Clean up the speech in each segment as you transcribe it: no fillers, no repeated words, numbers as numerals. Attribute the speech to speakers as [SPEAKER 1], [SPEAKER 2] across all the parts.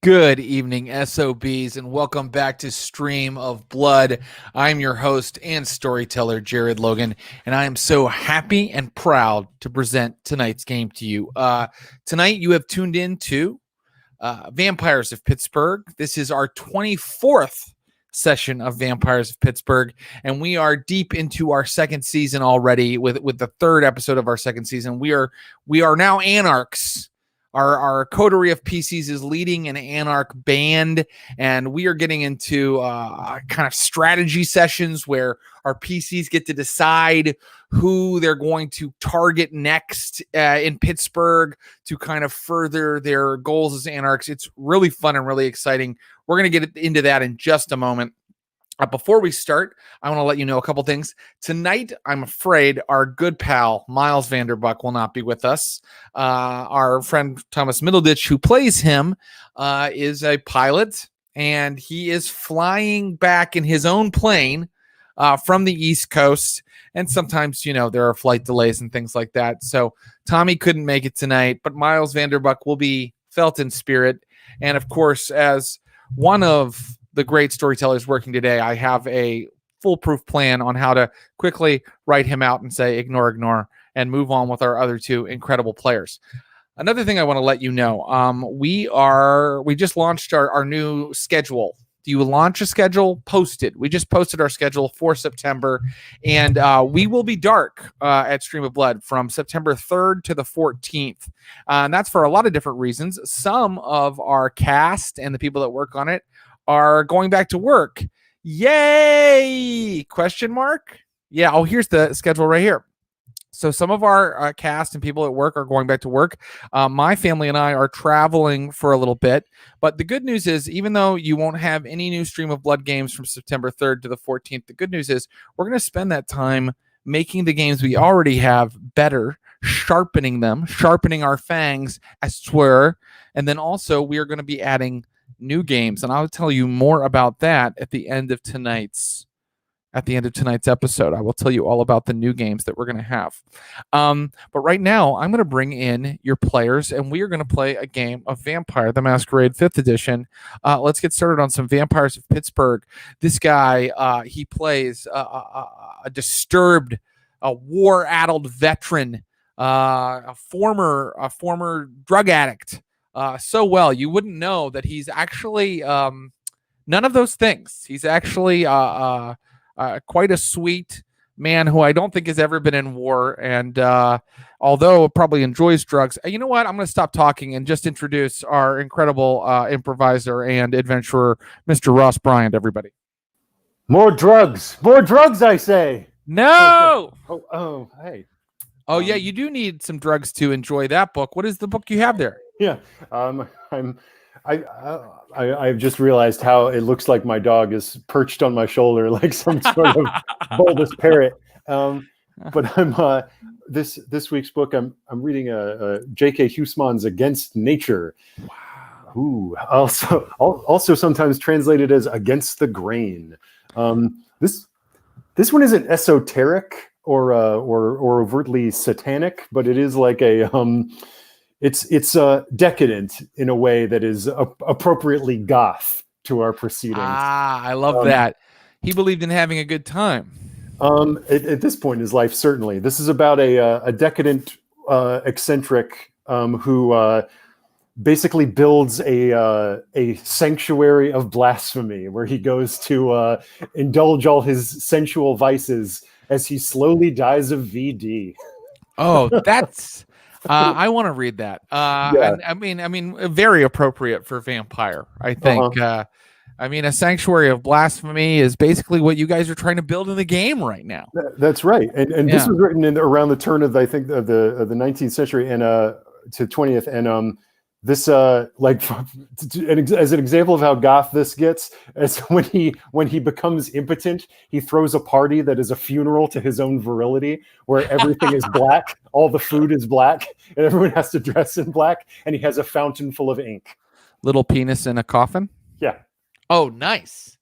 [SPEAKER 1] Good evening, SOBs, and welcome back to Stream of Blood. I'm your host and storyteller, Jared Logan, and I am so happy and proud to present tonight's game to you. Tonight, you have tuned in to Vampires of Pittsburgh. This is our 24th session of Vampires of Pittsburgh, and we are deep into our second season already with the third episode of our second season. We are now anarchs. Our coterie of PCs is leading an anarch band, and we are getting into kind of strategy sessions where our PCs get to decide who they're going to target next in Pittsburgh to kind of further their goals as anarchs. It's really fun and really exciting. We're going to get into that in just a moment. Before we start, I want to let you know a couple things. Tonight, I'm afraid our good pal, Miles Vanderbuck, will not be with us. Our friend Thomas Middleditch, who plays him, is a pilot, and he is flying back in his own plane from the East Coast. And sometimes, there are flight delays and things like that. So Tommy couldn't make it tonight, but Miles Vanderbuck will be felt in spirit. And of course, as one of the great storytellers working today, I have a foolproof plan on how to quickly write him out and say ignore, and move on with our other two incredible players. Another thing I want to let you know, we just launched our new schedule. Do you launch a schedule? Posted. We just posted our schedule for September, and we will be dark at Stream of Blood from September 3rd to the 14th. And that's for a lot of different reasons. Some of our cast and the people that work on it are going back to work. Yay! Question mark? Yeah. Oh, here's the schedule right here. So some of our cast and people at work are going back to work. My family and I are traveling for a little bit. But the good news is, even though you won't have any new Stream of Blood games from September 3rd to the 14th, the good news is we're going to spend that time making the games we already have better, sharpening them, sharpening our fangs, I swear. And then also we are going to be adding new games, and I'll tell you more about that at the end of tonight's episode. I will tell you all about the new games that we're going to have. But right now, I'm going to bring in your players, and we are going to play a game of Vampire the Masquerade 5th edition. Let's get started on some Vampires of Pittsburgh. This guy, he plays a disturbed, war-addled veteran, a former drug addict. So well, you wouldn't know that he's actually none of those things. He's actually quite a sweet man who I don't think has ever been in war, and although probably enjoys drugs. You know what? I'm going to stop talking and just introduce our incredible improviser and adventurer, Mr. Ross Bryant, everybody.
[SPEAKER 2] More drugs, I say.
[SPEAKER 1] No!
[SPEAKER 2] Hey.
[SPEAKER 1] Oh, yeah, you do need some drugs to enjoy that book. What is the book you have there?
[SPEAKER 2] Yeah, I've just realized how it looks like my dog is perched on my shoulder like some sort of bulbous parrot. But I'm this week's book. I'm reading J.K. Huysman's Against Nature. Wow. Ooh, also sometimes translated as Against the Grain. This one isn't esoteric or overtly satanic, but it is like a It's decadent in a way that is appropriately goth to our proceedings.
[SPEAKER 1] I love that. He believed in having a good time.
[SPEAKER 2] At this point in his life, certainly. This is about a decadent eccentric who basically builds a sanctuary of blasphemy where he goes to indulge all his sensual vices as he slowly dies of VD.
[SPEAKER 1] Oh, that's... I want to read that.
[SPEAKER 2] Yeah.
[SPEAKER 1] And I mean, very appropriate for Vampire, I think. A sanctuary of blasphemy is basically what you guys are trying to build in the game right now.
[SPEAKER 2] That's right. And this was written around the turn of, I think, of the 19th century and to 20th. And this as an example of how goth this gets, as when he becomes impotent, he throws a party that is a funeral to his own virility, where everything is black, all the food is black, and everyone has to dress in black, and he has a fountain full of ink.
[SPEAKER 1] Little penis in a coffin?
[SPEAKER 2] Yeah.
[SPEAKER 1] Oh, nice.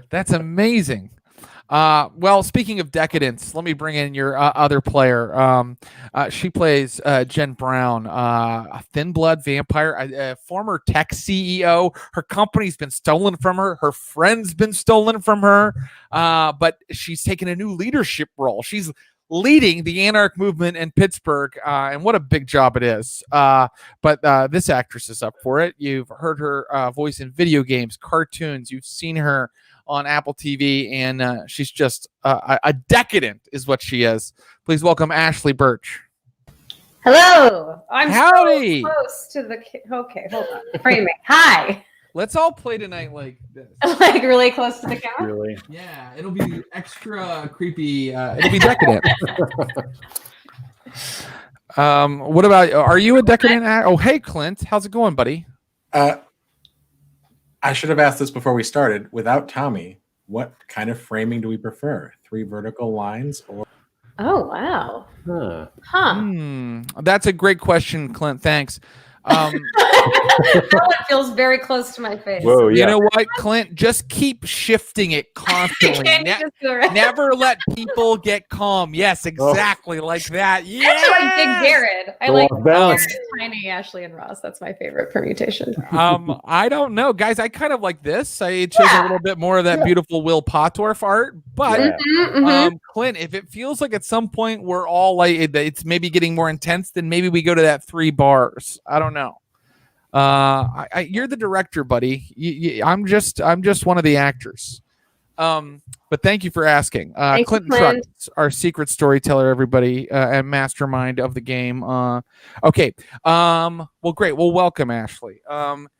[SPEAKER 1] That's amazing. Well, speaking of decadence, let me bring in your other player. She plays Jen Brown, a thin blood vampire, a former tech CEO. Her company's been stolen from her. Her friend's been stolen from her. But she's taken a new leadership role. She's leading the Anarch movement in Pittsburgh, and what a big job it is. But this actress is up for it. You've heard her voice in video games, cartoons. You've seen her on Apple TV, and she's just a decadent is what she is. Please welcome Ashley Burch.
[SPEAKER 3] Hello. I'm
[SPEAKER 1] Howdy.
[SPEAKER 3] so close to the okay, hold on. Framing. Hi.
[SPEAKER 1] Let's all play tonight like this.
[SPEAKER 3] Like really close to the camera?
[SPEAKER 2] Really?
[SPEAKER 1] Yeah, it'll be extra creepy. It'll be decadent. What about, are you a decadent? Oh, hey, Clint. How's it going, buddy?
[SPEAKER 4] I should have asked this before we started. Without Tommy, what kind of framing do we prefer? 3 vertical lines or?
[SPEAKER 3] Oh, wow.
[SPEAKER 2] Huh.
[SPEAKER 1] That's a great question, Clint. Thanks.
[SPEAKER 3] That one feels very close to my face.
[SPEAKER 2] Whoa, yeah.
[SPEAKER 1] You know what, Clint? Just keep shifting it constantly.
[SPEAKER 3] Can't you just go right?
[SPEAKER 1] Never let people get calm. Yes, exactly like that. Yeah.
[SPEAKER 3] That's why I dig Jared. I
[SPEAKER 2] Go
[SPEAKER 3] like
[SPEAKER 2] off balance.
[SPEAKER 3] Jared, Tiny, Ashley, and Ross. That's my favorite permutation.
[SPEAKER 1] I don't know, guys. I kind of like this. I chose a little bit more of that beautiful Will Pottorff art, but
[SPEAKER 2] Yeah.
[SPEAKER 1] Clint, if it feels like at some point we're all like it's maybe getting more intense, then maybe we go to that 3 bars. I don't know. You're the director, buddy. I'm just one of the actors. But thank you for asking. Clinton Truck, our secret storyteller, everybody, and mastermind of the game. Okay. Well, great. Well, welcome, Ashley.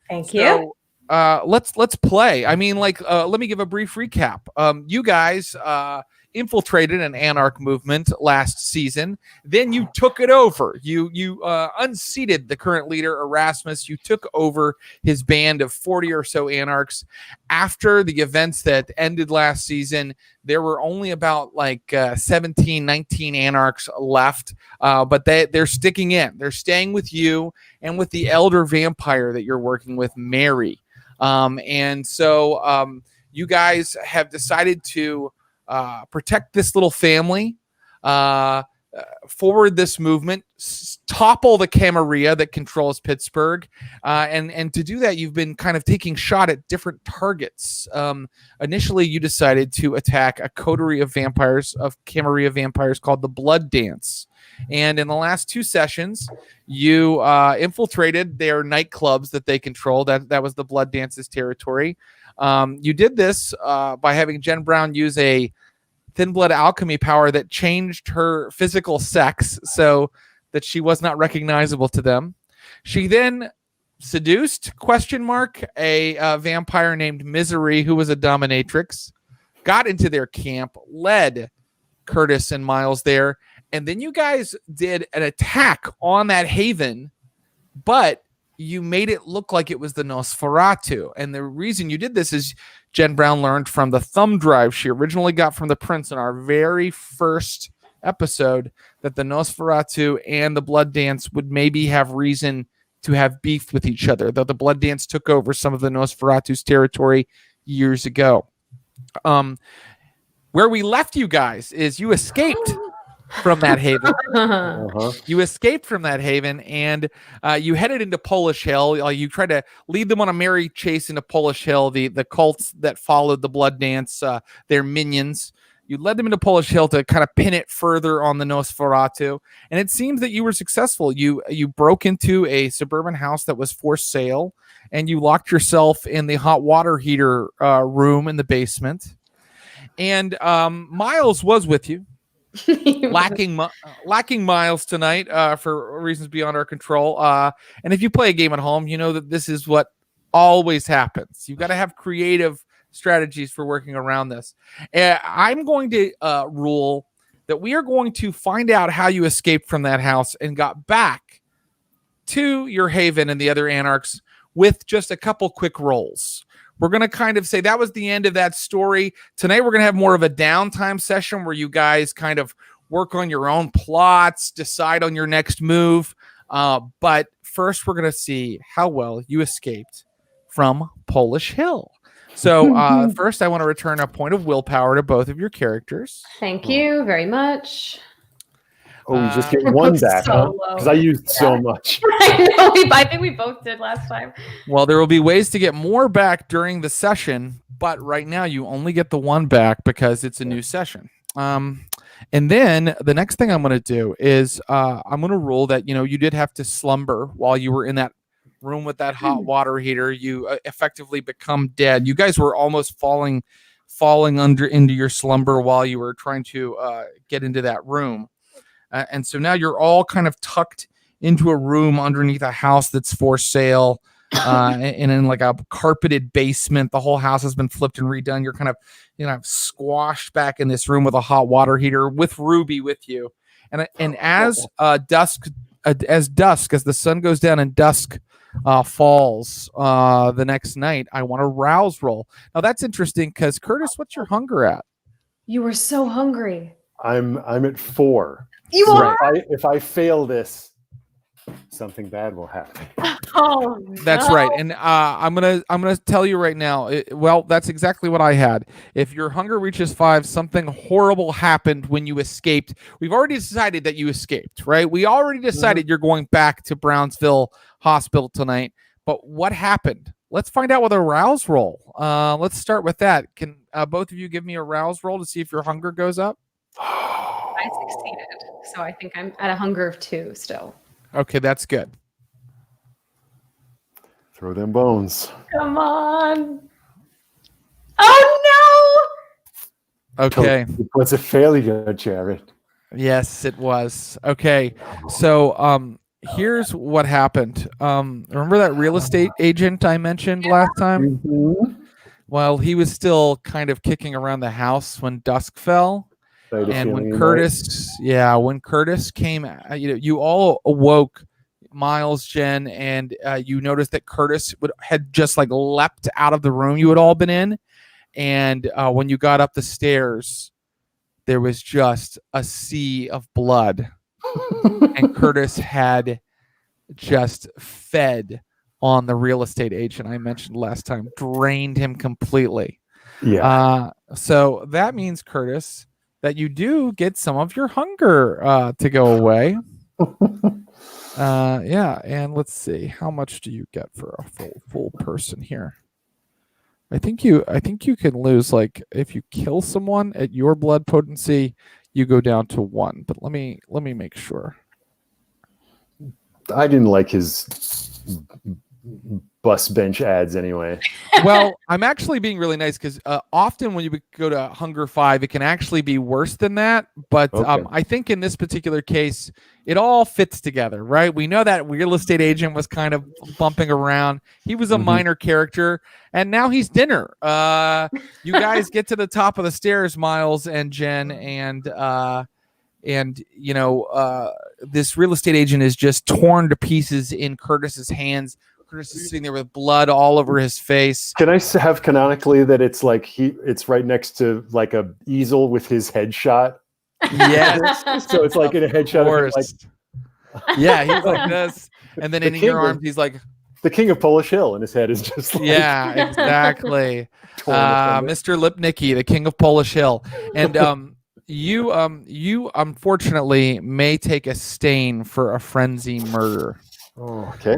[SPEAKER 3] Thank you.
[SPEAKER 1] Let's play. I mean, let me give a brief recap. You guys infiltrated an Anarch movement last season. Then you took it over. You unseated the current leader, Erasmus. You took over his band of 40 or so Anarchs. After the events that ended last season, there were only about 17, 19 Anarchs left, but they're sticking in. They're staying with you and with the elder vampire that you're working with, Mary. And so you guys have decided to protect this little family, forward this movement, topple the Camarilla that controls Pittsburgh, and to do that, you've been kind of taking shot at different targets. Initially, you decided to attack a coterie of vampires, of Camarilla vampires called the Blood Dance. And in the last 2 sessions, you infiltrated their nightclubs that they control. That was the Blood Dance's territory. You did this by having Jen Brown use a thin blood alchemy power that changed her physical sex so that she was not recognizable to them. She then seduced, a vampire named Misery, who was a dominatrix, got into their camp, led Curtis and Miles there, and then you guys did an attack on that haven, but you made it look like it was the Nosferatu. And the reason you did this is Jen Brown learned from the thumb drive she originally got from the prince in our very first episode that the Nosferatu and the Blood Dance would maybe have reason to have beef with each other, though the Blood Dance took over some of the Nosferatu's territory years ago. Where we left you guys is you escaped from that haven. You escaped from that haven, and you headed into Polish Hill. You tried to lead them on a merry chase into Polish Hill, the cults that followed the Blood Dance, their minions. You led them into Polish Hill to kind of pin it further on the Nosferatu, and it seems that you were successful. You broke into a suburban house that was for sale, and you locked yourself in the hot water heater room in the basement. And Miles was with you. lacking Miles tonight for reasons beyond our control. And if you play a game at home, you know that this is what always happens. You've got to have creative strategies for working around this. I'm going to rule that we are going to find out how you escaped from that house and got back to your haven and the other Anarchs with just a couple quick rolls. We're going to kind of say that was the end of that story. Tonight, we're going to have more of a downtime session where you guys kind of work on your own plots, decide on your next move. But first, we're going to see how well you escaped from Polish Hill. So first, I want to return a point of willpower to both of your characters.
[SPEAKER 3] Thank you very much.
[SPEAKER 2] Oh, we just get
[SPEAKER 3] We're
[SPEAKER 2] one
[SPEAKER 3] both
[SPEAKER 2] back,
[SPEAKER 3] so
[SPEAKER 2] huh?
[SPEAKER 3] low.
[SPEAKER 2] Because I used so much.
[SPEAKER 3] I know. I think we both did last time.
[SPEAKER 1] Well, there will be ways to get more back during the session, but right now you only get the one back because it's a new session. And then the next thing I'm going to do is I'm going to rule that, you did have to slumber while you were in that room with that hot water heater. You effectively become dead. You guys were almost falling into your slumber while you were trying to get into that room. And so now you're all kind of tucked into a room underneath a house that's for sale, and in like a carpeted basement. The whole house has been flipped and redone. You're kind of, squashed back in this room with a hot water heater with Ruby with you. And as dusk, as the sun goes down and dusk falls the next night, I want a rouse roll. Now that's interesting because Curtis, what's your hunger at?
[SPEAKER 3] You were so hungry.
[SPEAKER 2] I'm at 4.
[SPEAKER 3] You
[SPEAKER 2] So
[SPEAKER 3] are.
[SPEAKER 2] if I fail this, something bad will happen.
[SPEAKER 3] Oh,
[SPEAKER 1] That's
[SPEAKER 3] no.
[SPEAKER 1] right. And I'm gonna tell you right now. That's exactly what I had. If your hunger reaches 5, something horrible happened when you escaped. We've already decided that you escaped, right? We already decided you're going back to Brownsville Hospital tonight. But what happened? Let's find out with a rouse roll. Let's start with that. Can both of you give me a rouse roll to see if your hunger goes up?
[SPEAKER 3] I succeeded. So I think I'm at a hunger of 2 still.
[SPEAKER 1] Okay, that's good.
[SPEAKER 2] Throw them bones.
[SPEAKER 3] Come on. Oh,
[SPEAKER 1] Okay.
[SPEAKER 2] It was a failure, Jared.
[SPEAKER 1] Yes, it was. Okay. So here's what happened. Remember that real estate agent I mentioned last time?
[SPEAKER 2] Mhm.
[SPEAKER 1] Well, he was still kind of kicking around the house when dusk fell.
[SPEAKER 2] I had a
[SPEAKER 1] And
[SPEAKER 2] feeling
[SPEAKER 1] when
[SPEAKER 2] you
[SPEAKER 1] Curtis came, you all awoke, Miles, Jen, and you noticed that Curtis had just like leapt out of the room you had all been in. And when you got up the stairs, there was just a sea of blood. And Curtis had just fed on the real estate agent I mentioned last time, drained him completely.
[SPEAKER 2] Yeah.
[SPEAKER 1] So that means, Curtis, that you do get some of your hunger to go away. Yeah, and let's see, how much do you get for a full person here? I think you can lose, like, if you kill someone at your blood potency, you go down to 1. But let me make sure.
[SPEAKER 2] I didn't like his bus bench ads anyway.
[SPEAKER 1] Well, I'm actually being really nice because often when you go to hunger 5, it can actually be worse than that. But
[SPEAKER 2] Okay.
[SPEAKER 1] I think in this particular case, it all fits together, right? We know that real estate agent was kind of bumping around. He was a minor character, and now he's dinner. You guys get to the top of the stairs, Miles and Jen, and this real estate agent is just torn to pieces in Curtis's hands. Curtis is sitting there with blood all over his face.
[SPEAKER 2] Can I have canonically that it's like it's right next to like a easel with his headshot?
[SPEAKER 1] Yes,
[SPEAKER 2] So it's like in a headshot of him, like
[SPEAKER 1] yeah, he's like this, and then
[SPEAKER 2] The
[SPEAKER 1] in
[SPEAKER 2] king
[SPEAKER 1] your
[SPEAKER 2] of-
[SPEAKER 1] arms, he's like,
[SPEAKER 2] the king of Polish Hill, and his head is just like
[SPEAKER 1] yeah, exactly.
[SPEAKER 2] torn asunder.
[SPEAKER 1] Mr. Lipnicki, the king of Polish Hill, and you unfortunately may take a stain for a frenzy murder.
[SPEAKER 2] Oh, okay.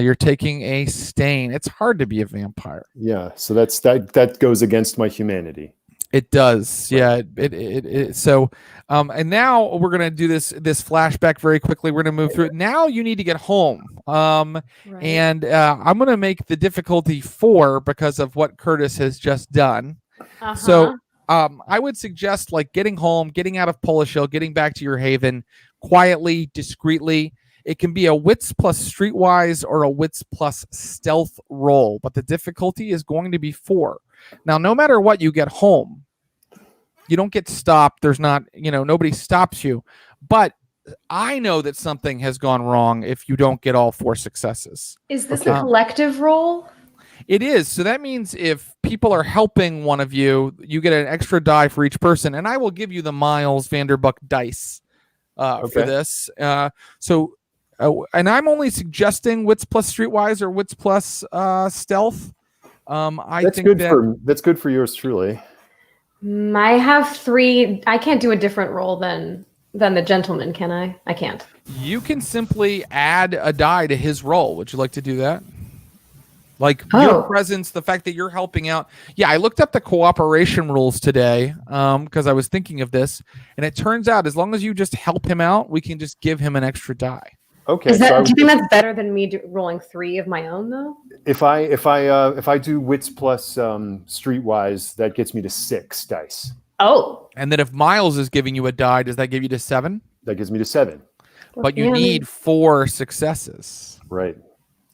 [SPEAKER 1] You're taking a stain. It's hard to be a vampire.
[SPEAKER 2] Yeah. So that goes against my humanity.
[SPEAKER 1] It does. Yeah. So, and now we're going to do this flashback very quickly. We're going to move through it. Now you need to get home.
[SPEAKER 3] Right.
[SPEAKER 1] And I'm going to make the difficulty 4 because of what Curtis has just done.
[SPEAKER 3] Uh-huh.
[SPEAKER 1] So, I would suggest like getting home, getting out of Polish Hill, getting back to your haven quietly, discreetly. It can be a wits plus streetwise or a wits plus stealth roll, but the difficulty is going to be 4. Now, no matter what, you get home. You don't get stopped. There's not, nobody stops you. But I know that something has gone wrong if you don't get all 4 successes.
[SPEAKER 3] Is this
[SPEAKER 2] Okay.
[SPEAKER 3] a collective role?
[SPEAKER 1] It is. So that means if people are helping one of you, you get an extra die for each person. And I will give you the Miles Vanderbuck dice for
[SPEAKER 2] Okay.
[SPEAKER 1] this. And I'm only suggesting wits plus streetwise or wits plus stealth.
[SPEAKER 2] That's good for yours truly.
[SPEAKER 3] I have 3. I can't do a different roll than the gentleman, can I? I can't.
[SPEAKER 1] You can simply add a die to his roll. Would you like to do that? Like your presence, the fact that you're helping out. Yeah, I looked up the cooperation rules today because I was thinking of this, and it turns out as long as you just help him out, we can just give him an extra die.
[SPEAKER 2] Okay.
[SPEAKER 3] Do you think that's better than me rolling 3 of my own though?
[SPEAKER 2] If I do wits plus streetwise, that gets me to 6 dice.
[SPEAKER 3] Oh.
[SPEAKER 1] And then if Miles is giving you a die, does that give you to 7?
[SPEAKER 2] That gives me to 7.
[SPEAKER 1] But you need 4 successes.
[SPEAKER 2] Right.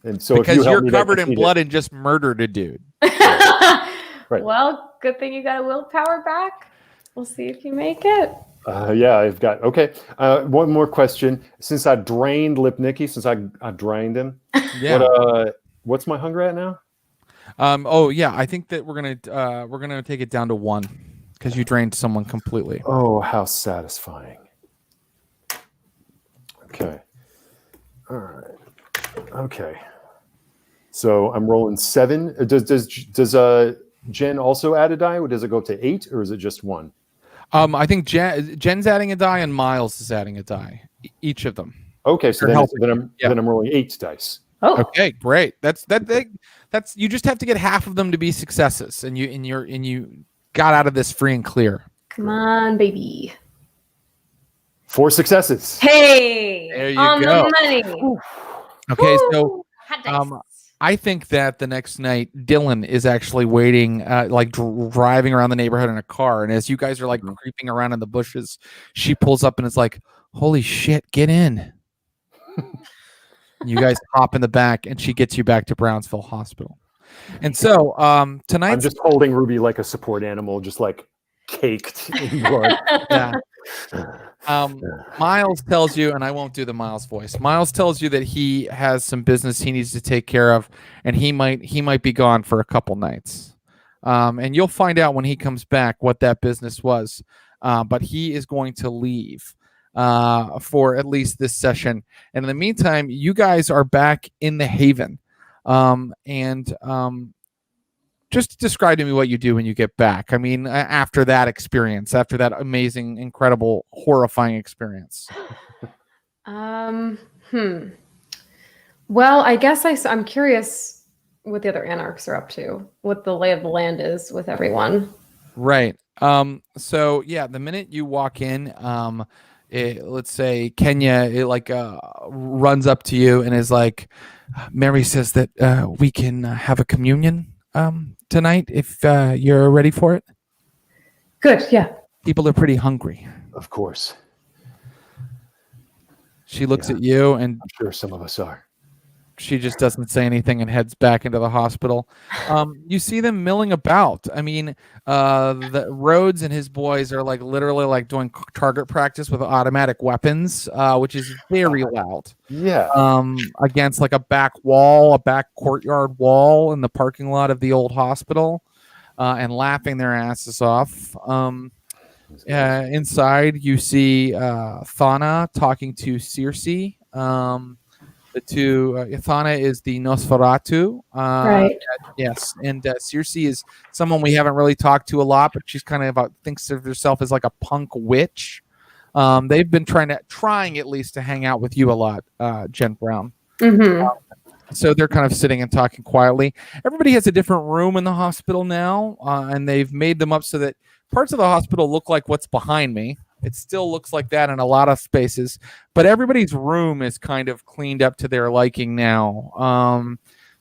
[SPEAKER 2] And so
[SPEAKER 1] because
[SPEAKER 2] if you
[SPEAKER 1] you're covered in blood and just murdered a dude.
[SPEAKER 2] Right.
[SPEAKER 3] Well, good thing you got a willpower back. We'll see if you make it.
[SPEAKER 2] Yeah, I've got. Okay. One more question. Since I drained Lipnicki, since I drained him, what's my hunger at now?
[SPEAKER 1] I think that we're gonna take it down to 1 because you drained someone completely.
[SPEAKER 2] Oh, how satisfying. Okay. All right. Okay. So I'm rolling 7. Does Jen also add a die, or does it go to 8, or is it just 1?
[SPEAKER 1] I think Jen's adding a die and Miles is adding a die. Each of them.
[SPEAKER 2] Okay, so then I'm rolling 8 dice.
[SPEAKER 3] Oh.
[SPEAKER 1] Okay, great. That's you just have to get half of them to be successes, and you got out of this free and clear.
[SPEAKER 3] Come on, baby.
[SPEAKER 2] 4 successes.
[SPEAKER 3] Hey,
[SPEAKER 1] there you
[SPEAKER 3] on
[SPEAKER 1] go.
[SPEAKER 3] the money.
[SPEAKER 1] Okay, so
[SPEAKER 3] Hot dice.
[SPEAKER 1] I think that the next night Dylan is actually waiting, driving around the neighborhood in a car, and as you guys are creeping around in the bushes, she pulls up and is like, "Holy shit, get in!" You guys hop in the back, and she gets you back to Brownsville Hospital. And so tonight,
[SPEAKER 2] I'm just holding Ruby like a support animal, just like caked in blood.
[SPEAKER 1] Yeah. Miles tells you, and I won't do the Miles voice. Miles tells you that he has some business he needs to take care of, and he might be gone for a couple nights. And you'll find out when he comes back what that business was. But he is going to leave for at least this session. And in the meantime, you guys are back in the Haven. Just describe to me what you do when you get back. I mean, after that experience, after that amazing, incredible, horrifying experience.
[SPEAKER 3] Well, I guess I'm curious what the other anarchs are up to, what the lay of the land is with everyone.
[SPEAKER 1] Right. So yeah, the minute you walk in, let's say Kenya, runs up to you and is like, Mary says that we can have a communion tonight if you're ready for it.
[SPEAKER 3] Good, yeah.
[SPEAKER 1] People are pretty hungry.
[SPEAKER 2] Of course.
[SPEAKER 1] She looks at you, and
[SPEAKER 2] I'm sure some of us are.
[SPEAKER 1] She just doesn't say anything and heads back into the hospital. You see them milling about. I mean, the Rhodes and his boys are literally doing target practice with automatic weapons, which is very loud.
[SPEAKER 2] Yeah.
[SPEAKER 1] Against a back courtyard wall in the parking lot of the old hospital, and laughing their asses off. Inside, you see Thana talking to Circe. The two, Ithana is the Nosferatu.
[SPEAKER 3] Right.
[SPEAKER 1] Yes. And Circe is someone we haven't really talked to a lot, but she's kind of thinks of herself as like a punk witch. They've been trying at least to hang out with you a lot, Jen Brown.
[SPEAKER 3] Mm-hmm.
[SPEAKER 1] So they're kind of sitting and talking quietly. Everybody has a different room in the hospital now, and they've made them up so that parts of the hospital look like what's behind me. It still looks like that in a lot of spaces, but everybody's room is kind of cleaned up to their liking now.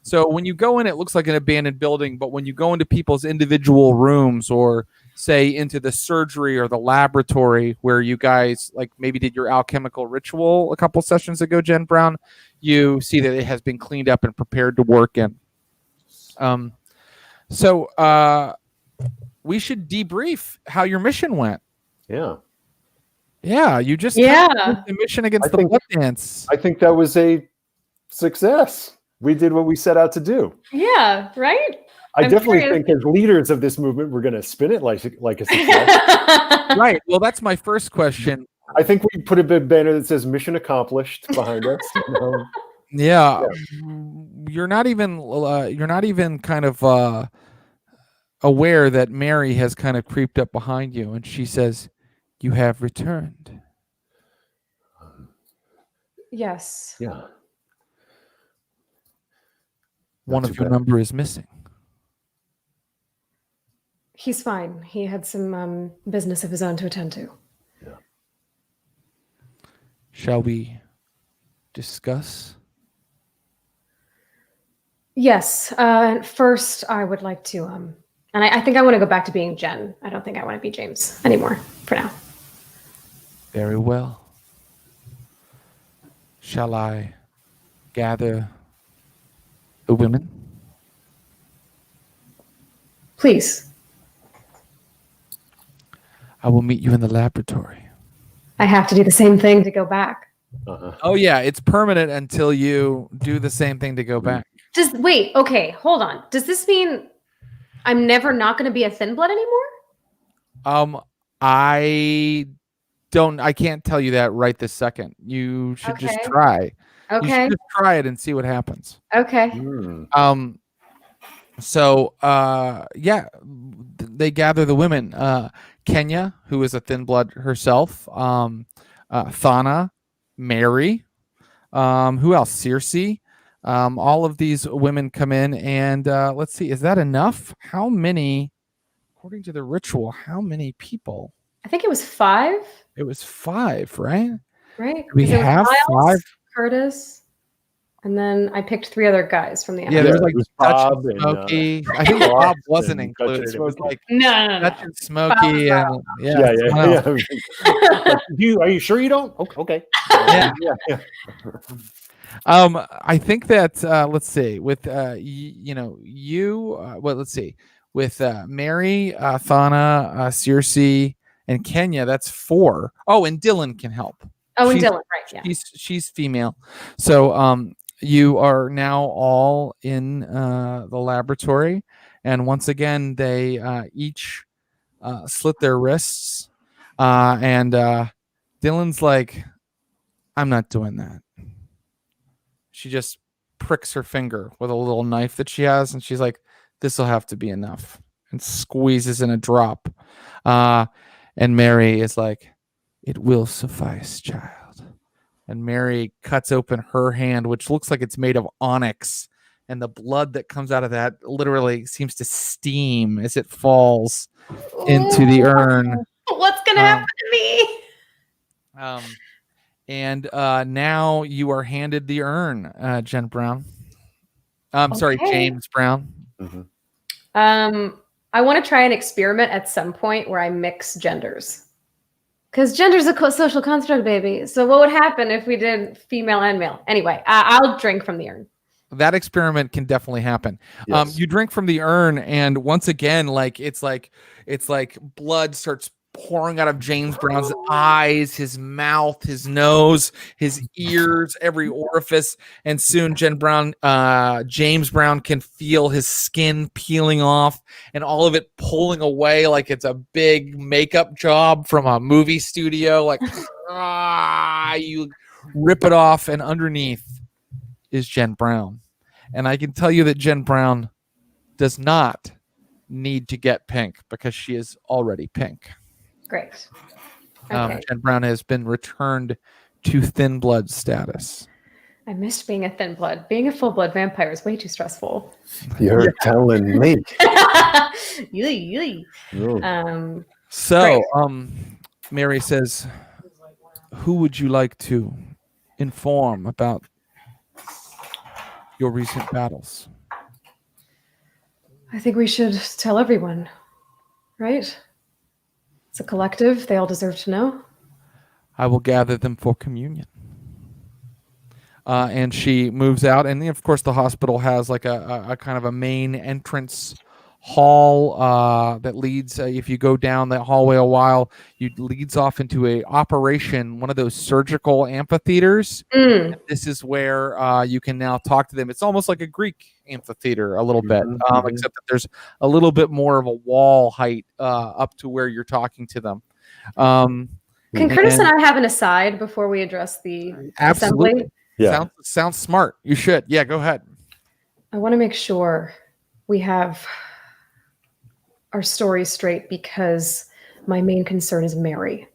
[SPEAKER 1] So when you go in, it looks like an abandoned building, but when you go into people's individual rooms or say into the surgery or the laboratory where you guys maybe did your alchemical ritual a couple sessions ago, Jen Brown, you see that it has been cleaned up and prepared to work in. So we should debrief how your mission went.
[SPEAKER 2] Yeah.
[SPEAKER 1] Yeah, you just the mission against the blood dance.
[SPEAKER 2] I think that was a success. We did what we set out to do.
[SPEAKER 3] Yeah, right?
[SPEAKER 2] I definitely think as leaders of this movement, we're going to spin it like a success.
[SPEAKER 1] Right. Well, that's my first question.
[SPEAKER 2] I think we put a big banner that says "Mission Accomplished" behind us.
[SPEAKER 1] Yeah, you're not even kind of aware that Mary has kind of creeped up behind you, and she says, "You have returned."
[SPEAKER 3] Yes.
[SPEAKER 2] Yeah.
[SPEAKER 1] One
[SPEAKER 2] Not
[SPEAKER 1] of
[SPEAKER 2] too
[SPEAKER 1] your
[SPEAKER 2] bad.
[SPEAKER 1] number is missing.
[SPEAKER 3] He's fine. He had some business of his own to attend to.
[SPEAKER 2] Yeah.
[SPEAKER 1] Shall we discuss?
[SPEAKER 3] Yes. First, I would like to, and I think I want to go back to being Jen. I don't think I want to be James anymore for now.
[SPEAKER 1] Very well. Shall I gather the women?
[SPEAKER 3] Please.
[SPEAKER 1] I will meet you in the laboratory.
[SPEAKER 3] I have to do the same thing to go back.
[SPEAKER 1] Oh yeah, it's permanent until you do the same thing to go back.
[SPEAKER 3] Wait, okay, hold on. Does this mean I'm never not going to be a thin blood anymore?
[SPEAKER 1] I can't tell you that right this second. You should just
[SPEAKER 3] Okay.
[SPEAKER 1] try. You
[SPEAKER 3] Okay.
[SPEAKER 1] should just try it and see what happens.
[SPEAKER 3] Okay.
[SPEAKER 1] Yeah, they gather the women. Kenya, who is a thin blood herself, Thana, Mary, who else? Circe. All of these women come in, and let's see, is that enough? How many, according to the ritual, how many people?
[SPEAKER 3] I think it was 5,
[SPEAKER 1] It was 5, right?
[SPEAKER 3] right?
[SPEAKER 1] We
[SPEAKER 3] 'Cause it was
[SPEAKER 1] have
[SPEAKER 3] Miles,
[SPEAKER 1] 5.
[SPEAKER 3] Curtis, and then I picked 3 other guys from the
[SPEAKER 1] Yeah,
[SPEAKER 3] animal.
[SPEAKER 1] there's
[SPEAKER 2] it
[SPEAKER 1] like
[SPEAKER 2] was
[SPEAKER 1] Dutch
[SPEAKER 2] Bob
[SPEAKER 1] and
[SPEAKER 2] and,
[SPEAKER 1] Smokey. I think Bob wasn't
[SPEAKER 2] and Dutch and
[SPEAKER 1] included. It was
[SPEAKER 2] Smokey.
[SPEAKER 1] like
[SPEAKER 3] No.
[SPEAKER 1] Dutch and Smokey, and
[SPEAKER 2] Yeah.
[SPEAKER 1] someone else.
[SPEAKER 2] Are you sure you don't? Okay.
[SPEAKER 1] Yeah.
[SPEAKER 2] Yeah.
[SPEAKER 1] I think that let's see, with let's see, with Mary, Thana, Circe, and Kenya, that's 4. Oh, and Dylan can help.
[SPEAKER 3] Oh, and
[SPEAKER 1] She's-
[SPEAKER 3] Dylan, right? Yeah.
[SPEAKER 1] She's female. So you are now all in the laboratory, and once again they each slit their wrists, and Dylan's like, "I'm not doing that." She just pricks her finger with a little knife that she has, and she's like, "This will have to be enough," and squeezes in a drop. And Mary is like, "It will suffice, child." And Mary cuts open her hand, which looks like it's made of onyx, and the blood that comes out of that literally seems to steam as it falls into the urn.
[SPEAKER 3] What's gonna happen to me?
[SPEAKER 1] And now you are handed the urn, Jen Brown. I'm sorry,
[SPEAKER 3] Okay.
[SPEAKER 1] James Brown.
[SPEAKER 3] I want to try an experiment at some point where I mix genders. Because gender's a social construct, baby. So what would happen if we did female and male? Anyway, I'll drink from the urn.
[SPEAKER 1] That experiment can definitely happen.
[SPEAKER 2] Yes.
[SPEAKER 1] You drink from the urn, and once again, it's like blood starts pouring out of James Brown's eyes, his mouth, his nose, his ears, every orifice, and soon James Brown can feel his skin peeling off and all of it pulling away like it's a big makeup job from a movie studio. Like you rip it off, and underneath is Jen Brown. And I can tell you that Jen Brown does not need to get pink because she is already pink.
[SPEAKER 3] Great. Okay.
[SPEAKER 1] Jen Brown has been returned to thin blood status.
[SPEAKER 3] I missed being a thin blood. Being a full blood vampire is way too stressful.
[SPEAKER 2] You're telling me.
[SPEAKER 3] Yui.
[SPEAKER 2] Oh.
[SPEAKER 1] So, Mary says, "Who would you like to inform about your recent battles?"
[SPEAKER 3] I think we should tell everyone, right? It's a collective. They all deserve to know.
[SPEAKER 1] "I will gather them for communion." And she moves out, and of course the hospital has like a kind of a main entrance hall that leads. If you go down that hallway a while, it leads off into one of those surgical amphitheaters.
[SPEAKER 3] Mm.
[SPEAKER 1] This is where you can now talk to them. It's almost like a Greek amphitheater a little bit, except that there's a little bit more of a wall height up to where you're talking to them.
[SPEAKER 3] Can Curtis and I have an aside before we address the
[SPEAKER 1] Absolutely.
[SPEAKER 3] assembly?
[SPEAKER 2] Yeah.
[SPEAKER 1] Sounds smart. You should. Yeah, go ahead.
[SPEAKER 3] I want to make sure we have our story straight because my main concern is Mary.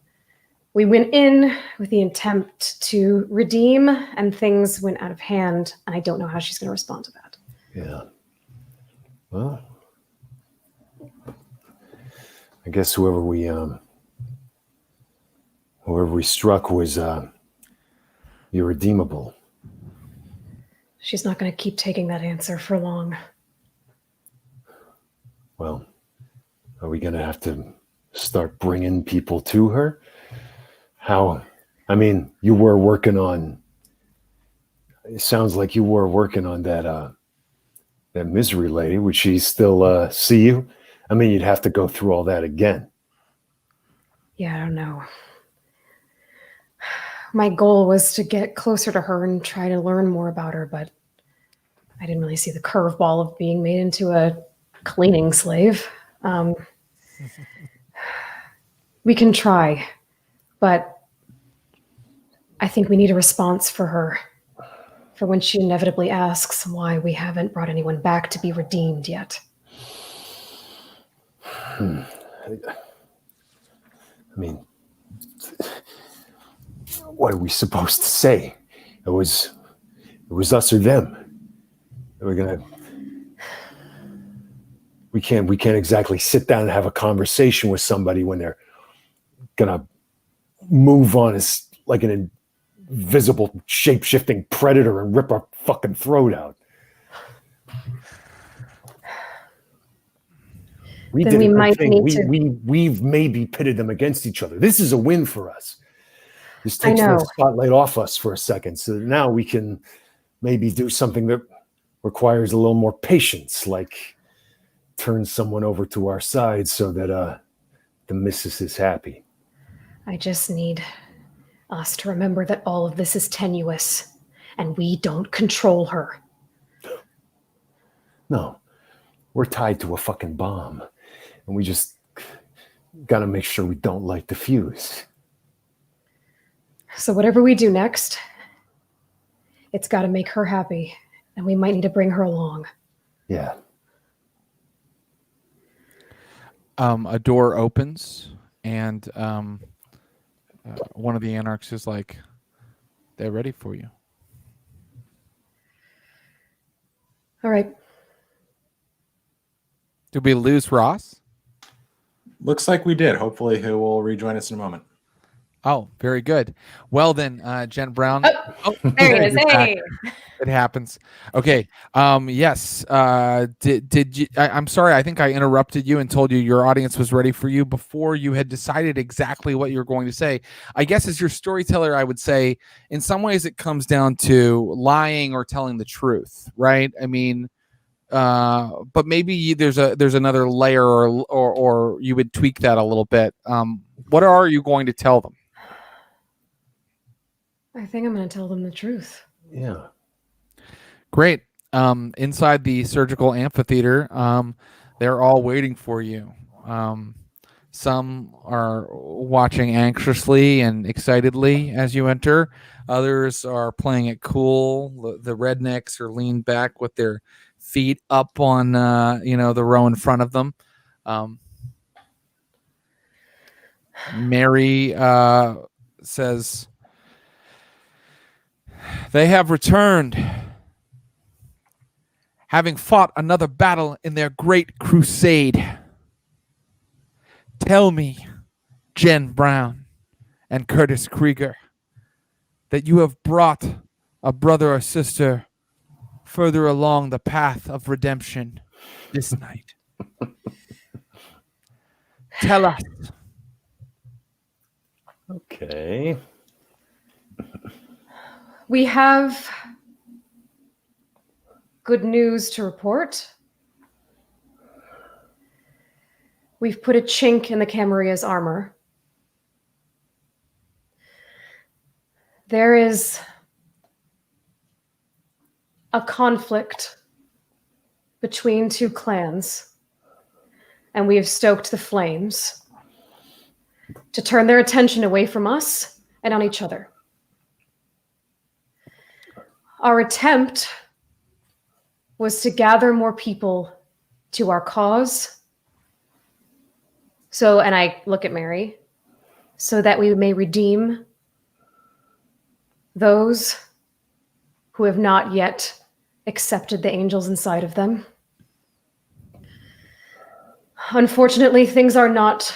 [SPEAKER 3] We went in with the intent to redeem, and things went out of hand, and I don't know how she's going to respond to that.
[SPEAKER 2] Yeah. Well, I guess whoever we struck was irredeemable.
[SPEAKER 3] She's not going to keep taking that answer for long.
[SPEAKER 2] Well, are we going to have to start bringing people to her? How? I mean, you were working on. It sounds like you were working on that misery lady. Would she still see you? I mean, you'd have to go through all that again.
[SPEAKER 3] Yeah, I don't know. My goal was to get closer to her and try to learn more about her, but I didn't really see the curveball of being made into a cleaning slave. We can try, but I think we need a response for her, for when she inevitably asks why we haven't brought anyone back to be redeemed yet.
[SPEAKER 2] I mean, what are we supposed to say? It was us or them. We can't exactly sit down and have a conversation with somebody when they're gonna move on as like an invisible shape-shifting predator and rip our fucking throat out. We
[SPEAKER 3] Then
[SPEAKER 2] did
[SPEAKER 3] we
[SPEAKER 2] a good
[SPEAKER 3] might
[SPEAKER 2] thing.
[SPEAKER 3] need to-
[SPEAKER 2] We've maybe pitted them against each other. This is a win for us. This
[SPEAKER 3] I
[SPEAKER 2] takes the
[SPEAKER 3] know.
[SPEAKER 2] spotlight off us for a second. So now we can maybe do something that requires a little more patience, like turn someone over to our side so that the missus is happy.
[SPEAKER 3] I just need us to remember that all of this is tenuous and we don't control her.
[SPEAKER 2] No, we're tied to a fucking bomb, and we just got to make sure we don't light the fuse.
[SPEAKER 3] So whatever we do next, it's got to make her happy, and we might need to bring her along.
[SPEAKER 2] Yeah.
[SPEAKER 1] A door opens, and one of the anarchs is like, "They're ready for you."
[SPEAKER 3] All right.
[SPEAKER 1] Did we lose Ross?
[SPEAKER 4] Looks like we did. Hopefully he will rejoin us in a moment.
[SPEAKER 1] Oh, very good. Well then, Jen Brown.
[SPEAKER 3] Oh, there he is.
[SPEAKER 1] you're back.
[SPEAKER 3] Hey.
[SPEAKER 1] It happens. Okay. Yes. Did you? I'm sorry. I think I interrupted you and told you your audience was ready for you before you had decided exactly what you were going to say. I guess as your storyteller, I would say in some ways it comes down to lying or telling the truth, right? I mean, but maybe there's another layer, or you would tweak that a little bit. What are you going to tell them?
[SPEAKER 3] I think I'm going to tell them the truth.
[SPEAKER 2] Yeah.
[SPEAKER 1] Great. Inside the surgical amphitheater, they're all waiting for you. Some are watching anxiously and excitedly as you enter. Others are playing it cool. The rednecks are leaned back with their feet up on the row in front of them. Mary says, "They have returned, having fought another battle in their great crusade. Tell me, Jen Brown and Curtis Krieger, that you have brought a brother or sister further along the path of redemption this night. Tell us."
[SPEAKER 2] Okay.
[SPEAKER 3] We have good news to report. We've put a chink in the Camarilla's armor. There is a conflict between two clans, and we have stoked the flames to turn their attention away from us and on each other. Our attempt was to gather more people to our cause. So, and I look at Mary, so that we may redeem those who have not yet accepted the angels inside of them. Unfortunately, things are not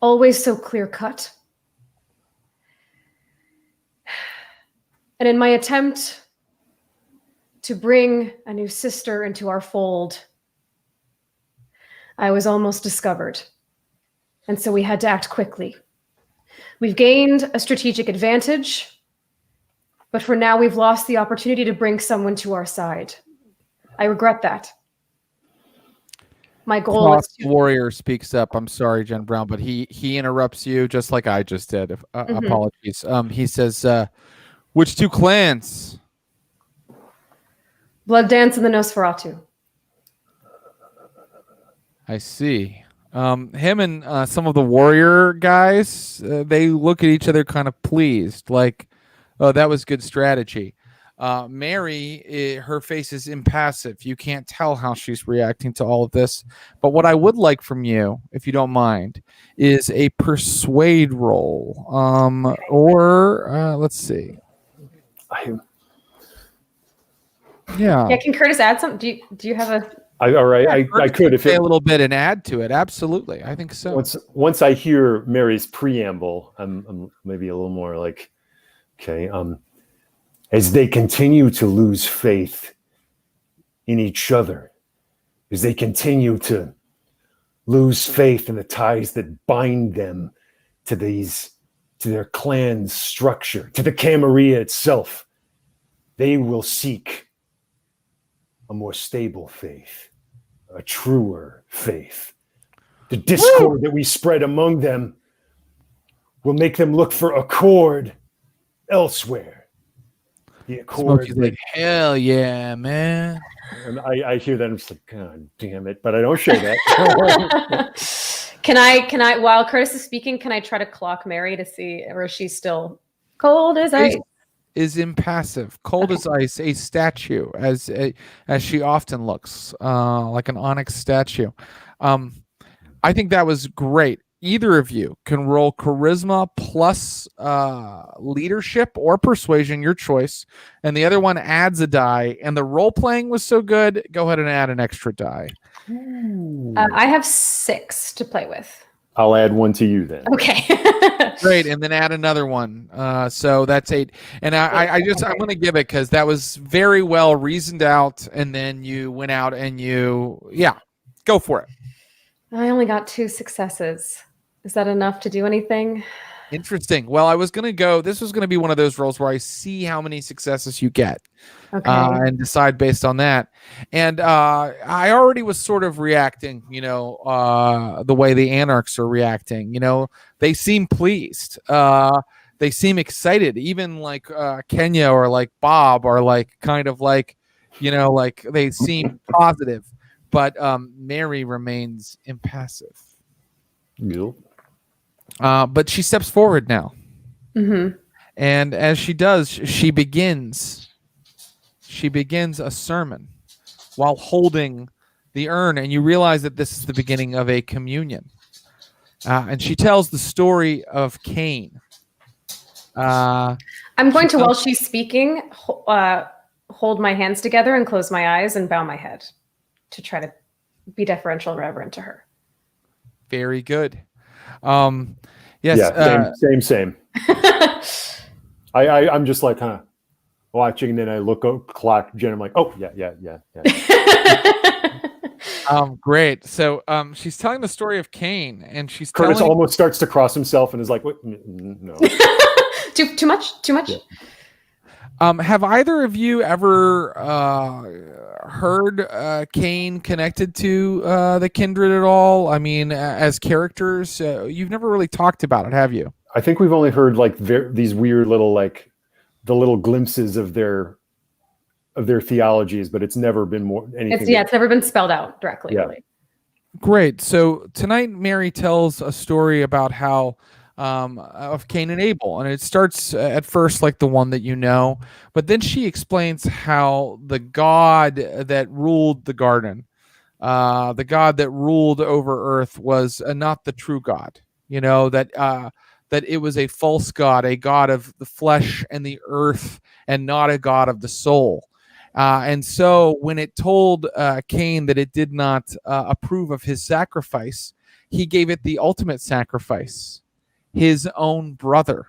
[SPEAKER 3] always so clear-cut. And in my attempt to bring a new sister into our fold, I was almost discovered. And so we had to act quickly. We've gained a strategic advantage, but for now we've lost the opportunity to bring someone to our side. I regret that. My goal is to...
[SPEAKER 1] Warrior speaks up. I'm sorry, Jen Brown, but he interrupts you just like I just did. Apologies. He says, which two clans?
[SPEAKER 3] Blood Dance and the Nosferatu.
[SPEAKER 1] I see. Him and some of the warrior guys, they look at each other kind of pleased, like, oh, that was good strategy. Mary, her face is impassive. You can't tell how she's reacting to all of this. But what I would like from you, if you don't mind, is a persuade roll. Let's see. Yeah.
[SPEAKER 3] Can Curtis add something? Do you have a...
[SPEAKER 2] All right, I could if
[SPEAKER 1] say a little bit and add to it. Absolutely, I think so.
[SPEAKER 2] Once I hear Mary's preamble, I'm maybe a little more like, okay. As they continue to lose faith in each other, as they continue to lose faith in the ties that bind them to their clan's structure, to the Camarilla itself, they will seek a more stable faith, a truer faith. The discord that we spread among them will make them look for accord elsewhere. The accord.
[SPEAKER 1] Smokey's like, hell yeah, man.
[SPEAKER 2] And I hear that, I'm just like, God damn it, but I don't share that.
[SPEAKER 3] Can I, while Curtis is speaking, can I try to clock Mary to see, or is she still cold as ice?
[SPEAKER 1] Is impassive, cold as ice, a statue, as she often looks, like an onyx statue. I think that was great. Either of you can roll charisma plus leadership or persuasion, your choice, and the other one adds a die. And the role playing was so good, go ahead and add an extra die.
[SPEAKER 3] I have 6 to play with.
[SPEAKER 2] I'll add 1 to you then.
[SPEAKER 3] Okay.
[SPEAKER 1] Great, and then add another one. So that's 8. And I'm going to give it because that was very well reasoned out. And then you went out and go for it.
[SPEAKER 3] I only got 2 successes. Is that enough to do anything?
[SPEAKER 1] Interesting. Well, I was going to go. This was going to be one of those rolls where I see how many successes you get, and decide based on that. And I already was sort of reacting, the way the anarchs are reacting. They seem pleased. They seem excited. Even like Kenya or like Bob are like kind of like, like they seem positive. But Mary remains impassive.
[SPEAKER 2] Yep.
[SPEAKER 1] But she steps forward now.
[SPEAKER 3] Mm-hmm.
[SPEAKER 1] And as she does, she begins a sermon while holding the urn. And you realize that this is the beginning of a communion. And she tells the story of Cain.
[SPEAKER 3] I'm going to, while she's speaking, hold my hands together and close my eyes and bow my head to try to be deferential and reverent to her.
[SPEAKER 1] Very good. Yes.
[SPEAKER 2] Yeah, same. I'm just like kind of watching, and then I look up clock Jen. I'm like, oh yeah.
[SPEAKER 1] Great. So she's telling the story of Cain, and she's
[SPEAKER 2] Curtis almost starts to cross himself and is like, "What? No."
[SPEAKER 3] Too much.
[SPEAKER 2] Yeah.
[SPEAKER 1] Have either of you ever heard Cain connected to the Kindred at all? I mean, as characters, you've never really talked about it, have you?
[SPEAKER 2] I think we've only heard like these weird little like the little glimpses of their theologies, but it's never been more anything.
[SPEAKER 3] It's never been spelled out directly.
[SPEAKER 2] Yeah.
[SPEAKER 3] Really.
[SPEAKER 1] Great. So tonight, Mary tells a story about how of Cain and Abel, and it starts at first like the one that you know, but then she explains how the God that ruled the garden, the God that ruled over earth, was not the true God. You know that that it was a false God, a God of the flesh and the earth, and not a God of the soul. And so when it told Cain that it did not approve of his sacrifice, he gave it the ultimate sacrifice, his own brother.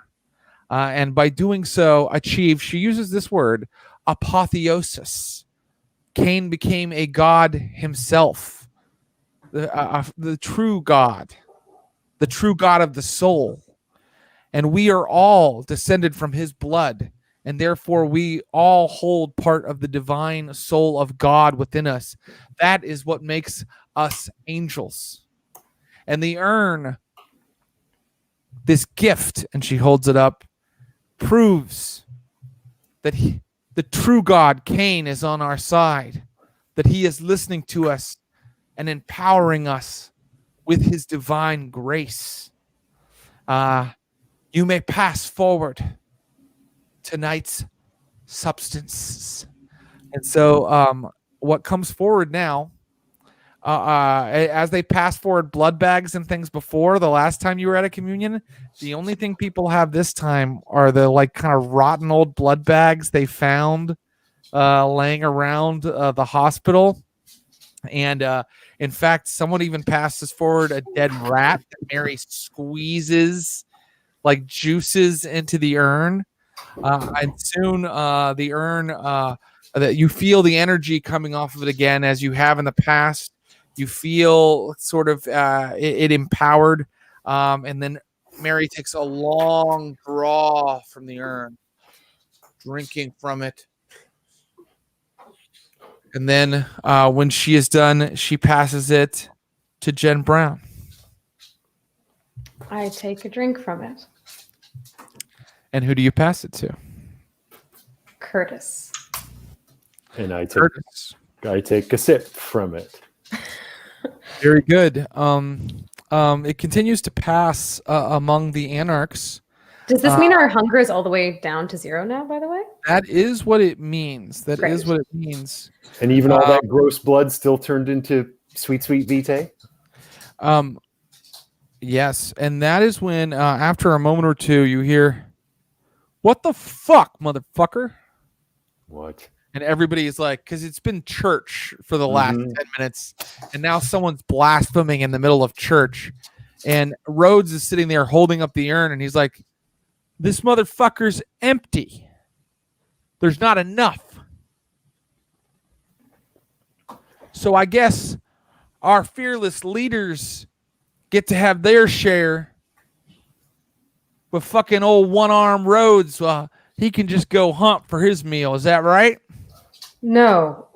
[SPEAKER 1] And by doing so, achieved, she uses this word, apotheosis. Cain became a god himself, the true God, the true God of the soul. And we are all descended from his blood. And therefore, we all hold part of the divine soul of God within us. That is what makes us angels. And the urn, this gift, and she holds it up, proves that the true God, Cain, is on our side, that he is listening to us and empowering us with his divine grace. You may pass forward tonight's substance. And so what comes forward now, as they pass forward blood bags and things before, the last time you were at a communion, the only thing people have this time are the like kind of rotten old blood bags they found laying around the hospital. And in fact, someone even passes forward a dead rat that Mary squeezes like juices into the urn. And soon the urn, that you feel the energy coming off of it again as you have in the past. You feel sort of it empowered. And then Mary takes a long draw from the urn, drinking from it. And then when she is done, she passes it to Jen Brown.
[SPEAKER 3] I take a drink from it.
[SPEAKER 1] And who do you pass it to?
[SPEAKER 3] Curtis.
[SPEAKER 2] And I take
[SPEAKER 1] Curtis.
[SPEAKER 2] I take a sip from it.
[SPEAKER 1] Very good. It continues to pass among the anarchs.
[SPEAKER 3] Does this mean our hunger is all the way down to 0 now, by the way?
[SPEAKER 1] That is what it means. That
[SPEAKER 3] Great.
[SPEAKER 1] is what it means.
[SPEAKER 2] And even all that gross blood still turned into sweet, sweet vitae?
[SPEAKER 1] Yes. And that is when, after a moment or two, you hear, "What the fuck, motherfucker?"
[SPEAKER 2] What?
[SPEAKER 1] And everybody is like, because it's been church for the last 10 minutes, and now someone's blaspheming in the middle of church. And Rhodes is sitting there holding up the urn, and he's like, "This motherfucker's empty. There's not enough. So I guess our fearless leaders get to have their share, but fucking old one-arm Rhodes, he can just go hunt for his meal. Is that right?"
[SPEAKER 3] No.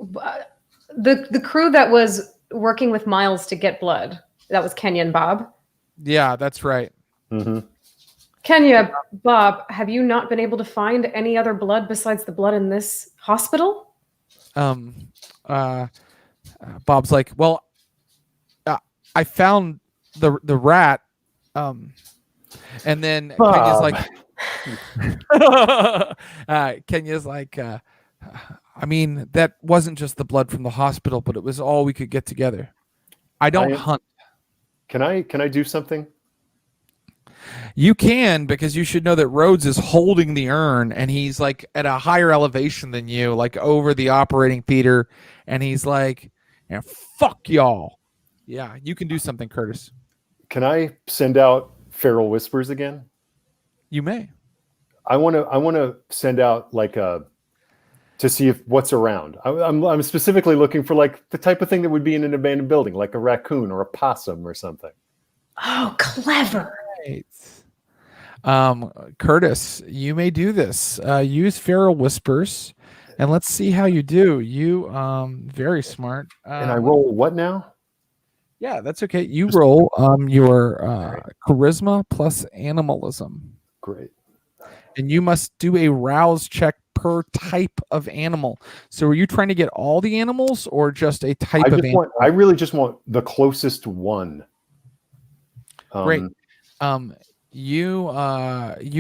[SPEAKER 3] The crew that was working with Miles to get blood, that was Kenya and Bob.
[SPEAKER 1] Yeah, that's right.
[SPEAKER 2] Mm-hmm.
[SPEAKER 3] Kenya, Bob, have you not been able to find any other blood besides the blood in this hospital?
[SPEAKER 1] Bob's like, "Well, I found the rat." And then
[SPEAKER 2] Bob.
[SPEAKER 1] Kenya's like, "I mean, that wasn't just the blood from the hospital, but it was all we could get together. I don't hunt."
[SPEAKER 2] Can I do something?
[SPEAKER 1] You can, because you should know that Rhodes is holding the urn, and he's like at a higher elevation than you, like over the operating theater, and he's like, "Yeah, fuck y'all." Yeah, you can do something, Curtis.
[SPEAKER 2] Can I send out feral whispers again?
[SPEAKER 1] You may.
[SPEAKER 2] I want to send out like to see if what's around. I'm specifically looking for like the type of thing that would be in an abandoned building, like a raccoon or a possum or something.
[SPEAKER 3] Oh, clever.
[SPEAKER 1] Right. Curtis, you may do this. Use feral whispers, and let's see how you do. You very smart.
[SPEAKER 2] And I roll what now?
[SPEAKER 1] Yeah, that's okay. You roll your charisma plus animalism.
[SPEAKER 2] Great.
[SPEAKER 1] And you must do a rouse check per type of animal. So are you trying to get all the animals or just a type of animal?
[SPEAKER 2] I really just want the closest one.
[SPEAKER 1] Great. you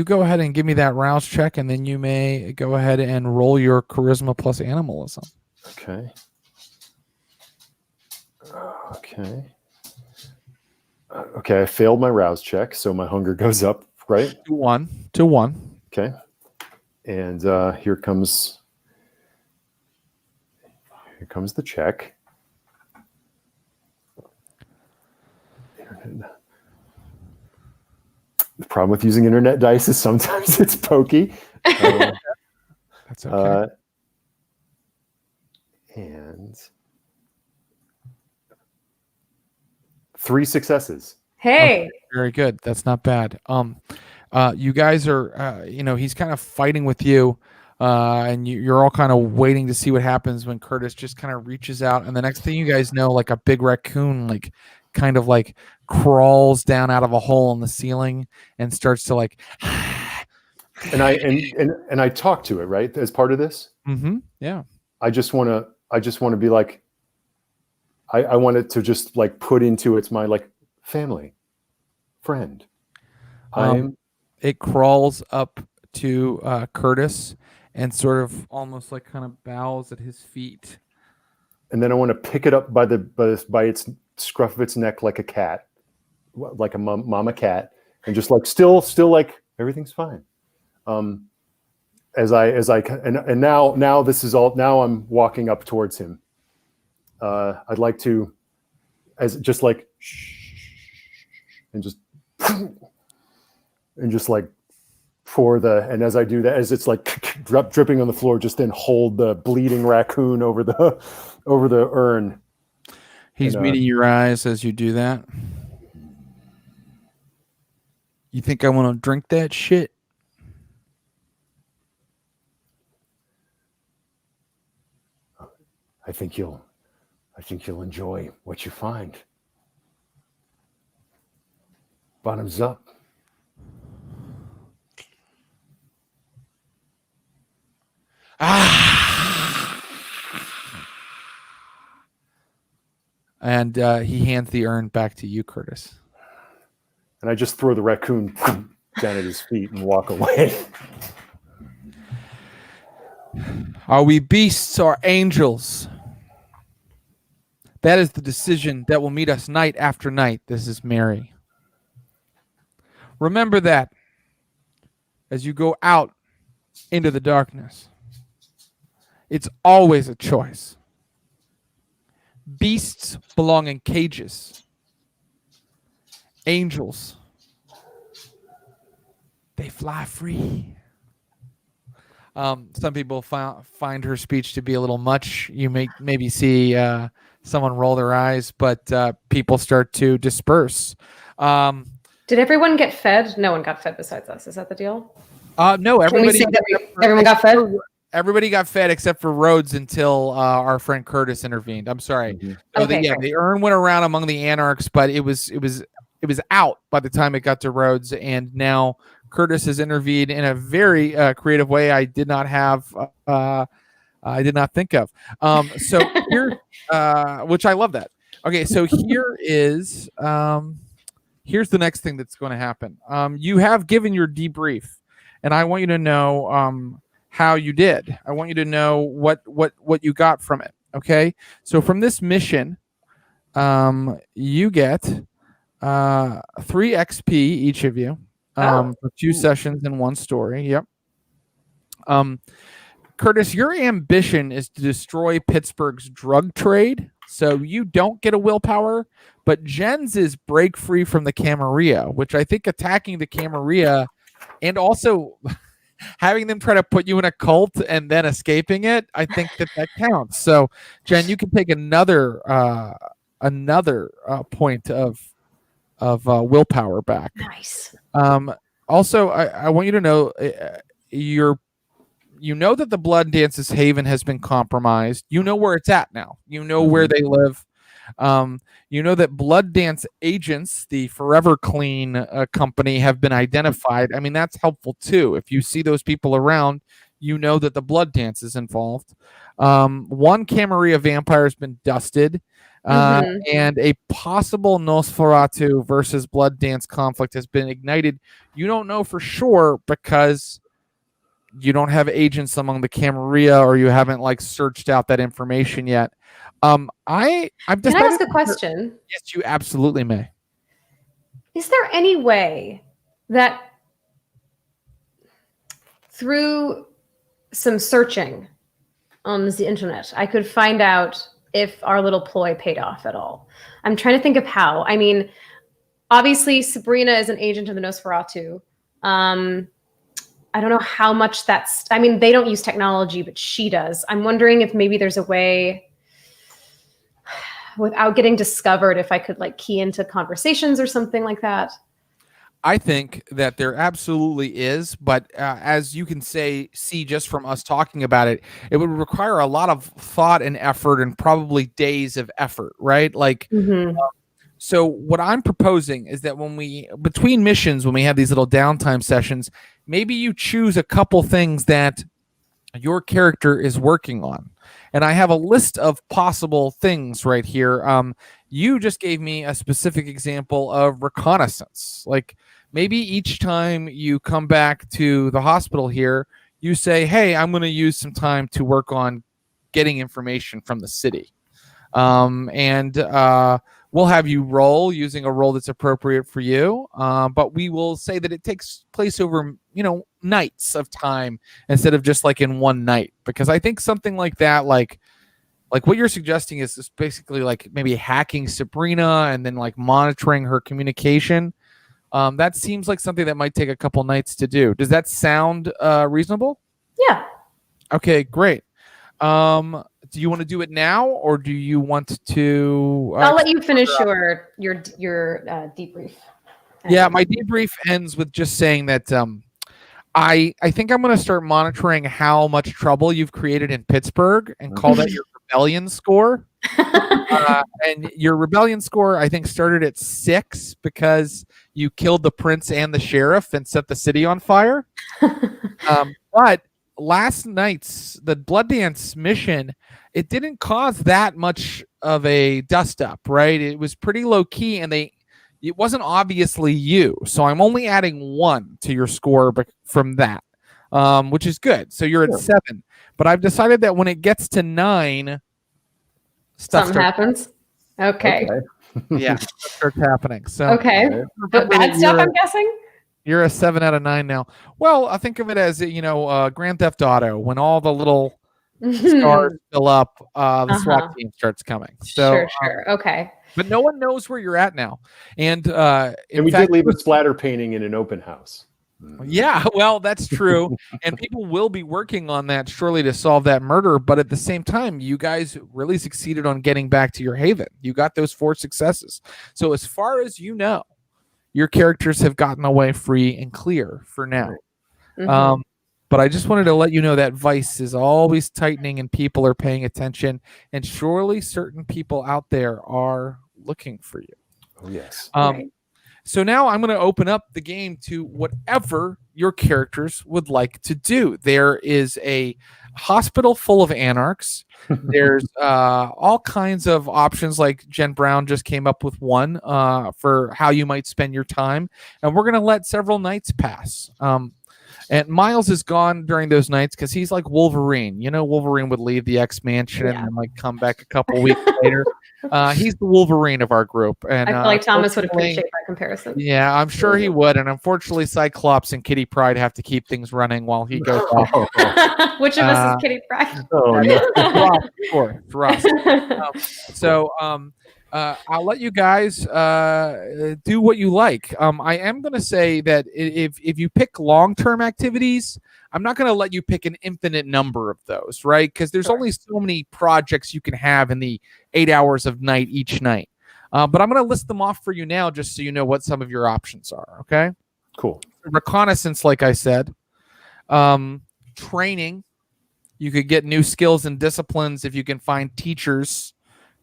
[SPEAKER 1] go ahead and give me that rouse check, and then you may go ahead and roll your charisma plus animalism.
[SPEAKER 2] Okay. Okay. Okay, I failed my rouse check, so my hunger goes up, right?
[SPEAKER 1] 2-1. 2-1.
[SPEAKER 2] Okay. And here comes the check. The problem with using internet dice is sometimes it's pokey.
[SPEAKER 1] That's okay.
[SPEAKER 2] And 3 successes.
[SPEAKER 3] Hey,
[SPEAKER 1] Very good. That's not bad. You guys are, he's kind of fighting with you, and you're all kind of waiting to see what happens when Curtis just kind of reaches out, and the next thing you guys know, like a big raccoon, like kind of like crawls down out of a hole in the ceiling and starts to like.
[SPEAKER 2] And I talk to it, right, as part of this.
[SPEAKER 1] Mm-hmm. Yeah.
[SPEAKER 2] I just want to be like, I want it to just like put into it's my like family, friend.
[SPEAKER 1] It crawls up to Curtis and sort of almost like kind of bows at his feet.
[SPEAKER 2] And then I want to pick it up by its scruff of its neck like a cat, like a mama cat, and just like still like everything's fine. Now this is all. Now I'm walking up towards him. I'd like to, as just like, and just like pour and as I do that, as it's like dripping on the floor, just then hold the bleeding raccoon over the urn.
[SPEAKER 1] He's meeting your eyes as you do that. You think I want to drink that shit?
[SPEAKER 2] I think you'll enjoy what you find. Bottoms up.
[SPEAKER 1] And he hands the urn back to you, Curtis.
[SPEAKER 2] And I just throw the raccoon down at his feet and walk away.
[SPEAKER 1] Are we beasts or angels? That is the decision that will meet us night after night. This is Mary. Remember that as you go out into the darkness. It's always a choice. Beasts belong in cages. Angels, they fly free. Some people find her speech to be a little much. You may maybe see someone roll their eyes, but people start to disperse.
[SPEAKER 3] did everyone get fed? No one got fed besides us. Is that the deal?
[SPEAKER 1] No,
[SPEAKER 3] Can we
[SPEAKER 1] everybody.
[SPEAKER 3] say that everyone got fed?
[SPEAKER 1] Everybody got fed except for Rhodes until our friend Curtis intervened. I'm sorry.
[SPEAKER 2] Mm-hmm.
[SPEAKER 1] So
[SPEAKER 3] Okay,
[SPEAKER 1] the urn went around among the anarchs, but it was out by the time it got to Rhodes, and now Curtis has intervened in a very creative way. I did not think of. So here, which I love that. Okay, so here is here's the next thing that's going to happen. You have given your debrief, and I want you to know how you did. I want you to know what you got from it. Okay, so from this mission, you get 3 XP each of you. For 2 sessions and 1 story. Yep. Curtis, your ambition is to destroy Pittsburgh's drug trade, so you don't get a willpower, but Jen's is break free from the Camarilla, which I think attacking the Camarilla and also having them try to put you in a cult and then escaping it, I think that counts. So, Jen, you can take another point of willpower back.
[SPEAKER 3] Nice.
[SPEAKER 1] Also, I want you to know you know that the Blood Dance's haven has been compromised. You know where it's at now. You know where they live. You know that Blood Dance agents, the Forever Clean company, have been identified. I mean, that's helpful too. If you see those people around, you know that the Blood Dance is involved. 1 Camarilla vampire has been dusted. and a possible Nosferatu versus Blood Dance conflict has been ignited. You don't know for sure because you don't have agents among the Camarilla, or you haven't like searched out that information yet. I've decided.
[SPEAKER 3] Can I ask a question?
[SPEAKER 1] Yes, you absolutely may.
[SPEAKER 3] Is there any way that through some searching on the internet, I could find out if our little ploy paid off at all? I'm trying to think of how. I mean, obviously, Sabrina is an agent of the Nosferatu. I don't know how much that's... I mean, they don't use technology, but she does. I'm wondering if maybe there's a way, without getting discovered, if I could like key into conversations or something like that.
[SPEAKER 1] I think that there absolutely is, but as you can see just from us talking about it, it would require a lot of thought and effort and probably days of effort, right? Like, so what I'm proposing is that between missions, when we have these little downtime sessions, maybe you choose a couple things that your character is working on. And I have a list of possible things right here. You just gave me a specific example of reconnaissance. Like maybe each time you come back to the hospital here, you say, hey, I'm going to use some time to work on getting information from the city. We'll have you roll using a role that's appropriate for you. But we will say that it takes place over, nights of time instead of just like in one night, because I think something like that, like what you're suggesting is basically like maybe hacking Sabrina and then like monitoring her communication. That seems like something that might take a couple nights to do. Does that sound reasonable?
[SPEAKER 3] Yeah.
[SPEAKER 1] Okay, great. Do you want to do it now, or do you want to?
[SPEAKER 3] I'll let you finish your debrief.
[SPEAKER 1] Yeah, my debrief ends with just saying that I think I'm going to start monitoring how much trouble you've created in Pittsburgh and call that your rebellion score. And your rebellion score, I think, started at 6 because you killed the prince and the sheriff and set the city on fire. But last the Blood Dance mission, it didn't cause that much of a dust up, right? It was pretty low key, and it wasn't obviously you. So I'm only adding 1 to your score from that, which is good. So you're at 7. But I've decided that when it gets to 9,
[SPEAKER 3] something happens. Okay.
[SPEAKER 1] Yeah, stuff starts happening. So
[SPEAKER 3] okay, but bad stuff, I'm guessing.
[SPEAKER 1] You're a 7 out of 9 now. Well, I think of it as Grand Theft Auto. When all the little stars fill up, the SWAT team starts coming. So,
[SPEAKER 3] sure. Okay.
[SPEAKER 1] But no one knows where you're at now. And
[SPEAKER 2] we did leave a splatter painting in an open house.
[SPEAKER 1] Yeah, well, that's true. And people will be working on that surely to solve that murder. But at the same time, you guys really succeeded on getting back to your haven. You got those 4 successes. So as far as you know, your characters have gotten away free and clear for now. But I just wanted to let you know that Vice is always tightening and people are paying attention. And surely certain people out there are looking for you.
[SPEAKER 2] Oh, yes.
[SPEAKER 1] So now I'm going to open up the game to whatever your characters would like to do. There is a hospital full of anarchs. There's all kinds of options, like Jen Brown just came up with one for how you might spend your time. And we're going to let several nights pass. And Miles is gone during those nights because he's like Wolverine. Wolverine would leave the X-Mansion and then like come back a couple weeks later. He's the Wolverine of our group. And
[SPEAKER 3] I feel like Thomas would appreciate that comparison.
[SPEAKER 1] Yeah, I'm sure he would. And unfortunately, Cyclops and Kitty Pryde have to keep things running while he goes off.
[SPEAKER 3] Which of us is Kitty Pryde?
[SPEAKER 2] Oh, no.
[SPEAKER 1] Ross. I'll let you guys do what you like. I am going to say that if you pick long-term activities, I'm not going to let you pick an infinite number of those, right? Because there's only so many projects you can have in the 8 hours of night each night. But I'm going to list them off for you now just so you know what some of your options are, okay?
[SPEAKER 2] Cool.
[SPEAKER 1] Reconnaissance, like I said. Training. You could get new skills and disciplines if you can find teachers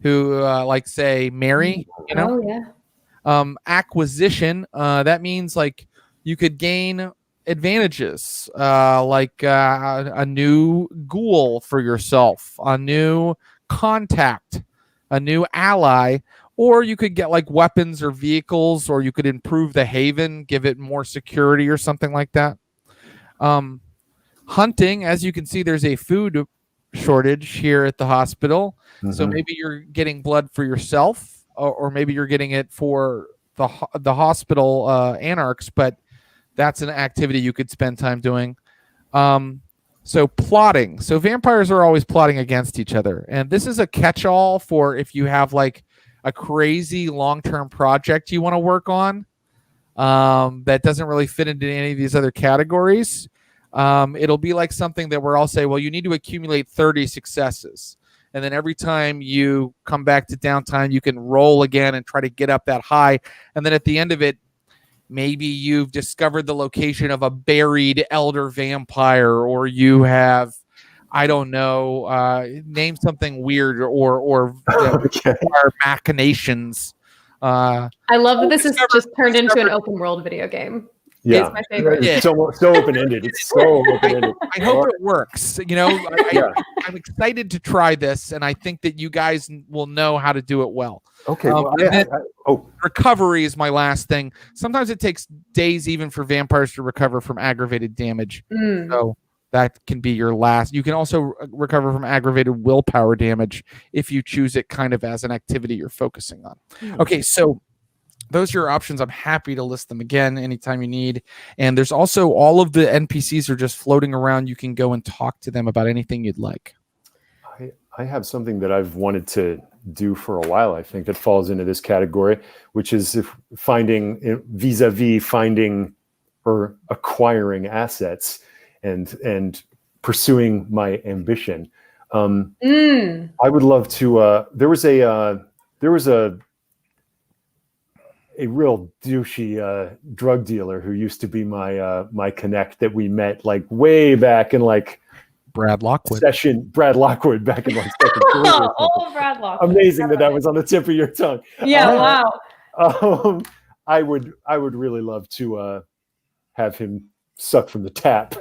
[SPEAKER 1] who say Mary,
[SPEAKER 3] Oh, yeah.
[SPEAKER 1] Acquisition, that means like you could gain advantages, like a new ghoul for yourself, a new contact a new ally, or you could get like weapons or vehicles, or you could improve the haven, give it more security or something like that. Hunting, as you can see, there's a food shortage here at the hospital. So maybe you're getting blood for yourself, or maybe you're getting it for the hospital anarchs, but that's an activity you could spend time doing. So plotting. So vampires are always plotting against each other. And this is a catch-all for if you have like a crazy long-term project you want to work on that doesn't really fit into any of these other categories. It'll be like something that where I'll say, well, you need to accumulate 30 successes. And then every time you come back to downtime, you can roll again and try to get up that high. And then at the end of it, maybe you've discovered the location of a buried elder vampire, or you have, I don't know, name something weird or machinations.
[SPEAKER 3] I love that this is just turned into an open world video game.
[SPEAKER 2] Yeah,
[SPEAKER 3] It's my favorite.
[SPEAKER 2] It's so open-ended. It's so open-ended.
[SPEAKER 1] I hope it works. You know, I'm excited to try this, and I think that you guys will know how to do it well.
[SPEAKER 2] Okay.
[SPEAKER 1] Recovery is my last thing. Sometimes it takes days even for vampires to recover from aggravated damage. So that can be your last. You can also recover from aggravated willpower damage if you choose it kind of as an activity you're focusing on. Okay, so those are your options. I'm happy to list them again anytime you need. And there's also all of the NPCs are just floating around. You can go and talk to them about anything you'd like.
[SPEAKER 2] I have something that I've wanted to do for a while, I think, that falls into this category, which is vis-a-vis finding or acquiring assets and pursuing my ambition. I would love to. There was a real douchey drug dealer who used to be my connect that we met like way back in like
[SPEAKER 1] Brad Lockwood
[SPEAKER 2] back in like second grade.
[SPEAKER 3] Brad Lockwood.
[SPEAKER 2] Amazing that was on the tip of your tongue.
[SPEAKER 3] Yeah, wow.
[SPEAKER 2] I would really love to have him suck from the tap.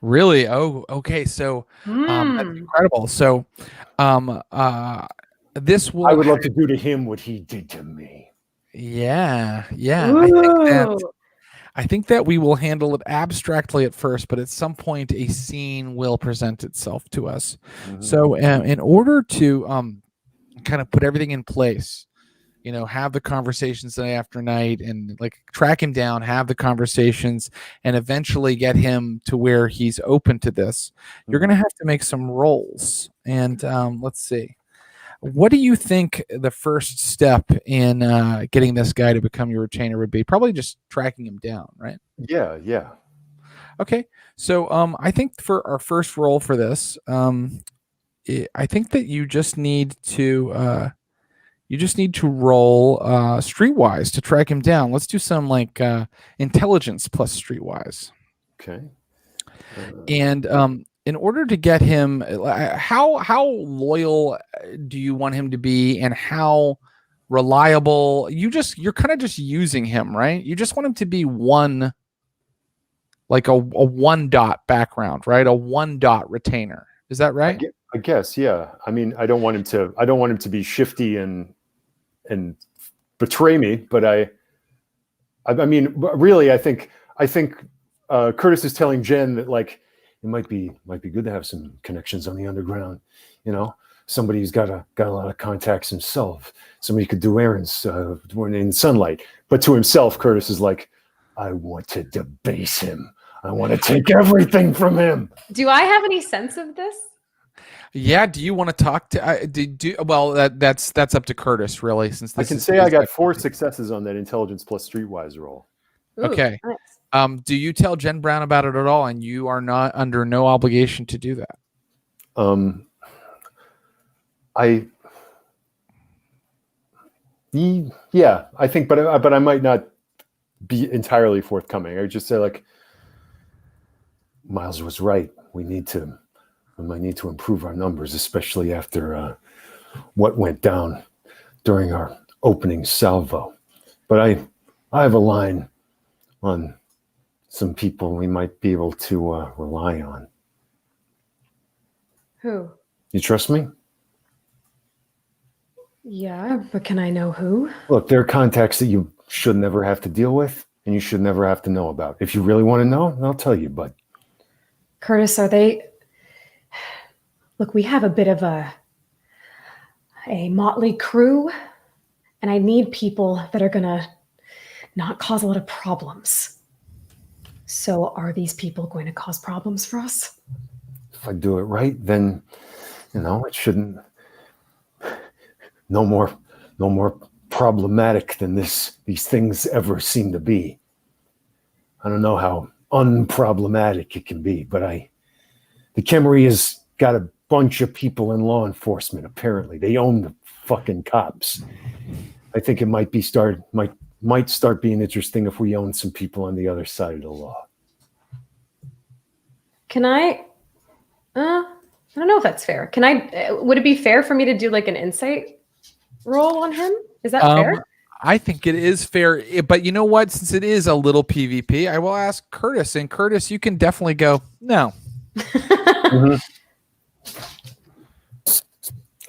[SPEAKER 1] Really? Oh, okay. So that's incredible. So this will.
[SPEAKER 2] I would love to do to him what he did to me.
[SPEAKER 1] Yeah.
[SPEAKER 3] Ooh.
[SPEAKER 1] I think that we will handle it abstractly at first, but at some point a scene will present itself to us. So in order to kind of put everything in place, you know, have the conversations night after night and like track him down, have the conversations, and eventually get him to where he's open to this, you're going to have to make some rolls. And let's see. What do you think the first step in getting this guy to become your retainer would be? Probably just tracking him down, right?
[SPEAKER 2] Yeah.
[SPEAKER 1] Okay. So I think for our first roll for this, I think that you just need to roll streetwise to track him down. Let's do some like intelligence plus streetwise.
[SPEAKER 2] Okay.
[SPEAKER 1] And in order to get him, how loyal do you want him to be, and how reliable? You're kind of just using him, right? You just want him to be one, like a 1-dot background, right? A 1-dot retainer. Is that right?
[SPEAKER 2] I guess, yeah. I mean, I don't want him to be shifty and betray me, but I mean, really, I think Curtis is telling Jen that like it might be good to have some connections on the underground. You know, somebody who's got a lot of contacts himself. Somebody could do errands in sunlight. But to himself, Curtis is like, I want to debase him. I want to take everything from him.
[SPEAKER 3] Do I have any sense of this?
[SPEAKER 1] Yeah. Do you want to talk to? Well, that's up to Curtis, really. Since
[SPEAKER 2] I can say I got 4 successes on that intelligence plus streetwise roll.
[SPEAKER 3] Ooh,
[SPEAKER 1] okay.
[SPEAKER 3] Nice.
[SPEAKER 1] Do you tell Jen Brown about it at all? And you are not under no obligation to do that.
[SPEAKER 2] I think, but I might not be entirely forthcoming. I would just say like, Miles was right. We might need to improve our numbers, especially after what went down during our opening salvo. But I have a line on some people we might be able to rely on.
[SPEAKER 3] Who?
[SPEAKER 2] You trust me?
[SPEAKER 3] Yeah, but can I know who?
[SPEAKER 2] Look, there are contacts that you should never have to deal with, and you should never have to know about. If you really want to know, I'll tell you, bud.
[SPEAKER 3] Curtis, are they... Look, we have a bit of a motley crew, and I need people that are gonna not cause a lot of problems. So are these people going to cause problems for us?
[SPEAKER 2] If I do it right, then, it shouldn't... No more problematic than these things ever seem to be. I don't know how unproblematic it can be, but the Camarilla's got a bunch of people in law enforcement. Apparently, they own the fucking cops. I think it might start being interesting if we own some people on the other side of the law.
[SPEAKER 3] Can I don't know if that's fair. Would it be fair for me to do like an insight roll on him? Is that fair?
[SPEAKER 1] I think it is fair, but you know what? Since it is a little PvP, I will ask Curtis, and Curtis, you can definitely go no.
[SPEAKER 2] Mm-hmm.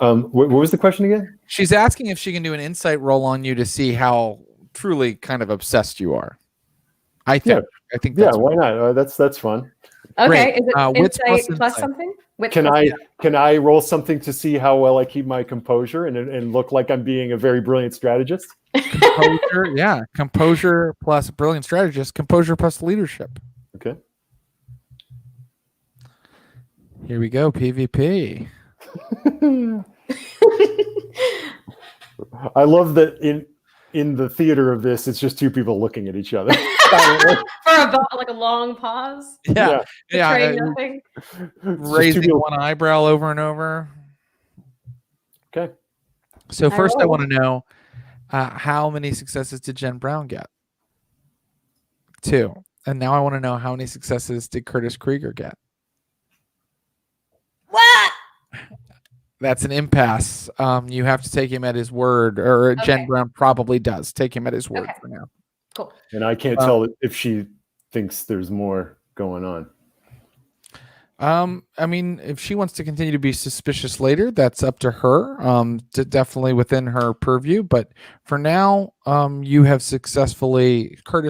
[SPEAKER 2] What was the question again?
[SPEAKER 1] She's asking if she can do an insight roll on you to see how truly kind of obsessed you are. I think that's
[SPEAKER 2] why not? That's fun.
[SPEAKER 3] Okay,
[SPEAKER 1] great.
[SPEAKER 3] is it insight plus
[SPEAKER 1] insight?
[SPEAKER 3] something?
[SPEAKER 2] Can I roll something to see how well I keep my composure and look like I'm being a very brilliant strategist?
[SPEAKER 1] Composure, yeah. Composure plus brilliant strategist. Composure plus leadership.
[SPEAKER 2] Okay.
[SPEAKER 1] Here we go. PvP.
[SPEAKER 2] I love that in the theater of this, it's just two people looking at each other.
[SPEAKER 3] For like a long pause.
[SPEAKER 1] Yeah.
[SPEAKER 3] Betraying nothing.
[SPEAKER 1] Raising one eyebrow over and over.
[SPEAKER 2] Okay.
[SPEAKER 1] So first I want to know how many successes did Jen Brown get? 2. And now I want to know how many successes did Curtis Krieger get?
[SPEAKER 3] What?
[SPEAKER 1] That's an impasse. You have to take him at his word, or Jen Brown probably does. Take him at his word for now.
[SPEAKER 3] Cool.
[SPEAKER 2] And I can't tell if she thinks there's more going on.
[SPEAKER 1] I mean, if she wants to continue to be suspicious later, that's up to her. Definitely within her purview. But for now, Curtis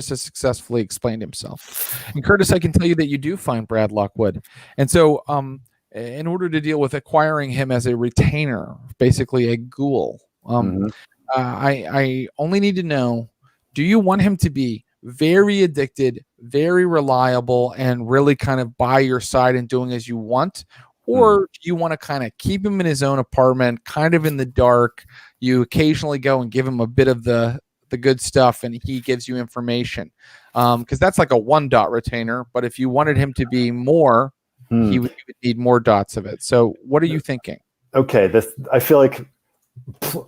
[SPEAKER 1] has successfully explained himself. And Curtis, I can tell you that you do find Brad Lockwood. And so, in order to deal with acquiring him as a retainer, basically a ghoul, I only need to know, do you want him to be very addicted, very reliable, and really kind of by your side and doing as you want? Or do you want to kind of keep him in his own apartment, kind of in the dark? You occasionally go and give him a bit of the good stuff and he gives you information. Because that's like a 1-dot retainer. But if you wanted him to be more, he would need more dots of it. So what are you thinking?
[SPEAKER 2] Okay, I feel like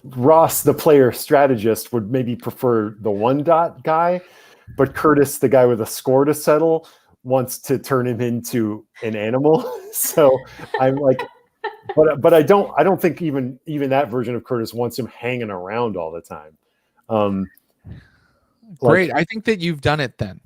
[SPEAKER 2] Ross, the player strategist, would maybe prefer the 1-dot guy, but Curtis, the guy with a score to settle, wants to turn him into an animal. So I'm like, but I don't think even that version of Curtis wants him hanging around all the time.
[SPEAKER 1] Great. I think that you've done it then.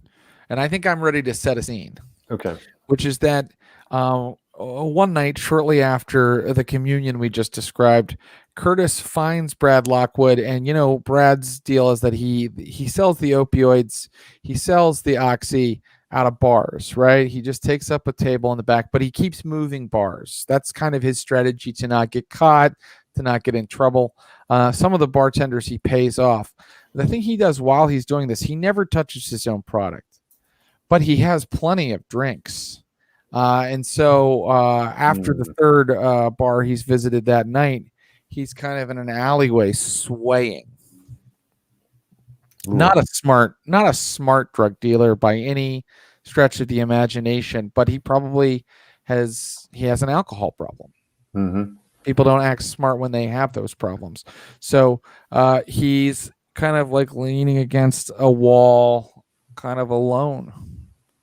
[SPEAKER 1] And I think I'm ready to set a scene.
[SPEAKER 2] Okay.
[SPEAKER 1] Which is that one night shortly after the communion we just described, Curtis finds Brad Lockwood, and Brad's deal is that he sells the opioids, he sells the oxy out of bars, right? He just takes up a table in the back, but he keeps moving bars. That's kind of his strategy to not get caught, to not get in trouble. Some of the bartenders he pays off. The thing he does while he's doing this, he never touches his own product, but he has plenty of drinks. And so after the third bar he's visited that night, he's kind of in an alleyway swaying. Ooh. Not a smart drug dealer by any stretch of the imagination, but he probably has an alcohol problem.
[SPEAKER 2] Mm-hmm.
[SPEAKER 1] People don't act smart when they have those problems. So he's kind of like leaning against a wall, kind of alone,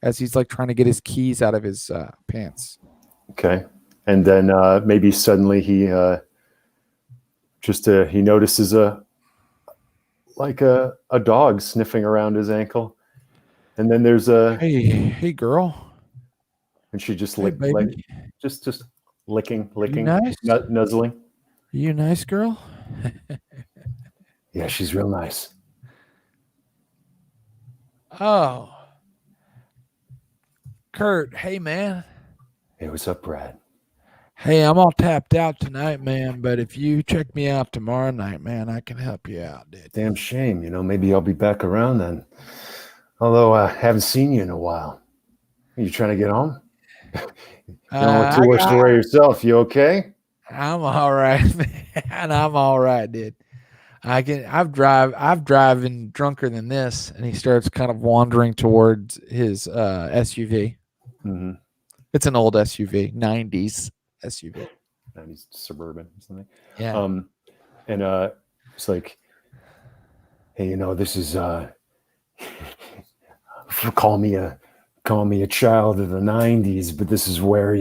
[SPEAKER 1] as he's like trying to get his keys out of his pants.
[SPEAKER 2] Okay. And then maybe suddenly he notices a dog sniffing around his ankle. And then there's a
[SPEAKER 1] hey girl.
[SPEAKER 2] And she just
[SPEAKER 1] hey,
[SPEAKER 2] just licking,
[SPEAKER 1] nice?
[SPEAKER 2] nuzzling.
[SPEAKER 1] Are you nice, girl?
[SPEAKER 2] Yeah, she's real nice.
[SPEAKER 1] Oh. Kurt, hey, man.
[SPEAKER 2] Hey, what's up, Brad?
[SPEAKER 1] Hey, I'm all tapped out tonight, man, but if you check me out tomorrow night, man, I can help you out, dude.
[SPEAKER 2] Damn shame. Maybe I'll be back around then. Although I haven't seen you in a while. Are you trying to get home? You don't look too much to worry yourself. You okay?
[SPEAKER 1] I'm all right, man. I'm all right, dude. I've driven drunker than this, and he starts kind of wandering towards his SUV.
[SPEAKER 2] Mm-hmm.
[SPEAKER 1] It's an old SUV, 90s SUV.
[SPEAKER 2] 90s Suburban or something.
[SPEAKER 1] Yeah.
[SPEAKER 2] And it's like, hey, this is call me a child of the 90s, but this is where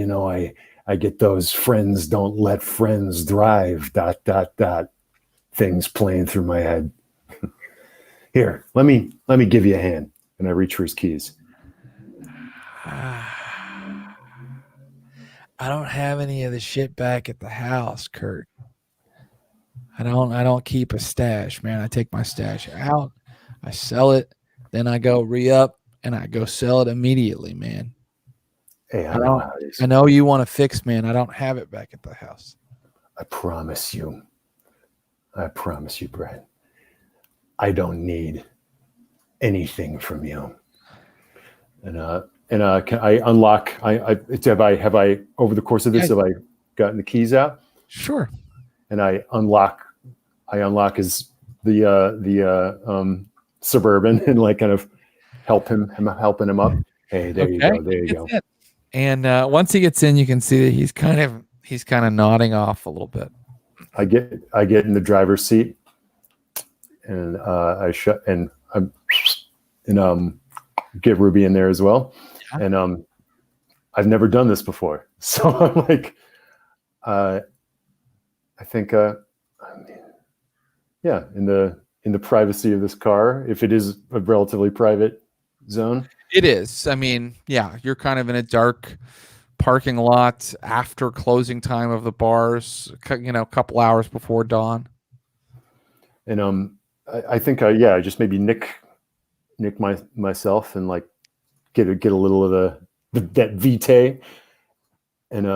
[SPEAKER 2] I get those friends don't let friends drive ... things playing through my head. Here, let me give you a hand. And I reach for his keys.
[SPEAKER 1] I don't have any of the shit back at the house, Kurt. I don't keep a stash, man. I take my stash out, I sell it, then I go re-up and I go sell it immediately, man.
[SPEAKER 2] Hey, I know how it is.
[SPEAKER 1] I know you want to fix, man. I don't have it back at the house.
[SPEAKER 2] I promise you, Brad. I don't need anything from you. And can I unlock? Have I over the course of this? Have I gotten the keys out?
[SPEAKER 1] Sure.
[SPEAKER 2] And I unlock his the Suburban and like kind of helping him up. Hey, there you go. There you go.
[SPEAKER 1] It. And once he gets in, you can see that he's kind of nodding off a little bit.
[SPEAKER 2] I get in the driver's seat, and I get Ruby in there as well. Yeah. And I've never done this before, so I'm like, I think, in the privacy of this car, if it is a relatively private zone,
[SPEAKER 1] it is. I mean, yeah, you're kind of in a dark parking lot after closing time of the bars, a couple hours before dawn.
[SPEAKER 2] And I think I just maybe nick myself and like get a little of that vitae, and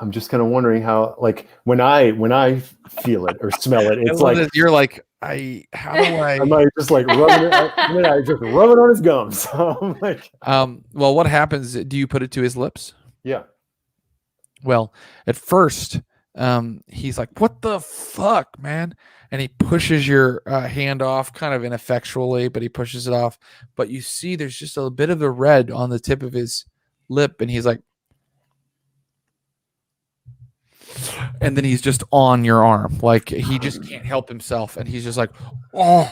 [SPEAKER 2] I'm just kind of wondering how, like, when I feel it or smell it, it's like
[SPEAKER 1] you're like, how do I?
[SPEAKER 2] Am I just like rubbing it? I just rub it on his gums. So I'm like,
[SPEAKER 1] well, what happens? Do you put it to his lips?
[SPEAKER 2] Yeah.
[SPEAKER 1] Well, at first, he's like, "What the fuck, man?" And he pushes your hand off, kind of ineffectually, but he pushes it off. But you see, there's just a bit of the red on the tip of his lip, and he's like, and then he's just on your arm, like he just can't help himself, and he's just like, oh.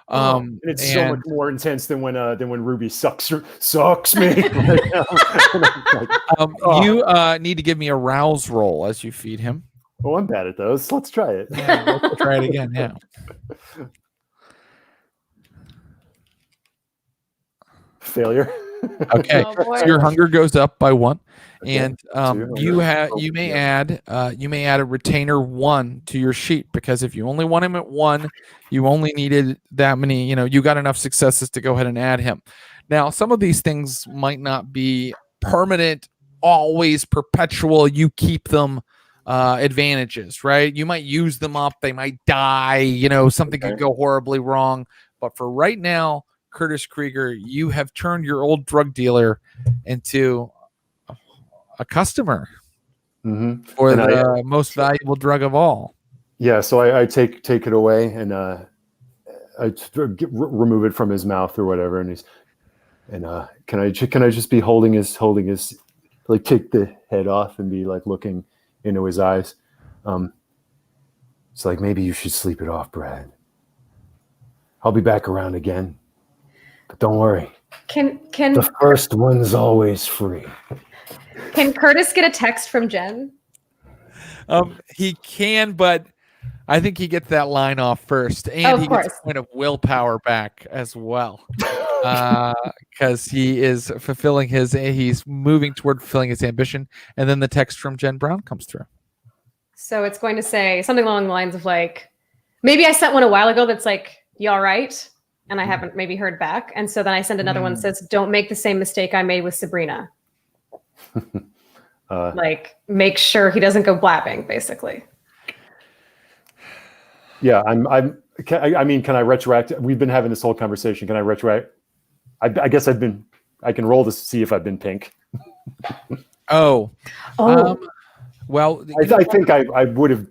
[SPEAKER 2] And it's so much more intense than when Ruby sucks me.
[SPEAKER 1] You need to give me a rouse roll as you feed him.
[SPEAKER 2] Oh, I'm bad at those. Let's try it.
[SPEAKER 1] Yeah, let's try it again. Yeah.
[SPEAKER 2] Failure.
[SPEAKER 1] Okay, so your hunger goes up by 1, and you may add a retainer 1 to your sheet, because if you only want him at 1, you only needed that many. You got enough successes to go ahead and add him. Now, some of these things might not be permanent, always perpetual. You keep them advantages, right? You might use them up, they might die. Something could go horribly wrong, but for right now, Curtis Krieger, you have turned your old drug dealer into a customer for the most valuable drug of all.
[SPEAKER 2] Yeah, so I take it away, and I remove it from his mouth or whatever, and can I just be holding his like, take the head off and be like looking into his eyes. It's like, maybe you should sleep it off, Brad. I'll be back around again. But don't worry.
[SPEAKER 3] Can
[SPEAKER 2] the first one's always free?
[SPEAKER 3] Can Curtis get a text from Jen?
[SPEAKER 1] He can, but I think he gets that line off first, and he gets a point of willpower back as well. because he is he's moving toward fulfilling his ambition. And then the text from Jen Brown comes through.
[SPEAKER 3] So it's going to say something along the lines of like, maybe I sent one a while ago that's like, you all right? And I haven't maybe heard back. And so then I send another one that says, don't make the same mistake I made with Sabrina. Like, make sure he doesn't go blabbing, basically.
[SPEAKER 2] Yeah, I mean, can I retroact? We've been having this whole conversation. Can I retroact? I guess I can roll to see if I've been pink.
[SPEAKER 1] Oh. Well,
[SPEAKER 2] I think I would have.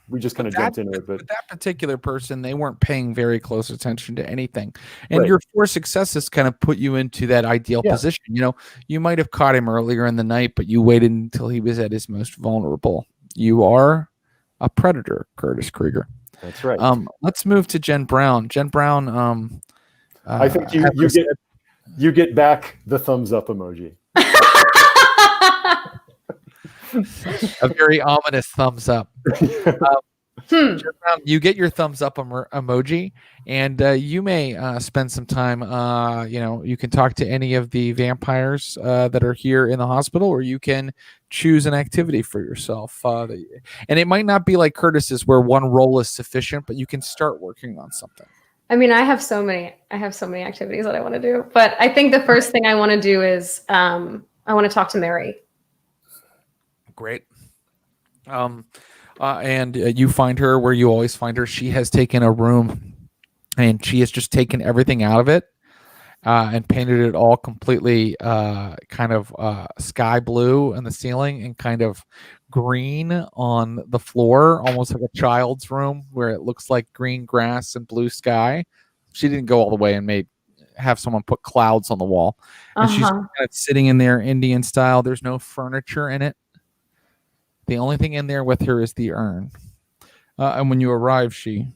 [SPEAKER 2] We just kind of jumped into it, but
[SPEAKER 1] that particular person, they weren't paying very close attention to anything. And
[SPEAKER 2] Right.
[SPEAKER 1] your 4 successes kind of put you into that ideal position. You know, you might have caught him earlier in the night, but you waited until he was at his most vulnerable. You are a predator, Curtis Krieger.
[SPEAKER 2] that's right.
[SPEAKER 1] Let's move to Jen Brown. Jen Brown.
[SPEAKER 2] I think you get back the thumbs up emoji.
[SPEAKER 1] A very ominous thumbs up. Jen Brown, you get your thumbs up emoji, and you may spend some time. You can talk to any of the vampires that are here in the hospital, or you can choose an activity for yourself. And it might not be like Curtis's, where one role is sufficient, but you can start working on something.
[SPEAKER 3] I mean, I have so many activities that I want to do, but I think the first thing I want to do is I want to talk to Mary.
[SPEAKER 1] Great. And you find her where you always find her. She has taken a room and she has just taken everything out of it and painted it all completely kind of sky blue in the ceiling and kind of green on the floor, almost like a child's room where it looks like green grass and blue sky. She didn't go all the way and have someone put clouds on the wall. And she's kind of sitting in there Indian style. There's no furniture in it. The only thing in there with her is the urn. And when you arrive, she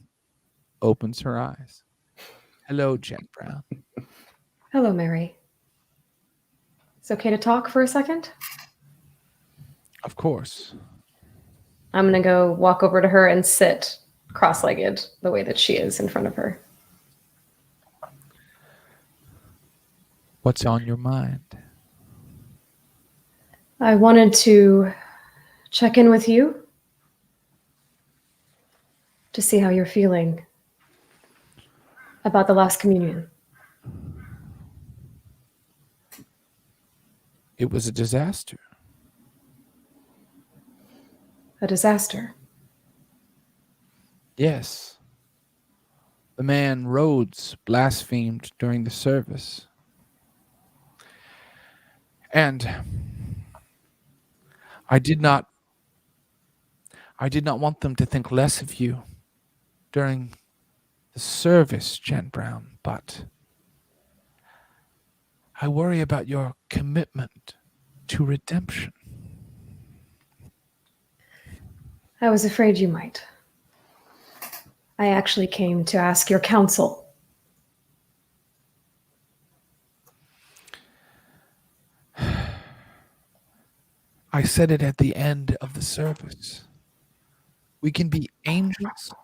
[SPEAKER 1] opens her eyes. Hello, Jen Brown.
[SPEAKER 3] Hello, Mary. It's okay to talk for a second?
[SPEAKER 1] Of course.
[SPEAKER 3] I'm going to go walk over to her and sit cross-legged the way that she is in front of her.
[SPEAKER 1] What's on your mind?
[SPEAKER 3] I wanted to check in with you to see how you're feeling about the last communion.
[SPEAKER 1] It was a disaster.
[SPEAKER 3] A disaster.
[SPEAKER 1] Yes. The man Rhodes blasphemed during the service. And I did not want them to think less of you during the service, Jen Brown, but I worry about your commitment to redemption.
[SPEAKER 3] I was afraid you might. I actually came to ask your counsel.
[SPEAKER 1] I said it at the end of the service. We can be angels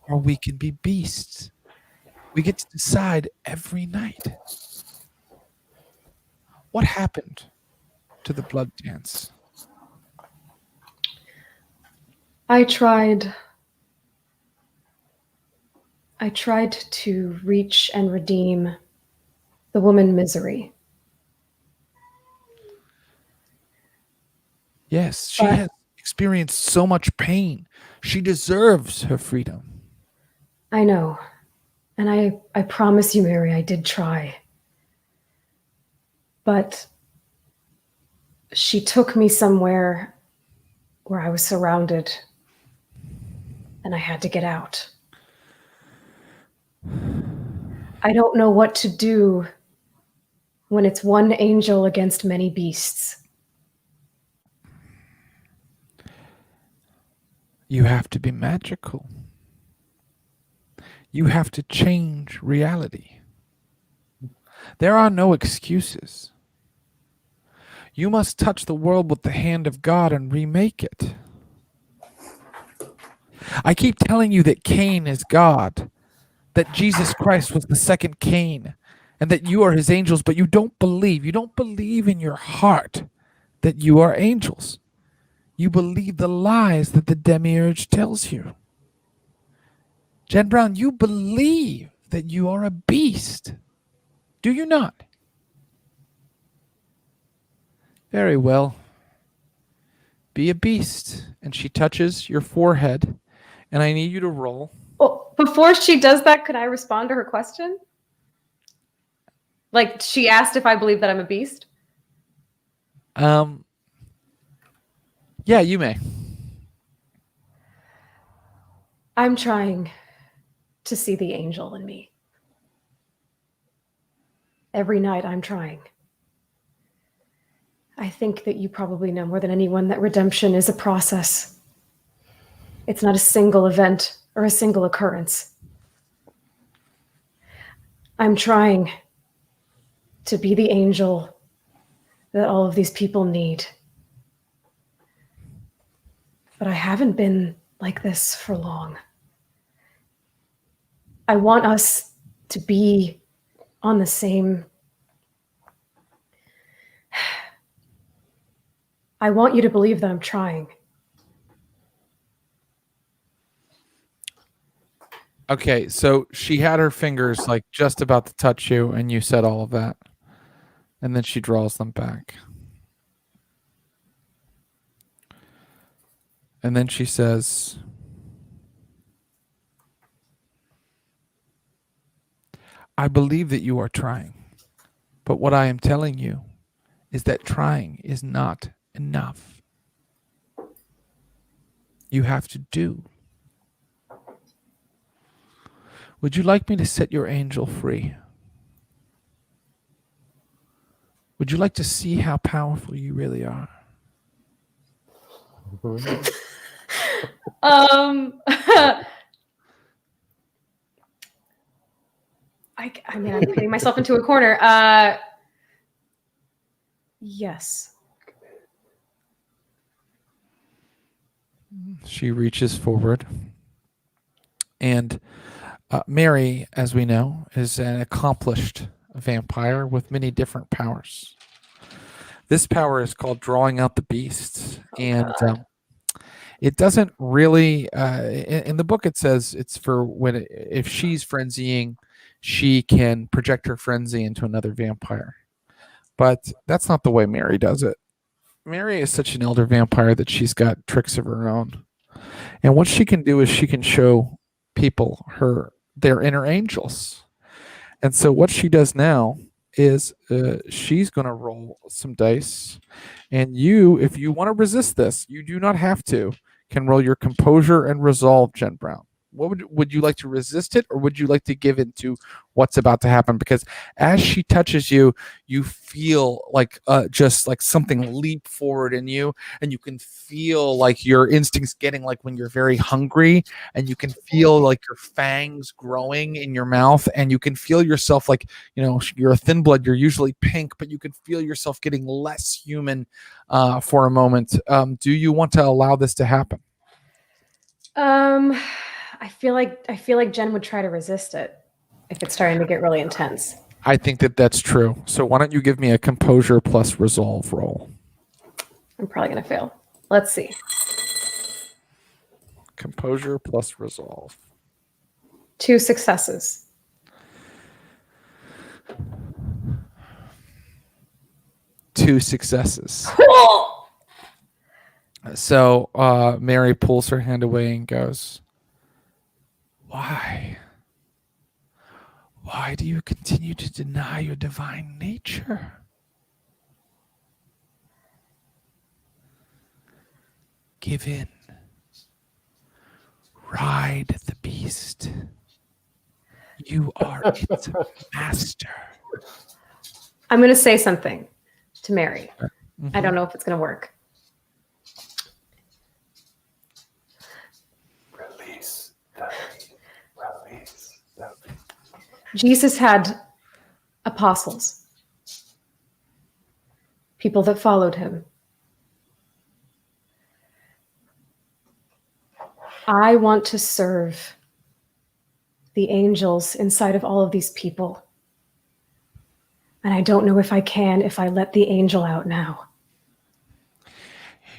[SPEAKER 1] or we can be beasts. We get to decide every night. What happened to the blood dance?
[SPEAKER 3] I tried to reach and redeem the woman Misery.
[SPEAKER 1] Yes, she has experienced so much pain. She deserves her freedom.
[SPEAKER 3] I know. And I promise you, Mary, I did try. But she took me somewhere where I was surrounded and I had to get out. I don't know what to do when it's one angel against many beasts.
[SPEAKER 1] You have to be magical. You have to change reality. There are no excuses. You must touch the world with the hand of God and remake it. I keep telling you that Cain is God, that Jesus Christ was the second Cain, and that you are his angels, but you don't believe. You don't believe in your heart that you are angels. You believe the lies that the demiurge tells you. Jen Brown, you believe that you are a beast. Do you not? Very well. Be a beast. And she touches your forehead, and I need you to roll.
[SPEAKER 3] Oh, before she does that, could I respond to her question? Like, she asked if I believe that I'm a beast.
[SPEAKER 1] Yeah, you may.
[SPEAKER 3] I'm trying to see the angel in me. Every night I'm trying. I think that you probably know more than anyone that redemption is a process. It's not a single event or a single occurrence. I'm trying to be the angel that all of these people need. But I haven't been like this for long. I want us to be on the same. I want you to believe that I'm trying.
[SPEAKER 1] Okay, so she had her fingers like just about to touch you, and you said all of that. And then she draws them back. And then she says, I believe that you are trying. But what I am telling you is that trying is not enough. You have to do. Would you like me to set your angel free? Would you like to see how powerful you really are?
[SPEAKER 3] I mean, I'm putting myself into a corner. Yes.
[SPEAKER 1] She reaches forward. And Mary, as we know, is an accomplished vampire with many different powers. This power is called drawing out the beasts. And it doesn't really, in the book it says it's for when, if she's frenzying, she can project her frenzy into another vampire. But that's not the way Mary does it. Mary is such an elder vampire that she's got tricks of her own. And what she can do is she can show people their inner angels. And so what she does now is she's going to roll some dice. And you, if you want to resist this, you do not have to, can roll your composure and resolve, Jen Brown. What would you like to resist it, or would you like to give into what's about to happen? Because as she touches you, you feel like just like something leap forward in you, and you can feel like your instincts getting like when you're very hungry, and you can feel like your fangs growing in your mouth, and you can feel yourself like, you know, you're a thin blood, you're usually pink, but you can feel yourself getting less human for a moment. Do you want to allow this to happen?
[SPEAKER 3] I feel like Jen would try to resist it if it's starting to get really intense.
[SPEAKER 1] I think that that's true. So why don't you give me a composure plus resolve roll?
[SPEAKER 3] I'm probably going to fail. Let's see.
[SPEAKER 1] Composure plus resolve.
[SPEAKER 3] 2 successes.
[SPEAKER 1] Two successes. So Mary pulls her hand away and goes, Why? Why do you continue to deny your divine nature? Give in. Ride the beast. You are its master.
[SPEAKER 3] I'm going to say something to Mary.
[SPEAKER 1] Mm-hmm.
[SPEAKER 3] I don't know if it's going to work.
[SPEAKER 2] Release the
[SPEAKER 3] Jesus had apostles, people that followed him. I want to serve the angels inside of all of these people. And I don't know if I can if I let the angel out now.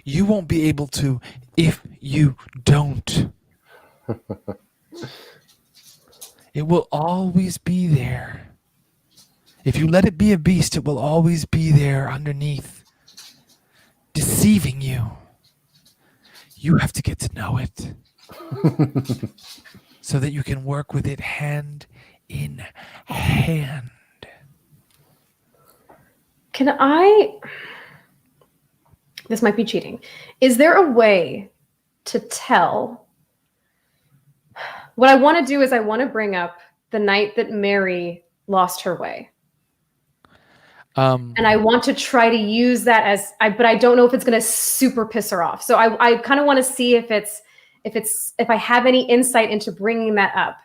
[SPEAKER 1] You won't be able to if you don't. It will always be there. If you let it be a beast, it will always be there underneath, deceiving you. You have to get to know it so that you can work with it hand in hand.
[SPEAKER 3] This might be cheating. Is there a way to tell? What I want to do is I want to bring up the night that Mary lost her way. And I want to try to use that but I don't know if it's going to super piss her off. So I kind of want to see if I have any insight into bringing that up,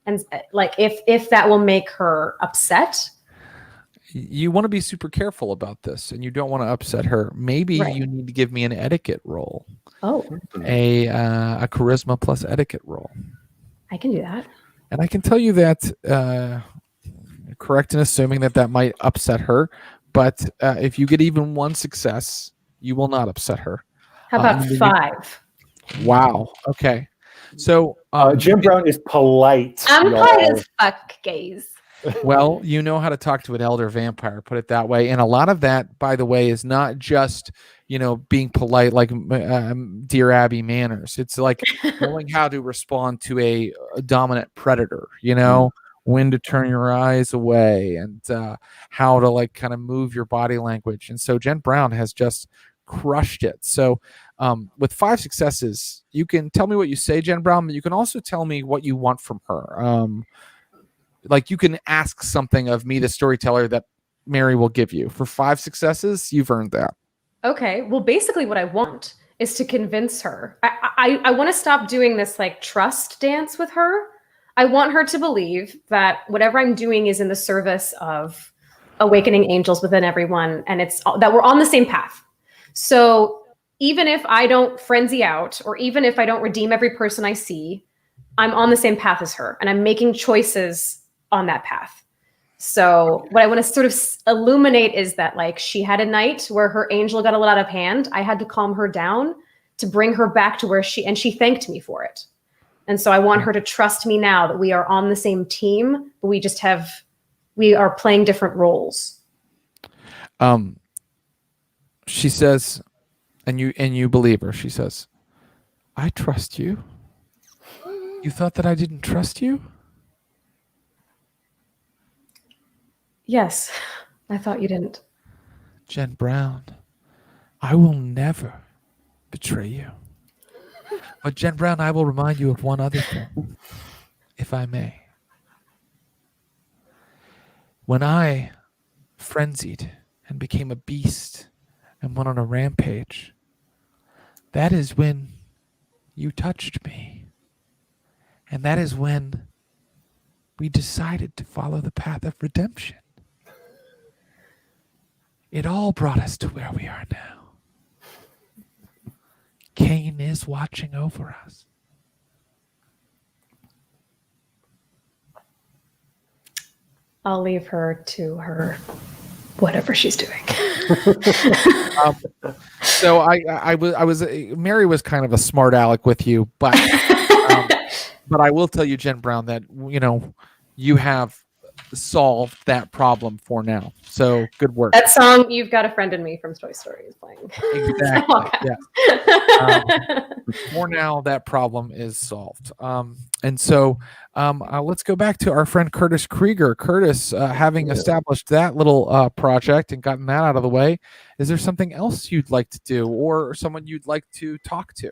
[SPEAKER 3] and like if that will make her upset.
[SPEAKER 1] You want to be super careful about this, and you don't want to upset her. Maybe
[SPEAKER 3] Right.
[SPEAKER 1] you need to give me an etiquette roll,
[SPEAKER 3] Oh,
[SPEAKER 1] a charisma plus etiquette roll.
[SPEAKER 3] I can do that.
[SPEAKER 1] And I can tell you that, correct in assuming that might upset her, but if you get even one success, you will not upset her.
[SPEAKER 3] How about
[SPEAKER 1] and then
[SPEAKER 3] 5?
[SPEAKER 1] Wow. Okay. So
[SPEAKER 2] Jim Brown is polite.
[SPEAKER 3] I'm
[SPEAKER 2] y'all.
[SPEAKER 3] polite as fuck, gays.
[SPEAKER 1] well, you know how to talk to an elder vampire, put it that way. And a lot of that, by the way, is not just, being polite like Dear Abby manners. It's like knowing how to respond to a dominant predator, when to turn your eyes away and how to like kind of move your body language. And so Jen Brown has just crushed it. So with 5 successes, you can tell me what you say, Jen Brown, but you can also tell me what you want from her. Like you can ask something of me, the storyteller, that Mary will give you. For 5 successes, you've earned that.
[SPEAKER 3] Okay. Well, basically what I want is to convince her. I want to stop doing this like trust dance with her. I want her to believe that whatever I'm doing is in the service of awakening angels within everyone. And it's that we're on the same path. So even if I don't frenzy out, or even if I don't redeem every person I see, I'm on the same path as her, and I'm making choices on that path. So what I want to sort of illuminate is that like she had a night where her angel got a little out of hand. I had to calm her down to bring her back to where she thanked me for it. And so I want her to trust me now that we are on the same team, but we are playing different roles.
[SPEAKER 1] She says, and you believe her, she says, I trust you. You thought that I didn't trust you?
[SPEAKER 3] Yes, I thought you didn't.
[SPEAKER 1] Jen Brown, I will never betray you. But Jen Brown, I will remind you of one other thing, if I may. When I frenzied and became a beast and went on a rampage, that is when you touched me. And that is when we decided to follow the path of redemption. It all brought us to where we are now. Cain is watching over us.
[SPEAKER 3] I'll leave her to her whatever she's doing.
[SPEAKER 1] So I was Mary was kind of a smart aleck with you, but but I will tell you, Jen Brown, that you have solved that problem for now. So good work.
[SPEAKER 3] That song "You've Got a Friend in Me" from Toy Story is playing.
[SPEAKER 1] Exactly. Yeah. For now, that problem is solved. And so let's go back to our friend Curtis Krieger. Curtis, having established that little project and gotten that out of the way, is there something else you'd like to do, or someone you'd like to talk to?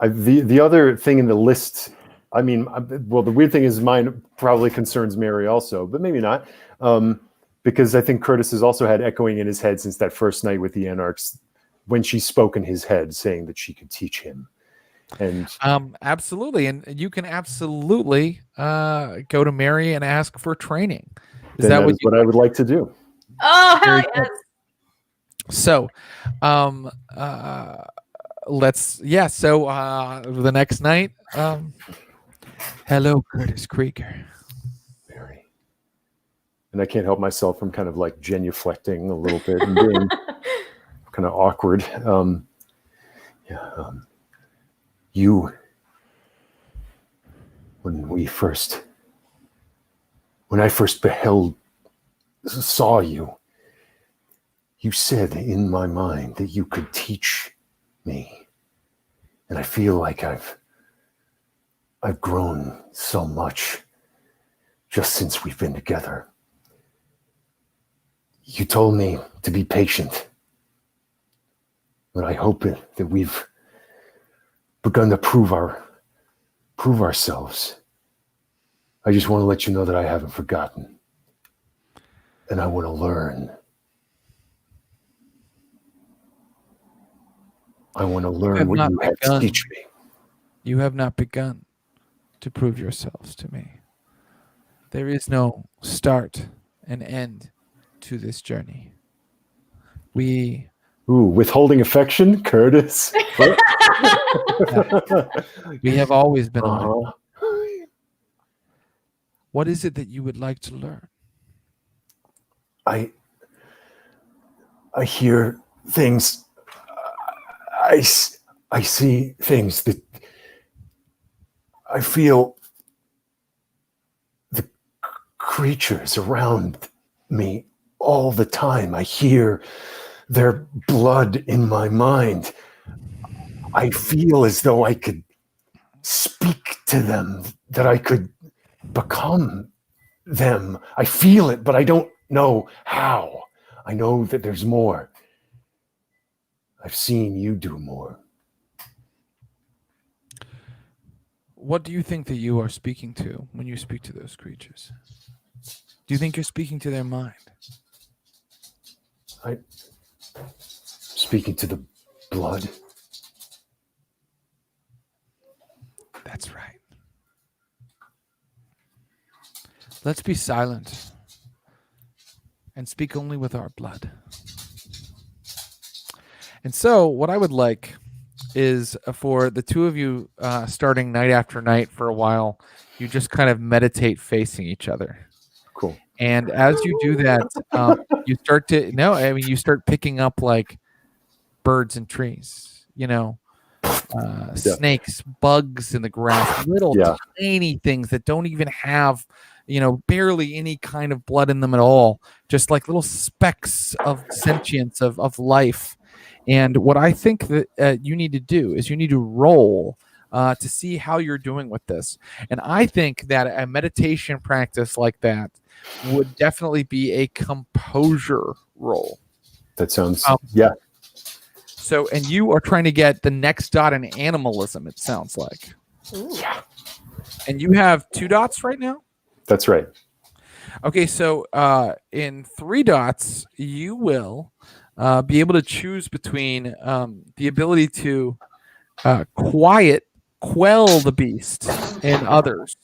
[SPEAKER 2] The other thing in the list, the weird thing is mine probably concerns Mary also, but maybe not, because I think Curtis has also had echoing in his head since that first night with the Anarchs, when she spoke in his head saying that she could teach him. And
[SPEAKER 1] absolutely, and you can absolutely go to Mary and ask for training.
[SPEAKER 2] Is that what I would like to do?
[SPEAKER 3] Oh, hell yes.
[SPEAKER 1] So, the next night, hello, Curtis Krieger.
[SPEAKER 2] Mary, and I can't help myself from kind of like genuflecting a little bit and being kind of awkward. You, when I first saw you, you said in my mind that you could teach me. And I feel like I've grown so much just since we've been together. You told me to be patient, but I hope that we've begun to prove ourselves. I just want to let you know that I haven't forgotten, and I want to learn. I want to learn what you had to teach me.
[SPEAKER 1] You have not begun to prove yourselves to me. There is no start and end to this journey.
[SPEAKER 2] Withholding affection, Curtis.
[SPEAKER 1] We have always been on. What is it that you would like to learn?
[SPEAKER 2] I hear things. I see things that I feel the creatures around me all the time. I hear their blood in my mind. I feel as though I could speak to them, that I could become them. I feel it, but I don't know how. I know that there's more. I've seen you do more.
[SPEAKER 1] What do you think that you are speaking to when you speak to those creatures? Do you think you're speaking to their mind?
[SPEAKER 2] Speaking to the blood.
[SPEAKER 1] That's right. Let's be silent and speak only with our blood. And so what I would like is for the two of you starting night after night for a while, you just kind of meditate facing each other.
[SPEAKER 2] Cool.
[SPEAKER 1] And as you do that, you start picking up like birds and trees, snakes, bugs in the grass, little tiny things that don't even have, barely any kind of blood in them at all. Just like little specks of sentience, of life. And what I think that you need to do is you need to roll to see how you're doing with this. And I think that a meditation practice like that would definitely be a composure roll.
[SPEAKER 2] That sounds,
[SPEAKER 1] So, and you are trying to get the next dot in animalism, it sounds like.
[SPEAKER 3] Ooh.
[SPEAKER 2] Yeah.
[SPEAKER 1] And you have 2 dots right now?
[SPEAKER 2] That's right.
[SPEAKER 1] Okay, so in 3 dots, you will be able to choose between the ability to quell the beast and others,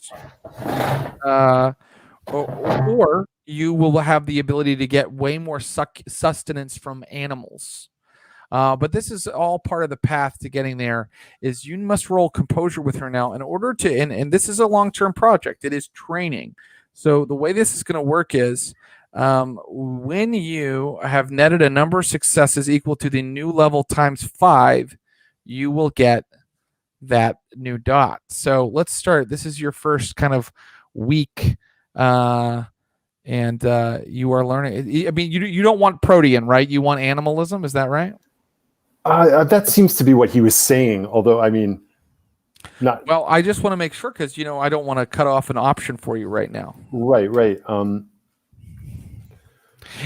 [SPEAKER 1] or you will have the ability to get way more sustenance from animals. But this is all part of the path to getting there. Is you must roll composure with her now in order to, and this is a long-term project. It is training. So the way this is going to work is when you have netted a number of successes equal to the new level times 5, you will get that new dot. So let's start. This is your first kind of week, and you are learning. I mean, you don't want protean, right? You want animalism. Is that right?
[SPEAKER 2] That seems to be what he was saying. Although, I mean, not
[SPEAKER 1] well. I just want to make sure because I don't want to cut off an option for you right now.
[SPEAKER 2] Right.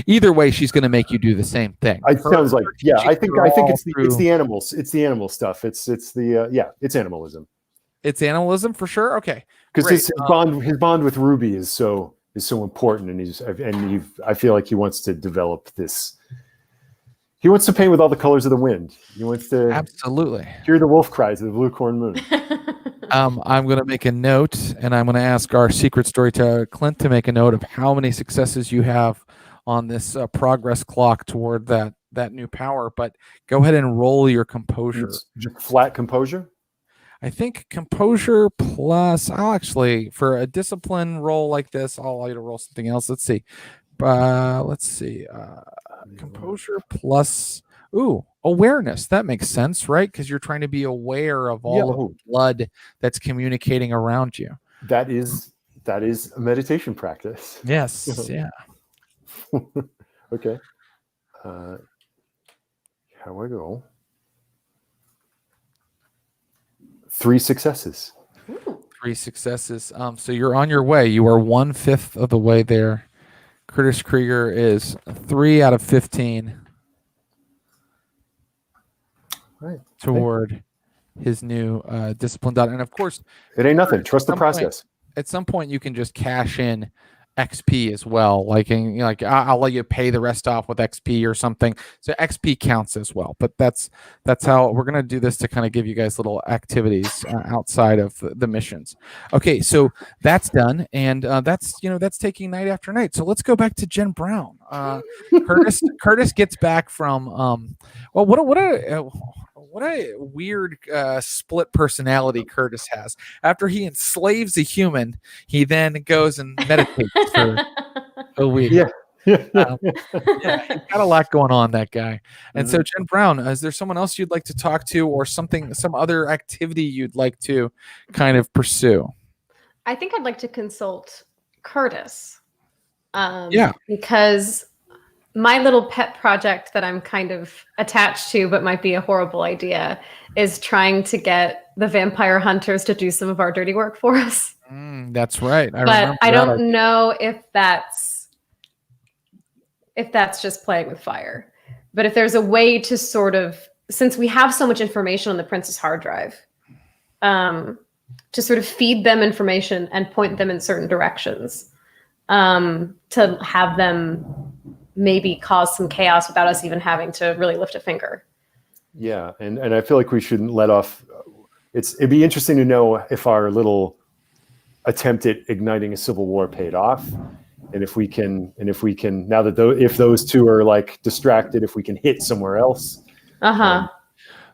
[SPEAKER 1] Either way, she's going to make you do the same thing.
[SPEAKER 2] It sounds like, I think it's the animals. It's the animal stuff. It's it's animalism.
[SPEAKER 1] It's animalism for sure. Okay,
[SPEAKER 2] because his bond with Ruby is so important, and I feel like he wants to develop this. He wants to paint with all the colors of the wind. He wants to
[SPEAKER 1] absolutely
[SPEAKER 2] hear the wolf cries of the blue corn moon.
[SPEAKER 1] I'm going to make a note, and I'm going to ask our secret storyteller Clint to make a note of how many successes you have on this progress clock toward that new power. But go ahead and roll your composure.
[SPEAKER 2] Just flat composure.
[SPEAKER 1] I think composure plus. I'll actually, for a discipline roll like this, I'll allow you to roll something else. Let's see. Composure plus. Ooh, awareness. That makes sense, right? Because you're trying to be aware of all of the blood that's communicating around you.
[SPEAKER 2] That is a meditation practice.
[SPEAKER 1] Yes. Yeah.
[SPEAKER 2] Okay. How I go? 3 successes.
[SPEAKER 1] 3 successes. So you're on your way. You are 1/5 of the way there. Curtis Krieger is 3 out of 15
[SPEAKER 2] Right.
[SPEAKER 1] toward his new discipline dot. And of course,
[SPEAKER 2] It ain't nothing. Trust the process.
[SPEAKER 1] At some point, you can just cash in XP as well. Like, I'll let you pay the rest off with XP or something. So XP counts as well. But that's how we're gonna do this, to kind of give you guys little activities outside of the missions. Okay, so that's done, and that's taking night after night. So let's go back to Jen Brown. Curtis gets back from well, what a weird split personality Curtis has. After he enslaves a human, he then goes and meditates for a week.
[SPEAKER 2] Yeah.
[SPEAKER 1] He's got a lot going on, that guy. And so, Jen Brown, is there someone else you'd like to talk to, or some other activity you'd like to kind of pursue?
[SPEAKER 3] I think I'd like to consult Curtis.
[SPEAKER 1] Yeah.
[SPEAKER 3] Because my little pet project that I'm kind of attached to, but might be a horrible idea, is trying to get the vampire hunters to do some of our dirty work for us.
[SPEAKER 1] That's right.
[SPEAKER 3] But I don't know if that's just playing with fire. But if there's a way to sort of, since we have so much information on the Prince's hard drive, to sort of feed them information and point them in certain directions, to have them maybe cause some chaos without us even having to really lift a finger.
[SPEAKER 2] Yeah, and I feel like we shouldn't let off. It'd be interesting to know if our little attempt at igniting a civil war paid off, and if we can now that if those two are like distracted, if we can hit somewhere else.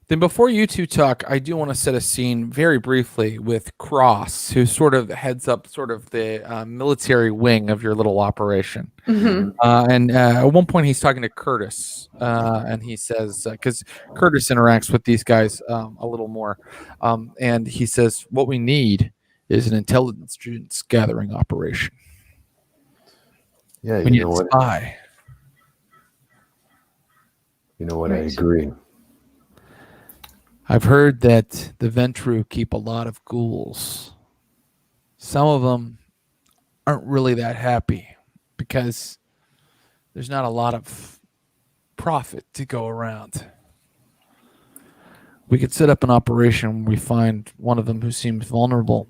[SPEAKER 1] Then before you two talk, I do want to set a scene very briefly with Cross, who sort of heads up sort of the military wing of your little operation. And at one point he's talking to Curtis, and he says, because Curtis interacts with these guys a little more, and he says, what we need is an intelligence gathering operation.
[SPEAKER 2] Yeah,
[SPEAKER 1] we need a spy.
[SPEAKER 2] You know what? I agree.
[SPEAKER 1] I've heard that the Ventru keep a lot of ghouls. Some of them aren't really that happy because there's not a lot of profit to go around. We could set up an operation where we find one of them who seems vulnerable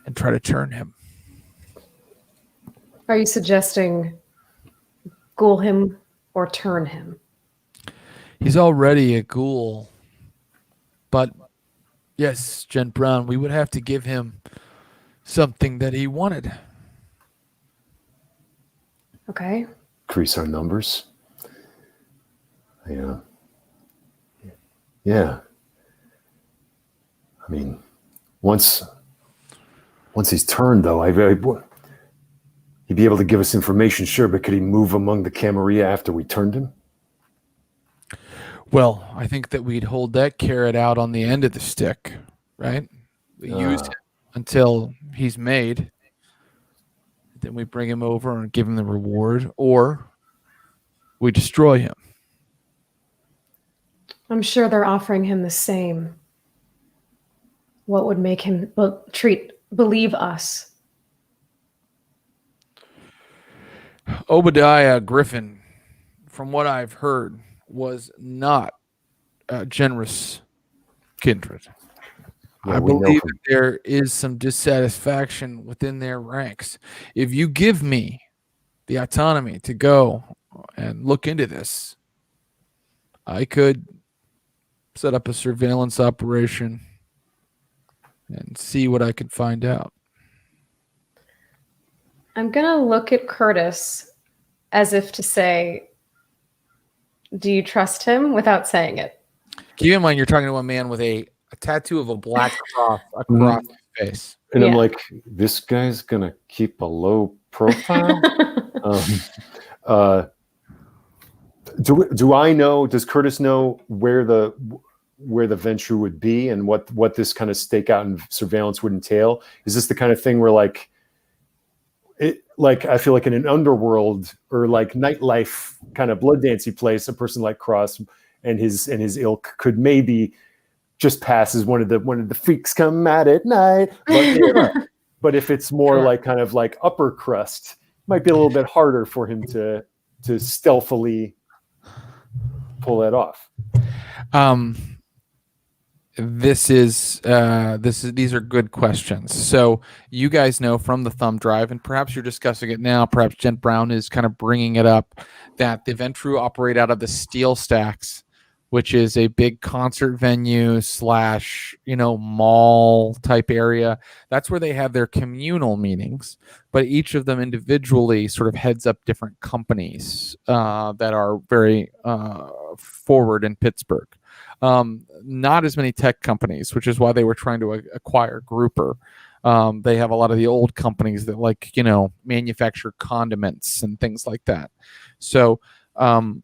[SPEAKER 1] and try to turn him.
[SPEAKER 3] Are you suggesting ghoul him or turn him?
[SPEAKER 1] He's already a ghoul. But yes, Jen Brown, we would have to give him something that he wanted.
[SPEAKER 3] Okay.
[SPEAKER 2] Increase our numbers. Yeah. Yeah. I mean, once he's turned, though, he'd be able to give us information, sure, but could he move among the Camarilla after we turned him?
[SPEAKER 1] Well, I think that we'd hold that carrot out on the end of the stick, right? We use him until he's made. Then we bring him over and give him the reward, or we destroy him.
[SPEAKER 3] I'm sure they're offering him the same. What would make him believe us?
[SPEAKER 1] Obadiah Griffin, from what I've heard, was not a generous kindred. I believe that there is some dissatisfaction within their ranks. If you give me the autonomy to go and look into this, I could set up a surveillance operation and see what I could find out.
[SPEAKER 3] I'm going to look at Curtis as if to say, do you trust him, without saying it?
[SPEAKER 1] Keep in mind, you're talking to a man with a a tattoo of a black cross across his face.
[SPEAKER 2] And I'm
[SPEAKER 3] Yeah.
[SPEAKER 2] like, this guy's gonna keep a low profile. Do I know? Does Curtis know where the venture would be and what this kind of stakeout and surveillance would entail? Is this the kind of thing where like I feel like in an underworld or like nightlife kind of blood dancey place, a person like Cross and his ilk could maybe just pass as one of the freaks come out at night. But if it's more like kind of like upper crust, might be a little bit harder for him to stealthily pull that off.
[SPEAKER 1] These are good questions. So you guys know from the thumb drive, and perhaps you're discussing it now, perhaps Jen Brown is kind of bringing it up, that the Ventru operate out of the Steel Stacks, which is a big concert venue / mall type area. That's where they have their communal meetings, but each of them individually sort of heads up different companies that are very forward in Pittsburgh. Not as many tech companies, which is why they were trying to acquire Grouper. They have a lot of the old companies that manufacture condiments and things like that. So to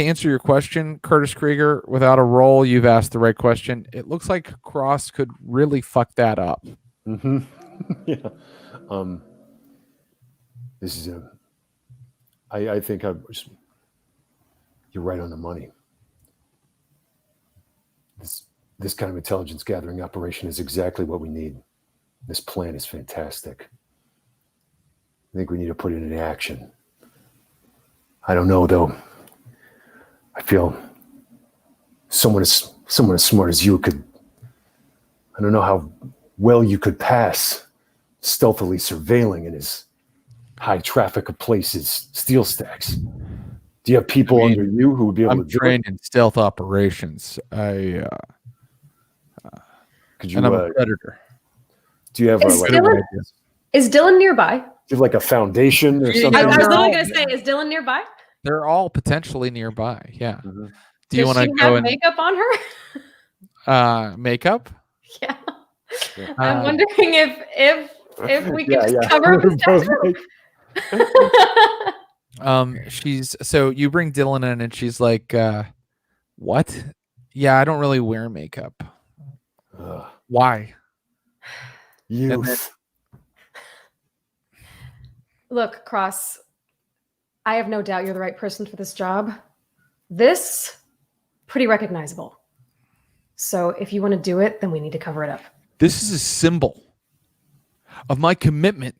[SPEAKER 1] answer your question, Curtis Krieger, without a roll, you've asked the right question. It looks like Cross could really fuck that up.
[SPEAKER 2] Mm-hmm. Yeah. This is I think you're right on the money. This kind of intelligence gathering operation is exactly what we need. This plan is fantastic. I think we need to put it into action. I don't know though. I feel someone as smart as you could. I don't know how well you could pass stealthily surveilling in his high traffic of places, Steel Stacks. Do you have people under you who would be able to do it? I'm
[SPEAKER 1] trained in stealth operations.
[SPEAKER 2] Could you?
[SPEAKER 1] And I'm a predator.
[SPEAKER 2] Do you have
[SPEAKER 3] Is Dylan nearby?
[SPEAKER 2] Do you have like a foundation or something?
[SPEAKER 3] I was literally going to say, is Dylan nearby?
[SPEAKER 1] They're all potentially nearby. Yeah.
[SPEAKER 2] Mm-hmm.
[SPEAKER 1] Do you want to
[SPEAKER 3] go and makeup on her?
[SPEAKER 1] Makeup?
[SPEAKER 3] Yeah. I'm wondering if we could just cover up his
[SPEAKER 1] so you bring Dylan in and she's like, what? Yeah, I don't really wear makeup. Why?
[SPEAKER 2] Youth.
[SPEAKER 3] Look, Cross, I have no doubt you're the right person for this job. This, pretty recognizable. So if you want to do it, then we need to cover it up.
[SPEAKER 1] This is a symbol of my commitment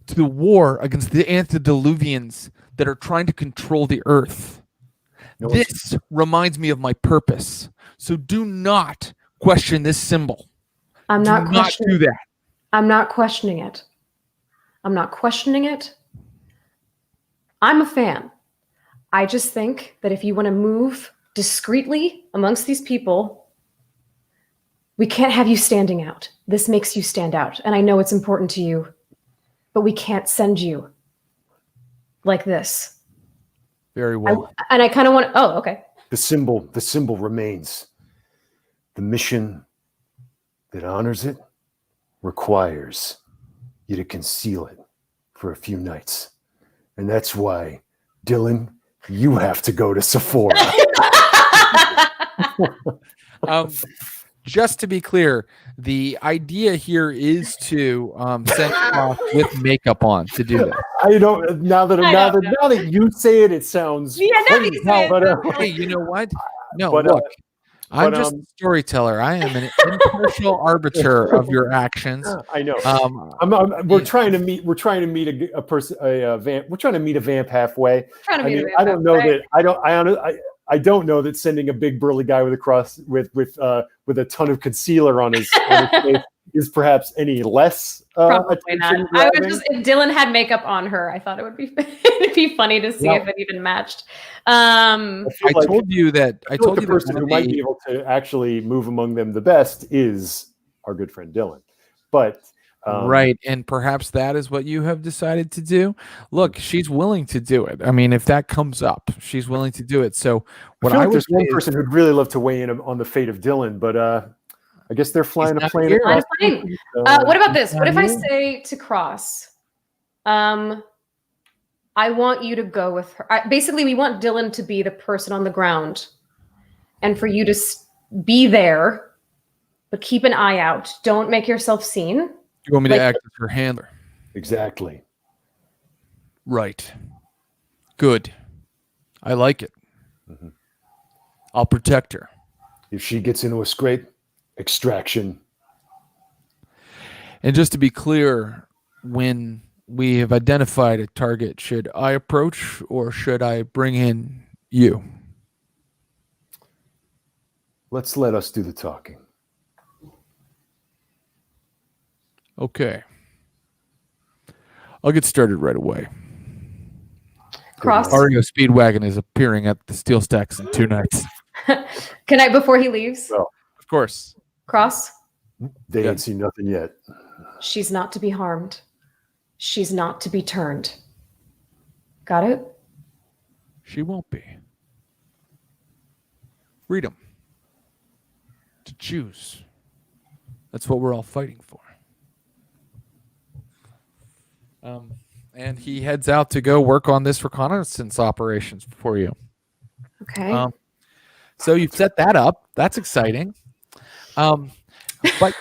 [SPEAKER 1] to the war against the antediluvians that are trying to control the earth. This reminds me of my purpose. So do not question this symbol.
[SPEAKER 3] I'm not questioning.
[SPEAKER 1] Do that.
[SPEAKER 3] I'm not questioning it. I'm not questioning it. I'm a fan. I just think that if you want to move discreetly amongst these people, we can't have you standing out. This makes you stand out. And I know it's important to you, but we can't send you like this.
[SPEAKER 1] Very well.
[SPEAKER 3] I kind of want to, okay.
[SPEAKER 2] The symbol remains. The mission that honors it requires you to conceal it for a few nights. And that's why, Dylan, you have to go to Sephora.
[SPEAKER 1] Just to be clear, the idea here is to send off with makeup on to do that.
[SPEAKER 2] I don't. Now that you say it, it sounds.
[SPEAKER 3] Yeah,
[SPEAKER 2] crazy,
[SPEAKER 1] hey, you know what? No, look. I'm just a storyteller. I am an impartial arbiter of your actions.
[SPEAKER 2] I know. We're trying to meet. We're trying to meet a person. A vamp. We're trying to meet a vamp halfway. I don't know that. I don't know that sending a big burly guy with a cross with a ton of concealer on his face is perhaps any less.
[SPEAKER 3] Probably not. I would just, if Dylan had makeup on her, I thought it would be it'd be funny to see if it even matched.
[SPEAKER 2] I told you
[SPEAKER 1] the
[SPEAKER 2] person who might be able to actually move among them the best is our good friend Dylan. But
[SPEAKER 1] Right. And perhaps that is what you have decided to do. Look, she's willing to do it. I mean, if that comes up, she's willing to do it. So
[SPEAKER 2] I
[SPEAKER 1] what
[SPEAKER 2] feel
[SPEAKER 1] I
[SPEAKER 2] like
[SPEAKER 1] would
[SPEAKER 2] there's one
[SPEAKER 1] say is,
[SPEAKER 2] person who'd really love to weigh in on the fate of Dylan, but I guess they're flying a
[SPEAKER 1] not
[SPEAKER 2] plane
[SPEAKER 1] here.
[SPEAKER 2] across.
[SPEAKER 3] I'm fine. What about this? What if I say to Cross, I want you to go with her. Basically, we want Dylan to be the person on the ground and for you to be there, but keep an eye out. Don't make yourself seen.
[SPEAKER 1] You want me to act as her handler?
[SPEAKER 2] Exactly.
[SPEAKER 1] Right. Good. I like it.
[SPEAKER 2] Mhm.
[SPEAKER 1] I'll protect her.
[SPEAKER 2] If she gets into a scrape, extraction.
[SPEAKER 1] And just to be clear, when we have identified a target, should I approach or should I bring in you?
[SPEAKER 2] Let us do the talking.
[SPEAKER 1] Okay. I'll get started right away.
[SPEAKER 3] Cross.
[SPEAKER 1] Ario Speedwagon is appearing at the Steel Stacks in 2 nights.
[SPEAKER 3] Can I, before he leaves?
[SPEAKER 2] Well,
[SPEAKER 1] Of course.
[SPEAKER 3] Cross.
[SPEAKER 2] they
[SPEAKER 1] Yeah.
[SPEAKER 2] ain't seen nothing yet.
[SPEAKER 3] She's not to be harmed. She's not to be turned. Got it?
[SPEAKER 1] She won't be. Freedom to choose. That's what we're all fighting for. And he heads out to go work on this reconnaissance operations for you.
[SPEAKER 3] Okay.
[SPEAKER 1] So you've set that up. That's exciting. But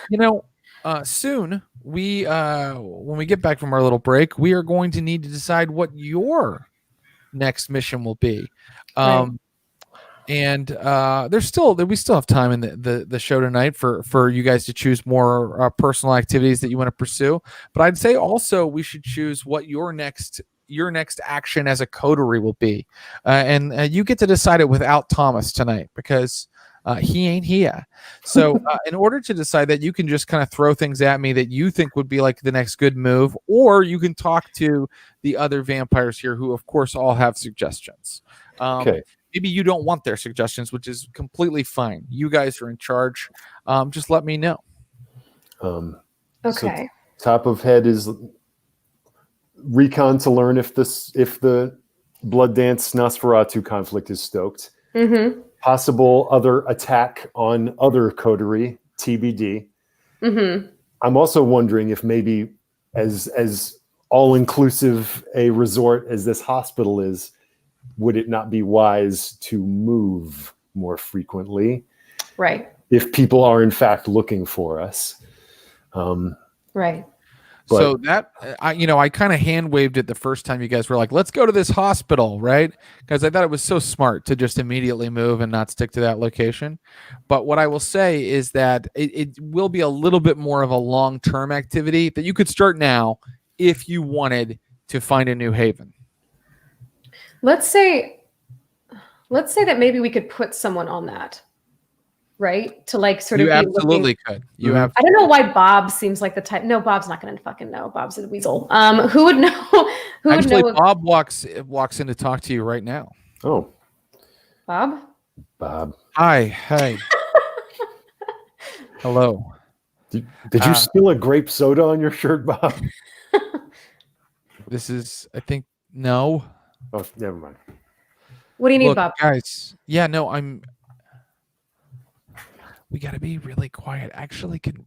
[SPEAKER 1] soon when we get back from our little break, we are going to need to decide what your next mission will be.
[SPEAKER 3] Right.
[SPEAKER 1] And we still have time in the show tonight for you guys to choose more personal activities that you want to pursue. But I'd say also we should choose what your next action as a coterie will be, and you get to decide it without Thomas tonight because he ain't here. So in order to decide that, you can just kind of throw things at me that you think would be like the next good move, or you can talk to the other vampires here who, of course, all have suggestions.
[SPEAKER 2] Okay.
[SPEAKER 1] Maybe you don't want their suggestions, which is completely fine. You guys are in charge. Just let me know.
[SPEAKER 3] Okay.
[SPEAKER 2] Top of head is recon to learn if the Blood Dance Nosferatu conflict is stoked.
[SPEAKER 3] Mm-hmm.
[SPEAKER 2] Possible other attack on other coterie, TBD.
[SPEAKER 3] Mm-hmm.
[SPEAKER 2] I'm also wondering if maybe as all-inclusive a resort as this hospital is, would it not be wise to move more frequently
[SPEAKER 3] Right.
[SPEAKER 2] if people are in fact looking for us?
[SPEAKER 3] Right.
[SPEAKER 2] But-
[SPEAKER 1] So that I kind of hand waved it the first time you guys were like, let's go to this hospital, right? Because I thought it was so smart to just immediately move and not stick to that location. But what I will say is that it will be a little bit more of a long-term activity that you could start now if you wanted to find a new haven.
[SPEAKER 3] Let's say that maybe we could put someone on that, right? To like sort
[SPEAKER 1] You
[SPEAKER 3] of be
[SPEAKER 1] absolutely
[SPEAKER 3] looking.
[SPEAKER 1] could. You
[SPEAKER 2] Mhm.
[SPEAKER 1] have.
[SPEAKER 3] I don't know why Bob seems like the type. No, Bob's not going to fucking know. Bob's a weasel. Who would know? Who would
[SPEAKER 1] Actually,
[SPEAKER 3] know?
[SPEAKER 1] Bob walks in to talk to you right now.
[SPEAKER 2] Oh,
[SPEAKER 3] Bob.
[SPEAKER 2] Bob.
[SPEAKER 1] Hi. Hey. Hello.
[SPEAKER 2] Did you spill a grape soda on your shirt, Bob?
[SPEAKER 1] This is, I think, no.
[SPEAKER 2] Oh, never mind.
[SPEAKER 3] What do you need,
[SPEAKER 1] Look,
[SPEAKER 3] Bob?
[SPEAKER 1] guys. Yeah, no, we got to be really quiet. Actually, can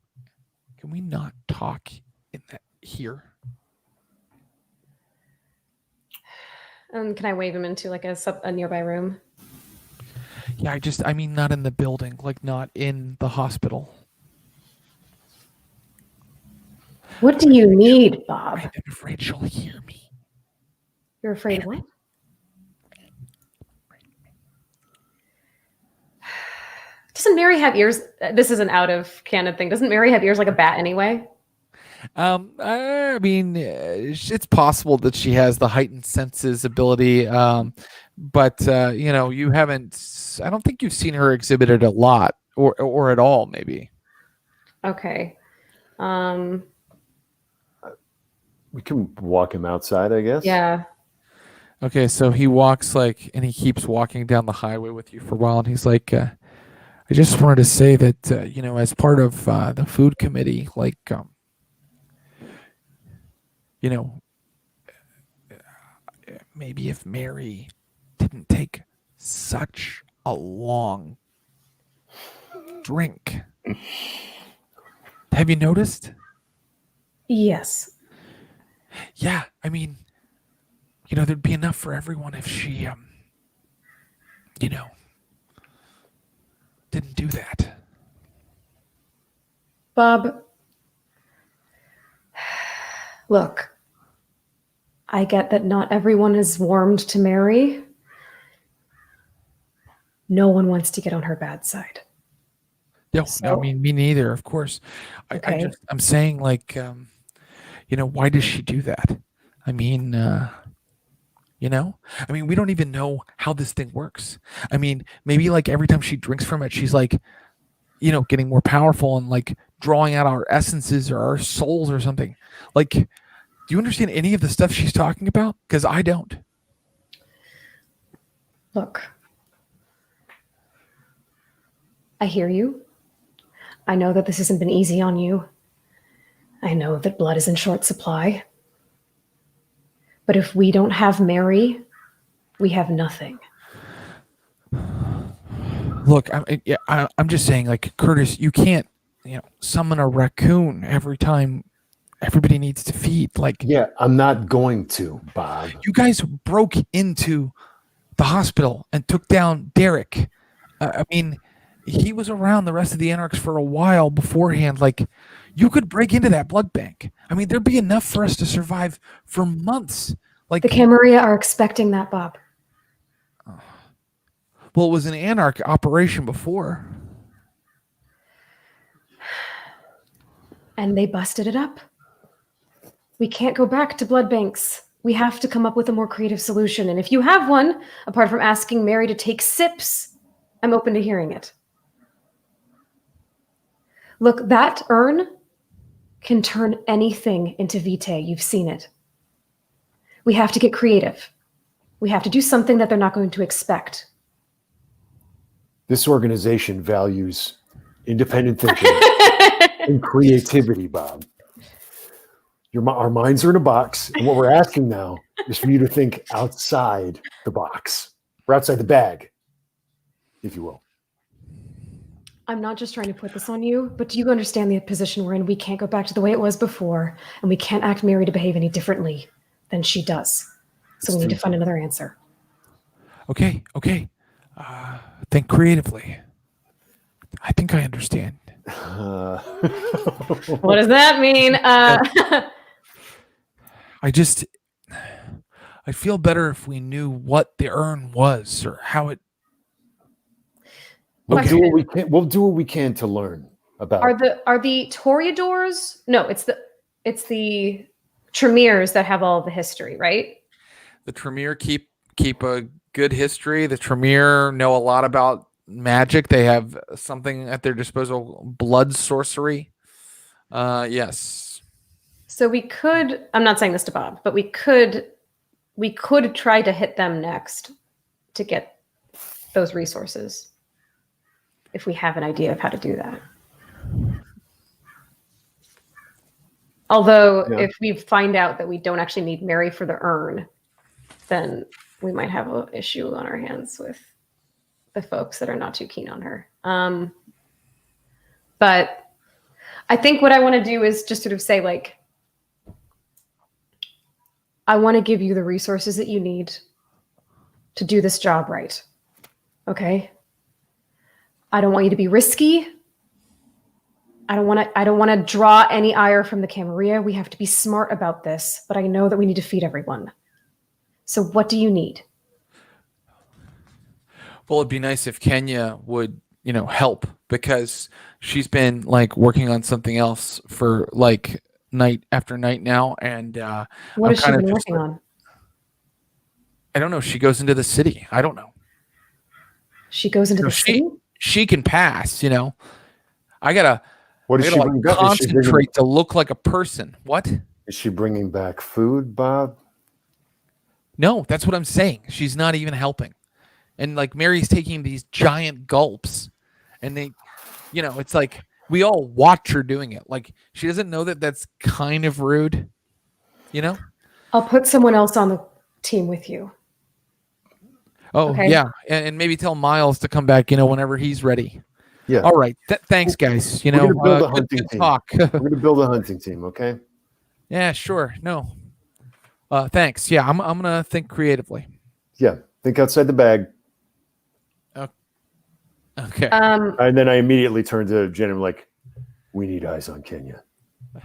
[SPEAKER 1] we not talk in that here?
[SPEAKER 3] Can I wave him into like a nearby room?
[SPEAKER 1] Yeah, I mean, not in the building, like not in the hospital.
[SPEAKER 3] What do you need, Bob?
[SPEAKER 1] I'm afraid she'll hear me.
[SPEAKER 3] You're afraid of what? Doesn't Mary have ears? This is an out of canon thing. Doesn't Mary have ears like a bat anyway?
[SPEAKER 1] I mean, it's possible that she has the heightened senses ability, but you haven't. I don't think you've seen her exhibit it a lot, or at all, maybe.
[SPEAKER 3] Okay.
[SPEAKER 2] We can walk him outside, I guess.
[SPEAKER 3] Yeah.
[SPEAKER 1] Okay, so he walks and he keeps walking down the highway with you for a while, and he's like, I just wanted to say that, as part of the food committee, you know, maybe if Mary didn't take such a long drink. Have you noticed?
[SPEAKER 3] Yes.
[SPEAKER 1] Yeah, I mean, there'd be enough for everyone if she, didn't do that.
[SPEAKER 3] Bob, look, I get that not everyone is warmed to Mary. No one wants to get on her bad side.
[SPEAKER 1] No,
[SPEAKER 3] So-
[SPEAKER 1] I mean, me neither, of course.
[SPEAKER 3] Okay.
[SPEAKER 1] I'm saying, like, why does she do that? I mean, we don't even know how this thing works. I mean, maybe like every time she drinks from it, she's like, getting more powerful and like drawing out our essences or our souls or something. Like, do you understand any of the stuff she's talking about? Because I don't.
[SPEAKER 3] Look, I hear you. I know that this hasn't been easy on you. I know that blood is in short supply. But if we don't have Mary, we have nothing.
[SPEAKER 1] Look, I'm just saying, like, Curtis, you can't, summon a raccoon every time everybody needs to feed. Like,
[SPEAKER 2] Yeah, I'm not going to, Bob.
[SPEAKER 1] you guys broke into the hospital and took down Derek. I mean, he was around the rest of the Anarchs for a while beforehand. Like, you could break into that blood bank. I mean, there'd be enough for us to survive for months. Like,
[SPEAKER 3] The Camarilla are expecting that, Bob.
[SPEAKER 1] well, it was an Anarch operation before.
[SPEAKER 3] And they busted it up. We can't go back to blood banks. We have to come up with a more creative solution. And if you have one, apart from asking Mary to take sips, I'm open to hearing it. Look, that urn can turn anything into vitae. You've seen it. We have to get creative. We have to do something that they're not going to expect.
[SPEAKER 2] This organization values independent thinking and creativity, Bob. Our minds are in a box, and what we're asking now is for you to think outside the box, or outside the bag, if you will.
[SPEAKER 3] I'm not just trying to put this on you, but do you understand the position we're in? We can't go back to the way it was before, and we can't ask Mary to behave any differently than she does. So we need to find another answer.
[SPEAKER 1] Okay. Think creatively. I think I understand.
[SPEAKER 3] What does that mean?
[SPEAKER 1] I'd feel better if we knew what the urn was or how it.
[SPEAKER 2] We'll
[SPEAKER 1] Okay.
[SPEAKER 2] do what we can. We'll do what we can to learn about.
[SPEAKER 3] Are the Toreadors? No, it's the Tremors that have all the history, right?
[SPEAKER 1] The Tremere keep a good history. The Tremere know a lot about magic. They have something at their disposal, blood sorcery. Yes.
[SPEAKER 3] So we could. I'm not saying this to Bob, but we could try to hit them next to get those resources if we have an idea of how to do that. Although, if we find out that we don't actually need Mary for the urn, then we might have an issue on our hands with the folks that are not too keen on her. But I think what I want to do is just sort of say, like, I want to give you the resources that you need to do this job right. Okay? I don't want you to be risky. I don't want to draw any ire from the Camarilla. We have to be smart about this, but I know that we need to feed everyone. So what do you need?
[SPEAKER 1] Well, it'd be nice if Kenya would, help, because she's been like working on something else for like night after night now, and
[SPEAKER 3] What has she been working on?
[SPEAKER 1] I don't know. She goes into the city. I don't know.
[SPEAKER 3] She goes into the city?
[SPEAKER 1] She can pass. I gotta.
[SPEAKER 2] What is
[SPEAKER 1] I
[SPEAKER 2] she
[SPEAKER 1] gotta
[SPEAKER 2] bringing
[SPEAKER 1] like
[SPEAKER 2] back?
[SPEAKER 1] concentrate to look like a person. What?
[SPEAKER 2] Is she bringing back food, Bob?
[SPEAKER 1] No, that's what I'm saying. She's not even helping. And like Mary's taking these giant gulps, and they, it's like we all watch her doing it. Like, she doesn't know that that's kind of rude. You know?
[SPEAKER 3] I'll put someone else on the team with you.
[SPEAKER 1] Oh,
[SPEAKER 3] Okay.
[SPEAKER 1] yeah. And maybe tell Miles to come back, whenever he's ready.
[SPEAKER 2] Yeah.
[SPEAKER 1] All right. Thanks, guys.
[SPEAKER 2] We're gonna build a
[SPEAKER 1] good
[SPEAKER 2] hunting team.
[SPEAKER 1] talk.
[SPEAKER 2] We're going to build a hunting team, okay?
[SPEAKER 1] Yeah, sure. No. Thanks. Yeah, I'm going to think creatively.
[SPEAKER 2] Yeah. Think outside the bag.
[SPEAKER 1] Okay.
[SPEAKER 2] And then I immediately turn to Jen and I'm like, we need eyes on Kenya.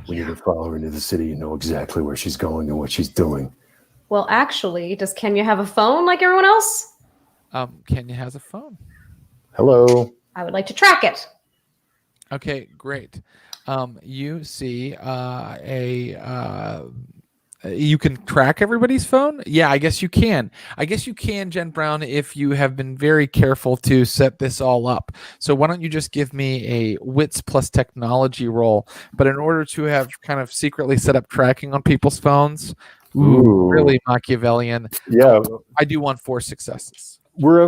[SPEAKER 2] We need to follow her into the city and know exactly where she's going and what she's doing.
[SPEAKER 3] Well, actually, does Kenya have a phone like everyone else?
[SPEAKER 1] Kenya has a phone.
[SPEAKER 2] Hello.
[SPEAKER 3] I would like to track it.
[SPEAKER 1] Okay, great. You see you can track everybody's phone? Yeah, I guess you can. Jen Brown, if you have been very careful to set this all up. So why don't you just give me a wits plus technology roll? But in order to have kind of secretly set up tracking on people's phones, really Machiavellian.
[SPEAKER 2] Yeah.
[SPEAKER 1] I do want 4 successes.
[SPEAKER 2] We're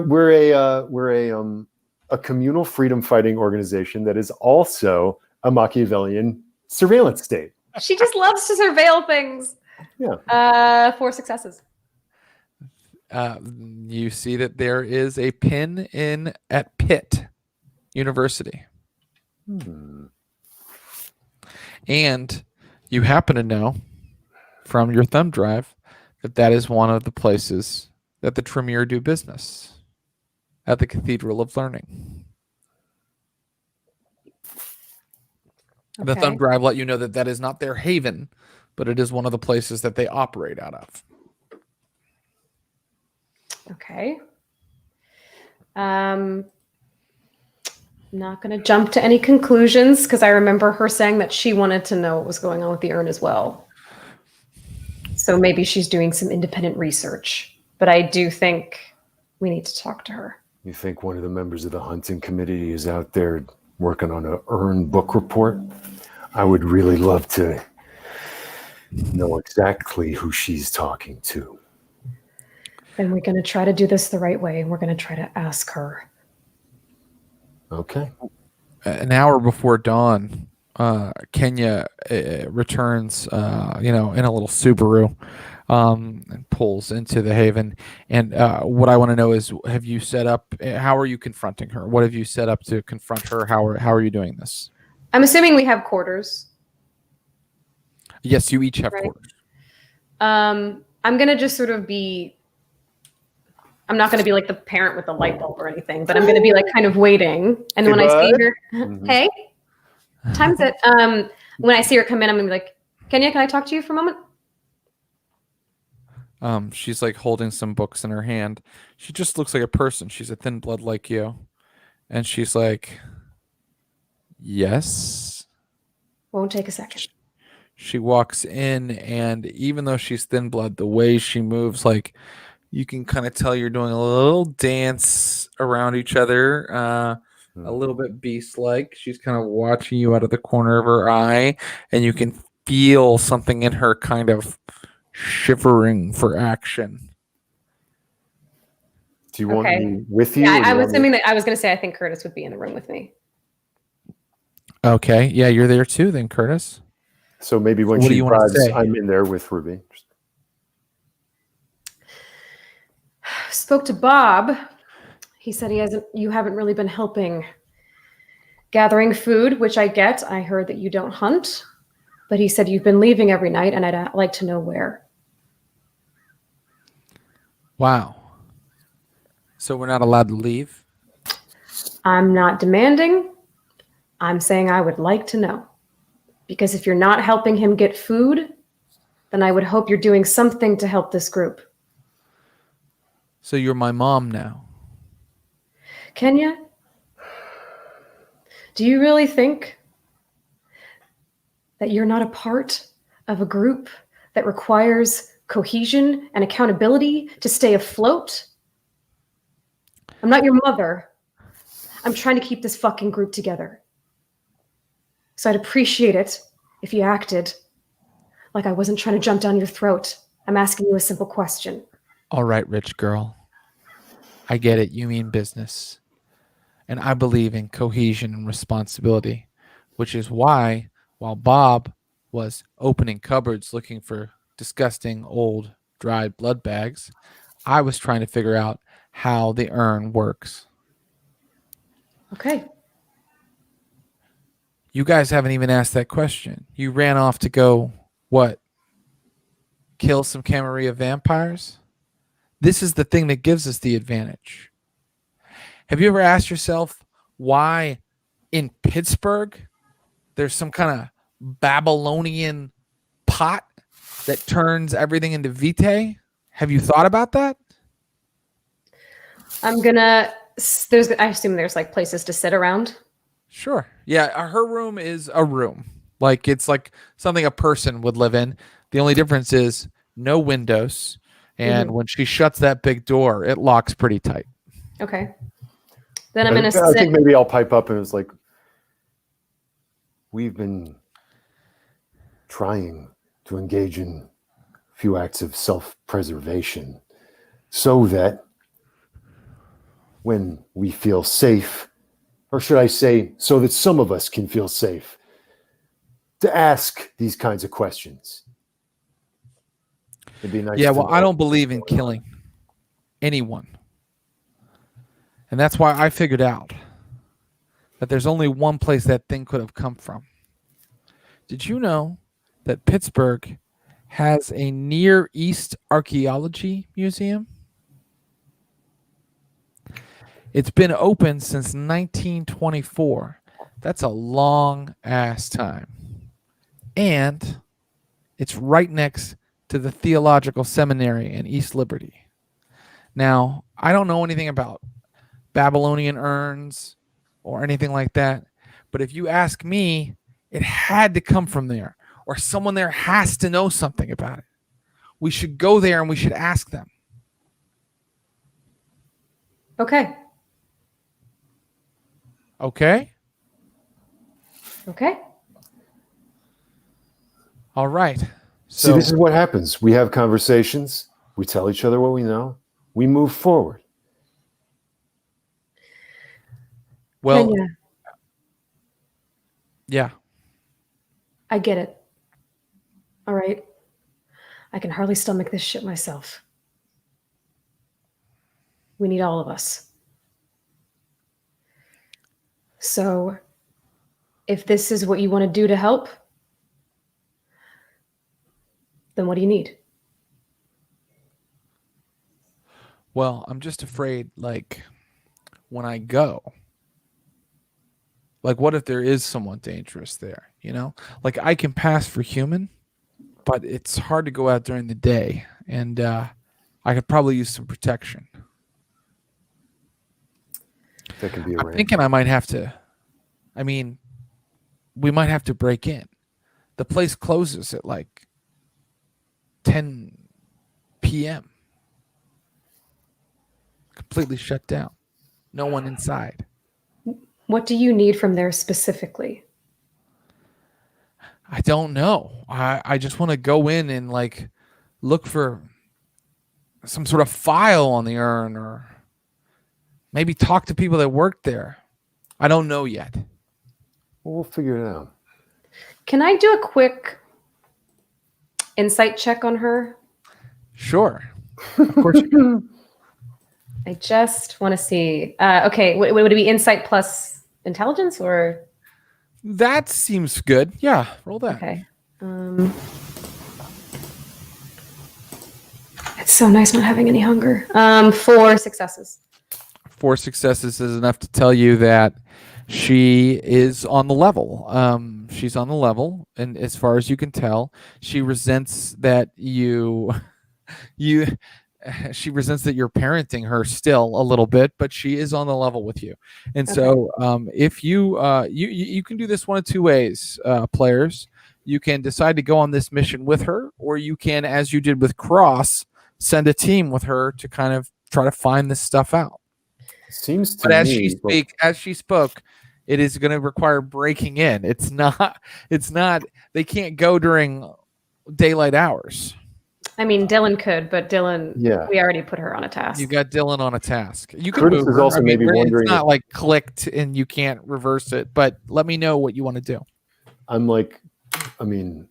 [SPEAKER 2] a communal freedom fighting organization that is also a Machiavellian surveillance state.
[SPEAKER 3] She just loves to surveil things.
[SPEAKER 2] Yeah.
[SPEAKER 3] 4 successes.
[SPEAKER 1] You see that there is a pin in at Pitt University. And you happen to know from your thumb drive that is one of the places that the Tremere do business, at the Cathedral of Learning. The
[SPEAKER 3] Okay.
[SPEAKER 1] thumb drive let you know that is not their haven, but it is one of the places that they operate out of.
[SPEAKER 3] Okay. Not going to jump to any conclusions because I remember her saying that she wanted to know what was going on with the urn as well. So maybe she's doing some independent research, but I do think we need to talk to her.
[SPEAKER 2] You think one of the members of the hunting committee is out there working on an urn book report? I would really love to know exactly who she's talking to.
[SPEAKER 3] Then we're going to try to do this the right way, and we're going to try to ask her.
[SPEAKER 2] Okay.
[SPEAKER 1] An hour before dawn, Kenya returns, in a little Subaru, and pulls into the haven. And what I want to know is, have you set up? How are you confronting her? What have you set up to confront her? How are you doing this?
[SPEAKER 3] I'm assuming we have quarters.
[SPEAKER 1] Yes, you each have
[SPEAKER 3] Right.
[SPEAKER 1] quarters.
[SPEAKER 3] I'm going to just sort of be, I'm not going to be like the parent with the light bulb or anything, but I'm going to be like kind of waiting. And
[SPEAKER 2] Hey,
[SPEAKER 3] when I see
[SPEAKER 2] bud.
[SPEAKER 3] her,
[SPEAKER 2] Mhm.
[SPEAKER 3] hey, time's it. When I see her come in, I'm going to be like, Kenya, can I talk to you for a moment?
[SPEAKER 1] She's like holding some books in her hand. She just looks like a person. She's a thin blood like you. And she's like, yes.
[SPEAKER 3] Won't take a second.
[SPEAKER 1] She walks in, and even though she's thin blood, the way she moves, like, you can kind of tell you're doing a little dance around each other, a little bit beast-like. She's kind of watching you out of the corner of her eye, and you can feel something in her kind of shivering for action.
[SPEAKER 2] Do you want
[SPEAKER 3] Okay.
[SPEAKER 2] me with you?
[SPEAKER 3] Yeah,
[SPEAKER 2] or do you
[SPEAKER 3] I'm
[SPEAKER 2] want me-
[SPEAKER 3] assuming that I was going to say I think Curtis would be in the room with me.
[SPEAKER 1] Okay, yeah, you're there too then, Curtis.
[SPEAKER 2] So maybe when
[SPEAKER 1] What do
[SPEAKER 2] she
[SPEAKER 1] you wanna
[SPEAKER 2] arrives,
[SPEAKER 1] say?
[SPEAKER 2] I'm in there with Ruby.
[SPEAKER 3] Spoke to Bob. He said you haven't really been helping gathering food, which I get. I heard that you don't hunt, but he said you've been leaving every night, and I'd like to know where.
[SPEAKER 1] Wow. So we're not allowed to leave?
[SPEAKER 3] I'm not demanding. I'm saying I would like to know. Because if you're not helping him get food, then I would hope you're doing something to help this group.
[SPEAKER 1] So you're my mom now.
[SPEAKER 3] Kenya, do you really think that you're not a part of a group that requires cohesion and accountability to stay afloat? I'm not your mother. I'm trying to keep this fucking group together. So I'd appreciate it if you acted like I wasn't trying to jump down your throat. I'm asking you a simple question.
[SPEAKER 1] All right, rich girl. I get it. You mean business. And I believe in cohesion and responsibility, which is why, while Bob was opening cupboards looking for disgusting old dried blood bags. I was trying to figure out how the urn works.
[SPEAKER 3] Okay.
[SPEAKER 1] You guys haven't even asked that question. You ran off to go, what? Kill some Camarilla vampires? This is the thing that gives us the advantage. Have you ever asked yourself why in Pittsburgh there's some kind of Babylonian pot that turns everything into vitae? Have you thought about that?
[SPEAKER 3] I assume there's like places to sit around.
[SPEAKER 1] Sure. Yeah, her room is a room. Like it's like something a person would live in. The only difference is no windows. And when she shuts that big door, it locks pretty tight.
[SPEAKER 3] Okay. Then I'm going to
[SPEAKER 2] I
[SPEAKER 3] sit.
[SPEAKER 2] think maybe I'll pipe up and it's like, we've been trying to engage in a few acts of self-preservation so that when we feel safe, or should I say, so that some of us can feel safe, to ask these kinds of questions. It'd be nice.
[SPEAKER 1] Yeah, well, I don't believe in killing anyone. And that's why I figured out that there's only one place that thing could have come from. Did you know that Pittsburgh has a Near East archaeology museum? It's been open since 1924. That's a long ass time. And it's right next to the Theological Seminary in East Liberty. Now, I don't know anything about Babylonian urns or anything like that, but if you ask me, it had to come from there, or someone there has to know something about it. We should go there and we should ask them.
[SPEAKER 3] Okay.
[SPEAKER 1] Okay?
[SPEAKER 3] Okay.
[SPEAKER 1] All right.
[SPEAKER 2] See, this is what happens. We have conversations. We tell each other what we know. We move forward.
[SPEAKER 1] Well,
[SPEAKER 3] Kenya,
[SPEAKER 1] yeah.
[SPEAKER 3] I get it. All right. I can hardly stomach this shit myself. We need all of us. So, if this is what you want to do to help, then what do you need?
[SPEAKER 1] Well, I'm just afraid, like, when I go, like, what if there is someone dangerous there, you know? Like, I can pass for human, but it's hard to go out during the day, and I could probably use some protection.
[SPEAKER 2] That can be
[SPEAKER 1] I'm
[SPEAKER 2] arranged.
[SPEAKER 1] thinking I might have to, I mean, we might have to break in. The place closes at, like, 10 p.m. Completely shut down. No one inside.
[SPEAKER 3] What do you need from there specifically?
[SPEAKER 1] I don't know. I just want to go in and like look for some sort of file on the urn, or maybe talk to people that work there. I don't know yet.
[SPEAKER 2] Well, we'll figure it out.
[SPEAKER 3] Can I do a quick insight check on her?
[SPEAKER 1] Sure. Of course you can.
[SPEAKER 3] I just want to see. Okay, would it be insight plus intelligence or?
[SPEAKER 1] That seems good. Yeah, roll that.
[SPEAKER 3] Okay. It's so nice not having any hunger. 4 successes.
[SPEAKER 1] 4 successes is enough to tell you that she is on the level. She's on the level, and as far as you can tell, she resents that she resents that you're parenting her still a little bit, but she is on the level with you. And so if you can do this one of two ways, players. You can decide to go on this mission with her, or you can, as you did with Cross, send a team with her to kind of try to find this stuff out.
[SPEAKER 2] Seems to
[SPEAKER 1] But as
[SPEAKER 2] me,
[SPEAKER 1] she spoke, it is going to require breaking in. It's not, they can't go during daylight hours.
[SPEAKER 3] I mean, Dylan could, but Dylan,
[SPEAKER 2] Yeah.
[SPEAKER 3] we already put her on a task.
[SPEAKER 1] You got Dylan on a task. You can
[SPEAKER 2] Curtis
[SPEAKER 1] move
[SPEAKER 2] is
[SPEAKER 1] her.
[SPEAKER 2] also maybe wondering
[SPEAKER 1] It's not
[SPEAKER 2] if-
[SPEAKER 1] like clicked and you can't reverse it, but let me know what you want to do.
[SPEAKER 2] I'm like, I mean,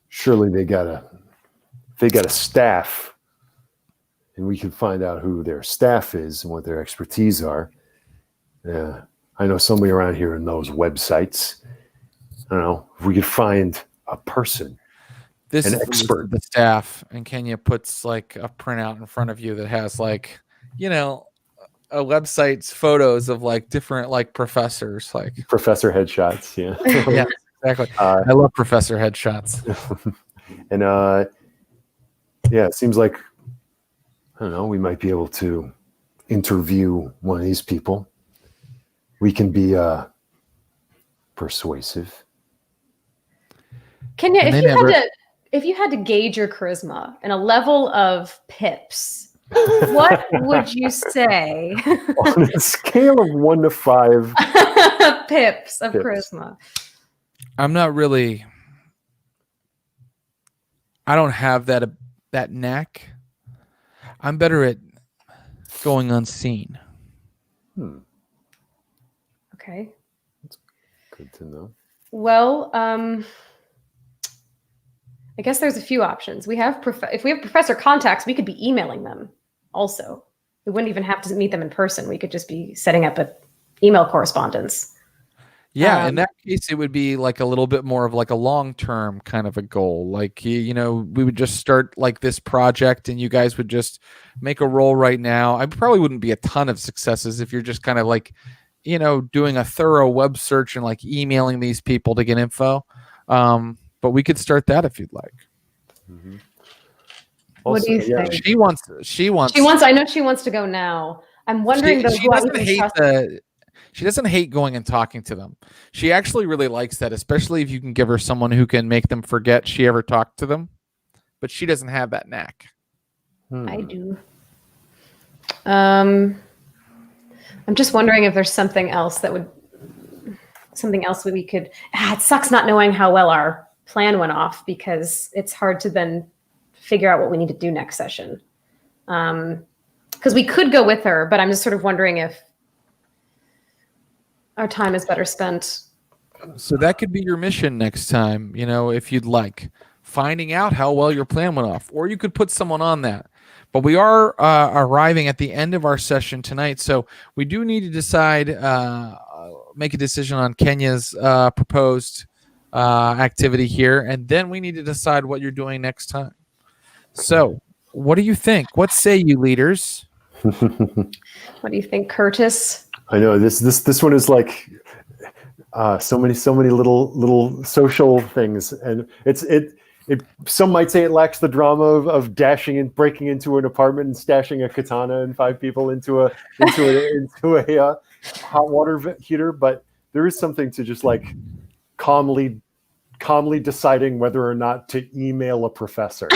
[SPEAKER 2] surely they gotta they got a staff, and we can find out who their staff is and what their expertise are. Yeah, I know somebody around here in those websites. I don't know if we could find a person,
[SPEAKER 1] This
[SPEAKER 2] an
[SPEAKER 1] is
[SPEAKER 2] expert.
[SPEAKER 1] the staff, and Kenya puts like a printout in front of you that has like, a website's photos of like different like professors, like
[SPEAKER 2] Professor headshots. Yeah.
[SPEAKER 1] yeah, exactly. I love professor headshots.
[SPEAKER 2] And yeah, it seems like, I don't know, we might be able to interview one of these people. We can be persuasive.
[SPEAKER 3] Kenya,
[SPEAKER 1] And
[SPEAKER 3] if you had to gauge your charisma in a level of pips, what would you say?
[SPEAKER 2] On a scale of 1 to 5,
[SPEAKER 3] Pips of
[SPEAKER 2] Pips.
[SPEAKER 3] charisma.
[SPEAKER 1] I'm not really. I don't have that knack. I'm better at going unseen.
[SPEAKER 3] Okay.
[SPEAKER 2] good to know.
[SPEAKER 3] Well, I guess there's a few options. We have if we have professor contacts, we could be emailing them also. We wouldn't even have to meet them in person. We could just be setting up a email correspondence.
[SPEAKER 1] Yeah, in that case, it would be like a little bit more of like a long-term kind of a goal. Like, we would just start like this project and you guys would just make a roll right now. I probably wouldn't be a ton of successes if you're just kind of like, doing a thorough web search and like emailing these people to get info. But we could start that if you'd like.
[SPEAKER 2] Mm-hmm.
[SPEAKER 3] What do you think?
[SPEAKER 1] She wants.
[SPEAKER 3] I know she wants to go now. I'm wondering though.
[SPEAKER 1] She doesn't hate going and talking to them. She actually really likes that, especially if you can give her someone who can make them forget she ever talked to them. But she doesn't have that knack.
[SPEAKER 3] I do. I'm just wondering if there's something else that we could. It sucks not knowing how well our plan went off because it's hard to then figure out what we need to do next session. Because we could go with her, but I'm just sort of wondering if our time is better spent.
[SPEAKER 1] So that could be your mission next time, if you'd like, finding out how well your plan went off, or you could put someone on that. But we are arriving at the end of our session tonight, so we do need to decide, make a decision on Kenya's proposed activity here, and then we need to decide what you're doing next time. So, what do you think? What say you, leaders?
[SPEAKER 3] What do you think, Curtis?
[SPEAKER 2] I know this one is like so many little social things, and it some might say it lacks the drama of dashing and breaking into an apartment and stashing a katana and 5 people into a hot water heater, but there is something to just like calmly deciding whether or not to email a professor.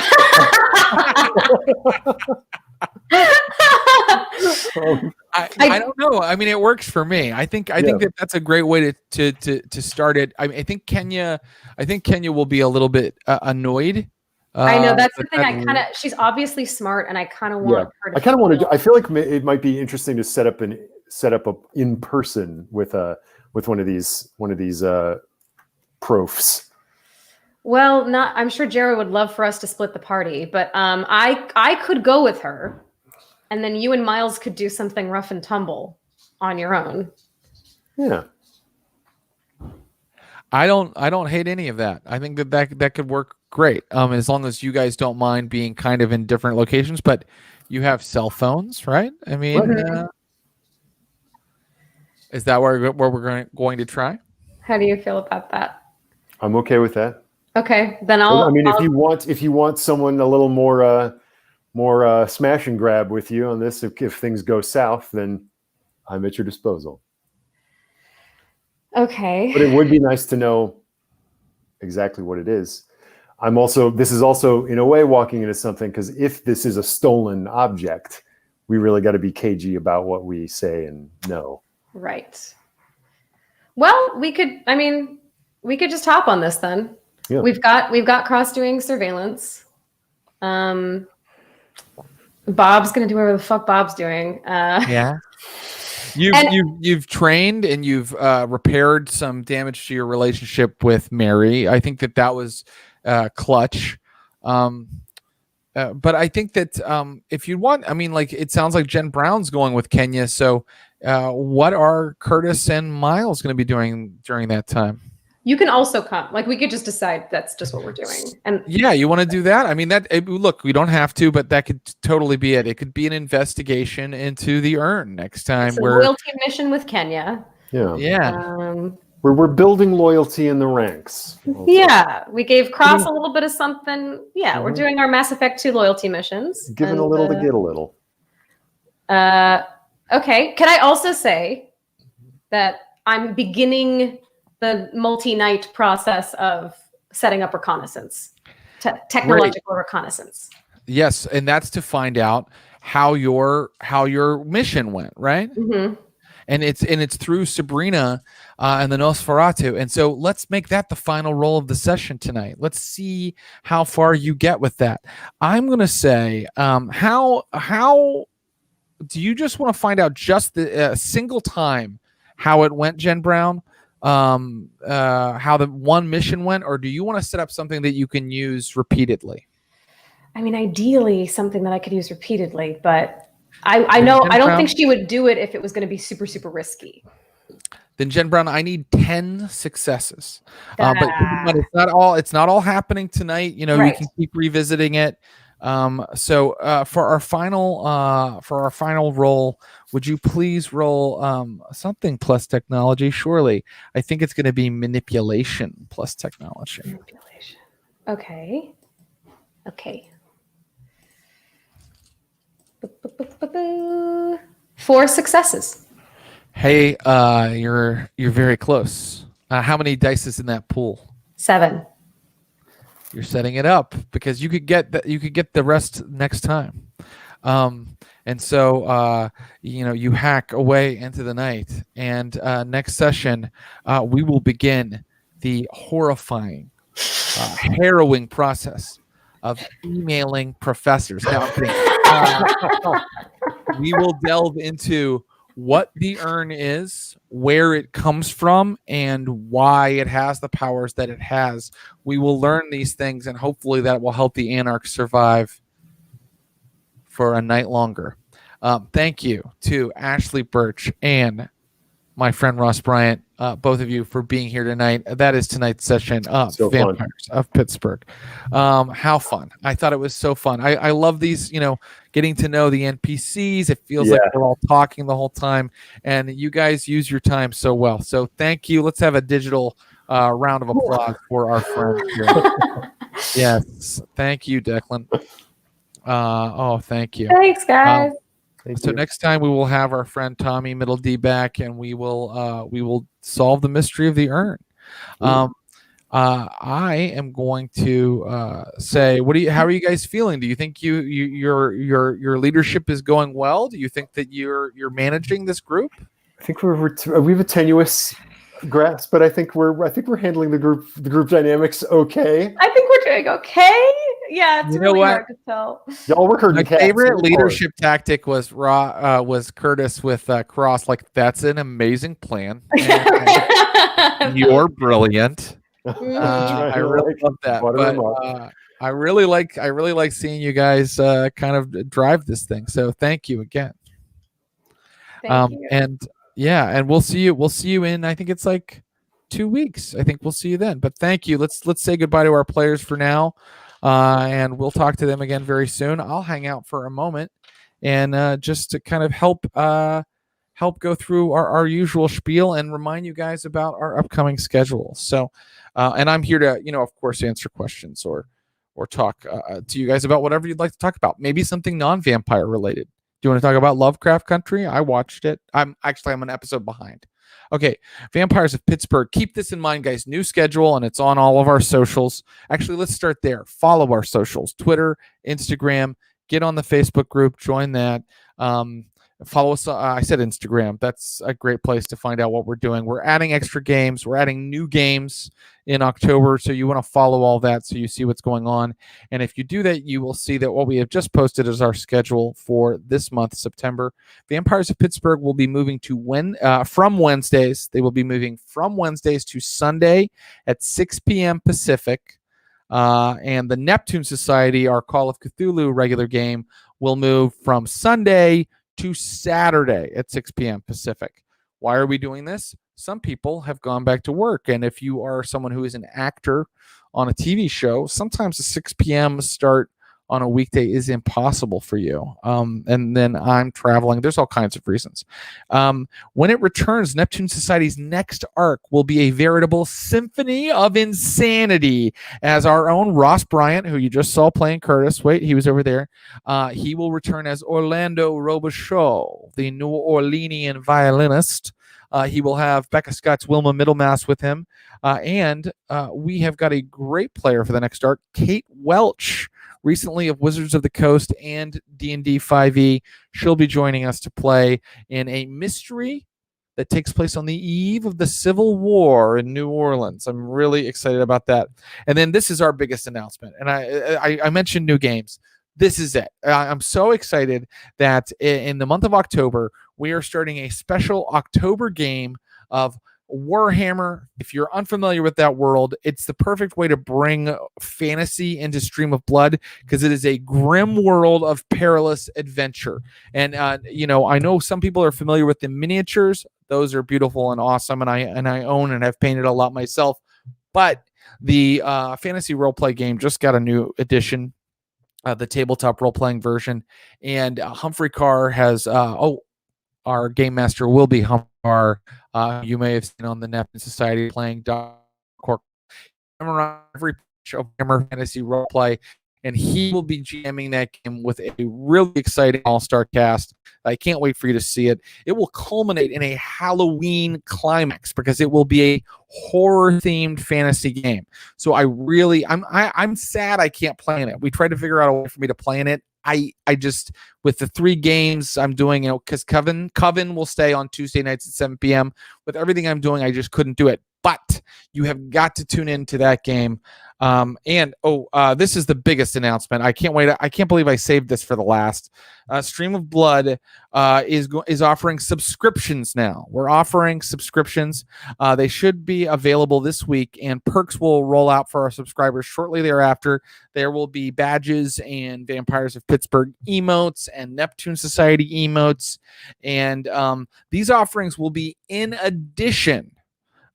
[SPEAKER 1] I don't know. I mean, it works for me. I think that's a great way to start it. I think Kenya will be a little bit annoyed.
[SPEAKER 3] I know that's the thing. She's obviously smart, and I kind of want her to.
[SPEAKER 2] I kind of want to. I feel like it might be interesting to set up in person with one of these profs.
[SPEAKER 3] Well, I'm sure Jared would love for us to split the party, but I could go with her, and then you and Miles could do something rough and tumble on your own.
[SPEAKER 2] Yeah.
[SPEAKER 1] I don't hate any of that. I think that could work great. As long as you guys don't mind being kind of in different locations, but you have cell phones, right? I mean, is that where we're going to try?
[SPEAKER 3] How do you feel about that?
[SPEAKER 2] I'm okay with that.
[SPEAKER 3] Okay, then
[SPEAKER 2] if you want someone a little more smash and grab with you on this, if things go south, then I'm at your disposal.
[SPEAKER 3] Okay.
[SPEAKER 2] But it would be nice to know exactly what it is. This is also in a way walking into something, because if this is a stolen object, we really got to be cagey about what we say and know. Right.
[SPEAKER 3] Well, we could just hop on this then. Yeah. We've got cross-doing surveillance. Bob's gonna do whatever the fuck Bob's doing.
[SPEAKER 1] Yeah. You've trained and you've repaired some damage to your relationship with Mary. I think that was clutch. but I think that if you want, I mean, like it sounds like Jen Brown's going with Kenya. So, what are Curtis and Miles going to be doing during that time?
[SPEAKER 3] You can also come. Like we could just decide that's just what we're doing. And
[SPEAKER 1] Yeah, you want to do that? I mean, look, we don't have to, but that could totally be it. It could be an investigation into the urn next time.
[SPEAKER 3] it's a
[SPEAKER 1] Where
[SPEAKER 3] loyalty mission with Kenya.
[SPEAKER 1] yeah,
[SPEAKER 2] we're building loyalty in the ranks.
[SPEAKER 3] Yeah, we gave Cross a little bit of something. Yeah, we're
[SPEAKER 2] Mhm.
[SPEAKER 3] doing our Mass Effect 2 loyalty missions.
[SPEAKER 2] Giving a little to get a little.
[SPEAKER 3] Okay. Can I also say that I'm beginning the multi-night process of setting up reconnaissance, technological reconnaissance.
[SPEAKER 1] yes, and that's to find out how your mission went, right?
[SPEAKER 3] Mm-hmm.
[SPEAKER 1] And it's through Sabrina and the Nosferatu. And so let's make that the final roll of the session tonight. Let's see how far you get with that. I'm gonna say, how do you just want to find out just the single time how it went, Jen Brown? How the one mission went, or do you want to set up something that you can use repeatedly?
[SPEAKER 3] I mean, ideally something that I could use repeatedly, but I know I don't think she would do it if it was going to be super, super risky.
[SPEAKER 1] Then Jen Brown, I need 10 successes. But it's not all happening tonight. You know,
[SPEAKER 3] Right.
[SPEAKER 1] you can keep revisiting it. So for our final roll, would you please roll something plus technology? Surely, I think it's going to be manipulation plus technology.
[SPEAKER 3] Manipulation. Okay. 4 successes.
[SPEAKER 1] Hey, you're very close. How many dice is in that pool?
[SPEAKER 3] 7.
[SPEAKER 1] You're setting it up because you could get the rest next time. And so you hack away into the night, and next session we will begin the horrifying, harrowing process of emailing professors. Now, I'm kidding. We will delve into what the urn is, where it comes from, and why it has the powers that it has. We will learn these things, and hopefully that will help the Anarchs survive for a night longer. Thank you to Ashley Burch and my friend Ross Bryant, both of you, for being here tonight. That is tonight's session of Vampires of Pittsburgh. How fun. I thought it was so fun. I love these, getting to know the NPCs. It feels like we're all talking the whole time, and you guys use your time so well. So thank you. Let's have a digital round of applause for our friend here. Yes. Thank you, Declan. Thank you.
[SPEAKER 3] Thanks, guys.
[SPEAKER 1] So next time we will have our friend Tommy Middle D back, and we will solve the mystery of the urn. I am going to say, how are you guys feeling? Do you think your leadership is going well? Do you think that you're managing this group?
[SPEAKER 2] I think we have a tenuous grasp, but I think we're handling the group dynamics okay.
[SPEAKER 3] I think we're doing okay. Yeah, it's really hard to tell.
[SPEAKER 2] Y'all were hurting.
[SPEAKER 1] My favorite leadership tactic was Curtis with Cross. Like, that's an amazing plan. And you're brilliant. I really love that. But I really like seeing you guys kind of drive this thing. So thank you again.
[SPEAKER 3] Thank you.
[SPEAKER 1] And we'll see you in, I think it's like 2 weeks. I think we'll see you then. But thank you. Let's say goodbye to our players for now. And we'll talk to them again very soon. I'll hang out for a moment and just to kind of help go through our usual spiel and remind you guys about our upcoming schedule. So, and I'm here to, of course, answer questions or talk to you guys about whatever you'd like to talk about. Maybe something non-vampire related. Do you want to talk about Lovecraft Country? I watched it. I'm an episode behind. Okay, Vampires of Pittsburgh. Keep this in mind, guys. New schedule, and it's on all of our socials. Actually, let's start there. Follow our socials, Twitter, Instagram. Get on the Facebook group. Join that. Follow us. I said Instagram. That's a great place to find out what we're doing. We're adding extra games. We're adding new games in October. So you want to follow all that so you see what's going on. And if you do that, you will see that what we have just posted is our schedule for this month, September. Vampires of Pittsburgh will be moving from Wednesdays. They will be moving from Wednesdays to Sunday at 6 p.m. Pacific. And the Neptune Society, our Call of Cthulhu regular game, will move from Sunday to Saturday at 6 p.m. Pacific. Why are we doing this? Some people have gone back to work. And if you are someone who is an actor on a TV show, sometimes a 6 p.m. start on a weekday is impossible for you. And then I'm traveling. There's all kinds of reasons. When it returns, Neptune Society's next arc will be a veritable symphony of insanity, as our own Ross Bryant, who you just saw playing Curtis, wait, he was over there, he will return as Orlando Robichaud, the New Orleanian violinist. He will have Becca Scott's Wilma Middlemass with him. And we have got a great player for the next arc, Kate Welch, recently of Wizards of the Coast and D&D 5e. She'll be joining us to play in a mystery that takes place on the eve of the Civil War in New Orleans. I'm really excited about that. And then this is our biggest announcement. And I mentioned new games. This is it. I'm so excited that in the month of October, we are starting a special October game of Warhammer. If you're unfamiliar with that world, it's the perfect way to bring fantasy into Stream of Blood, because it is a grim world of perilous adventure. And I know some people are familiar with the miniatures. Those are beautiful and awesome, and I own and have painted a lot myself. But the fantasy role-play game just got a new edition, the tabletop role-playing version, and Humphrey Carr has our game master will be Humphrey Carr. You may have seen on the Neptune Society playing Cork every pitch of Hammer Fantasy Roleplay, and he will be GMing that game with a really exciting all-star cast. I can't wait for you to see it. It will culminate in a Halloween climax because it will be a horror-themed fantasy game. So I'm sad I can't play in it. We tried to figure out a way for me to play in it. I just, with the 3 games I'm doing, because Coven will stay on Tuesday nights at 7 p.m. With everything I'm doing, I just couldn't do it. But you have got to tune into that game. This is the biggest announcement. I can't wait. I can't believe I saved this for the last. Stream of Blood is offering subscriptions now. We're offering subscriptions. They should be available this week, and perks will roll out for our subscribers shortly thereafter. There will be badges and Vampires of Pittsburgh emotes and Neptune Society emotes, and these offerings will be in addition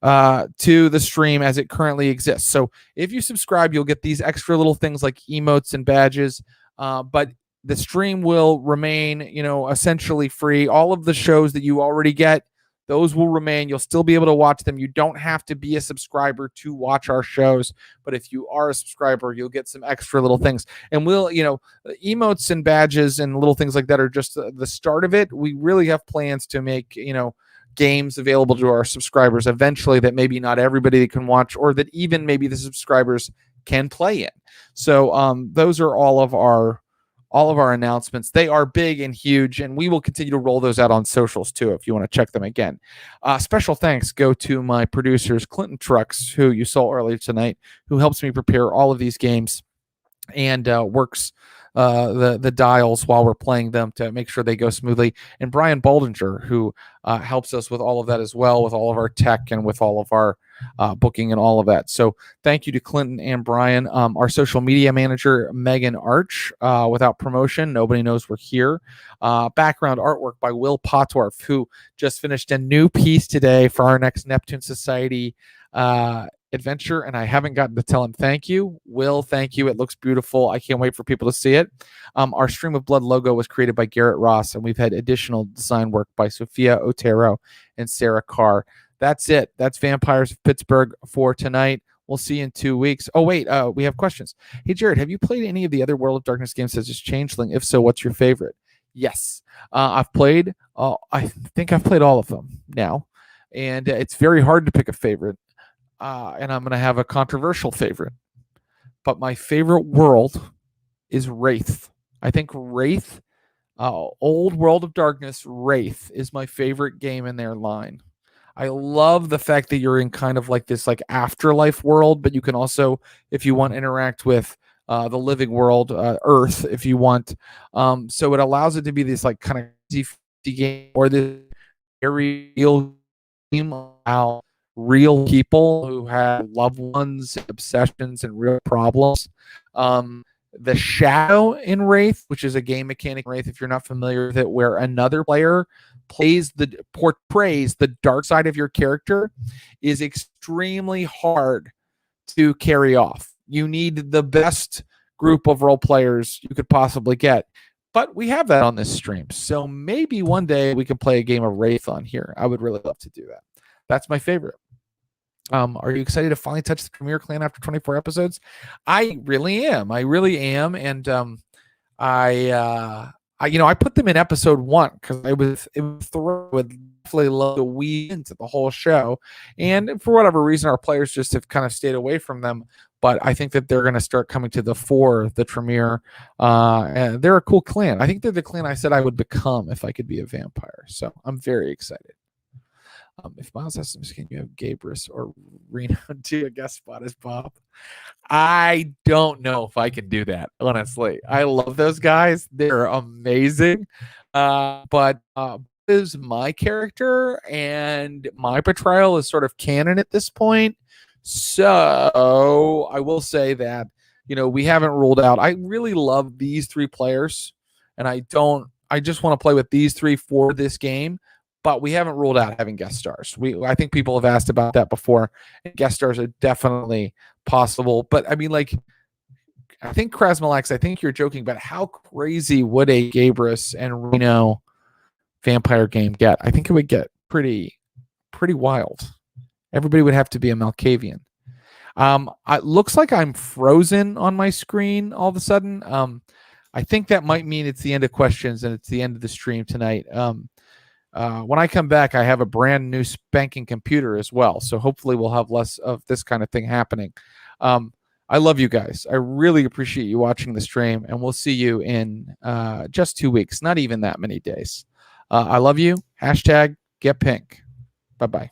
[SPEAKER 1] to the stream as it currently exists. So if you subscribe, you'll get these extra little things like emotes and badges, but the stream will remain, essentially free. All of the shows that you already get, those will remain. You'll still be able to watch them. You don't have to be a subscriber to watch our shows, but if you are a subscriber, you'll get some extra little things. And emotes and badges and little things like that are just the start of it. We really have plans to make, games available to our subscribers eventually that maybe not everybody can watch, or that even maybe the subscribers can play in. So those are all of our announcements. They are big and huge, and we will continue to roll those out on socials too if you want to check them again. Special thanks go to my producers, Clinton Trucks, who you saw earlier tonight, who helps me prepare all of these games and works the dials while we're playing them to make sure they go smoothly, and Brian Baldinger, who helps us with all of that as well, with all of our tech and with all of our booking and all of that. So thank you to Clinton and Brian. Our social media manager, Megan Arch, without promotion, nobody knows we're here. Background artwork by Will Potworth, who just finished a new piece today for our next Neptune Society adventure, and I haven't gotten to tell him thank you. Will, thank you. It looks beautiful. I can't wait for people to see it. Our Stream of Blood logo was created by Garrett Ross, and we've had additional design work by Sophia Otero and Sarah Carr. That's it. That's Vampires of Pittsburgh for tonight. We'll see you in 2 weeks. Oh, wait, we have questions. Hey, Jared, have you played any of the other World of Darkness games such as Changeling? If so, what's your favorite? Yes. I've played, I think I've played all of them now, and it's very hard to pick a favorite. And I'm going to have a controversial favorite. But my favorite world is Wraith. I think Wraith, old World of Darkness, Wraith is my favorite game in their line. I love the fact that you're in kind of like this like afterlife world, but you can also, if you want, interact with the living world, Earth, if you want. So it allows it to be this like kind of easy game, or this very real game. real people who have loved ones, obsessions, and real problems. The shadow in Wraith, which is a game mechanic in Wraith, if you're not familiar with it, where another player portrays the dark side of your character, is extremely hard to carry off. You need the best group of role players you could possibly get. But we have that on this stream. So maybe one day we can play a game of Wraith on here. I would really love to do that. That's my favorite. Are you excited to finally touch the Premier clan after 24 episodes? I really am. And I put them in episode 1 because it was thrilled with definitely love to weave into the whole show. And for whatever reason, our players just have kind of stayed away from them. But I think that they're going to start coming to the fore, the Tremere. And they're a cool clan. I think they're the clan I said I would become if I could be a vampire. So I'm very excited. If Miles has some skin, you have Gabrus or Reno do a guest spot as Bob. I don't know if I can do that, honestly. I love those guys. They're amazing. But is my character, and my portrayal is sort of canon at this point. So I will say that, we haven't ruled out. I really love these 3 players, and I just want to play with these 3 for this game. But we haven't ruled out having guest stars. I think people have asked about that before, and guest stars are definitely possible. But I mean, I think Krasmalax, I think you're joking, but how crazy would a Gabrus and Reno vampire game get? I think it would get pretty wild. Everybody would have to be a Malkavian. It looks like I'm frozen on my screen all of a sudden. I think that might mean it's the end of questions and it's the end of the stream tonight. When I come back, I have a brand new spanking computer as well. So hopefully we'll have less of this kind of thing happening. I love you guys. I really appreciate you watching the stream, and we'll see you in just 2 weeks, not even that many days. I love you. #GetPink. Bye-bye.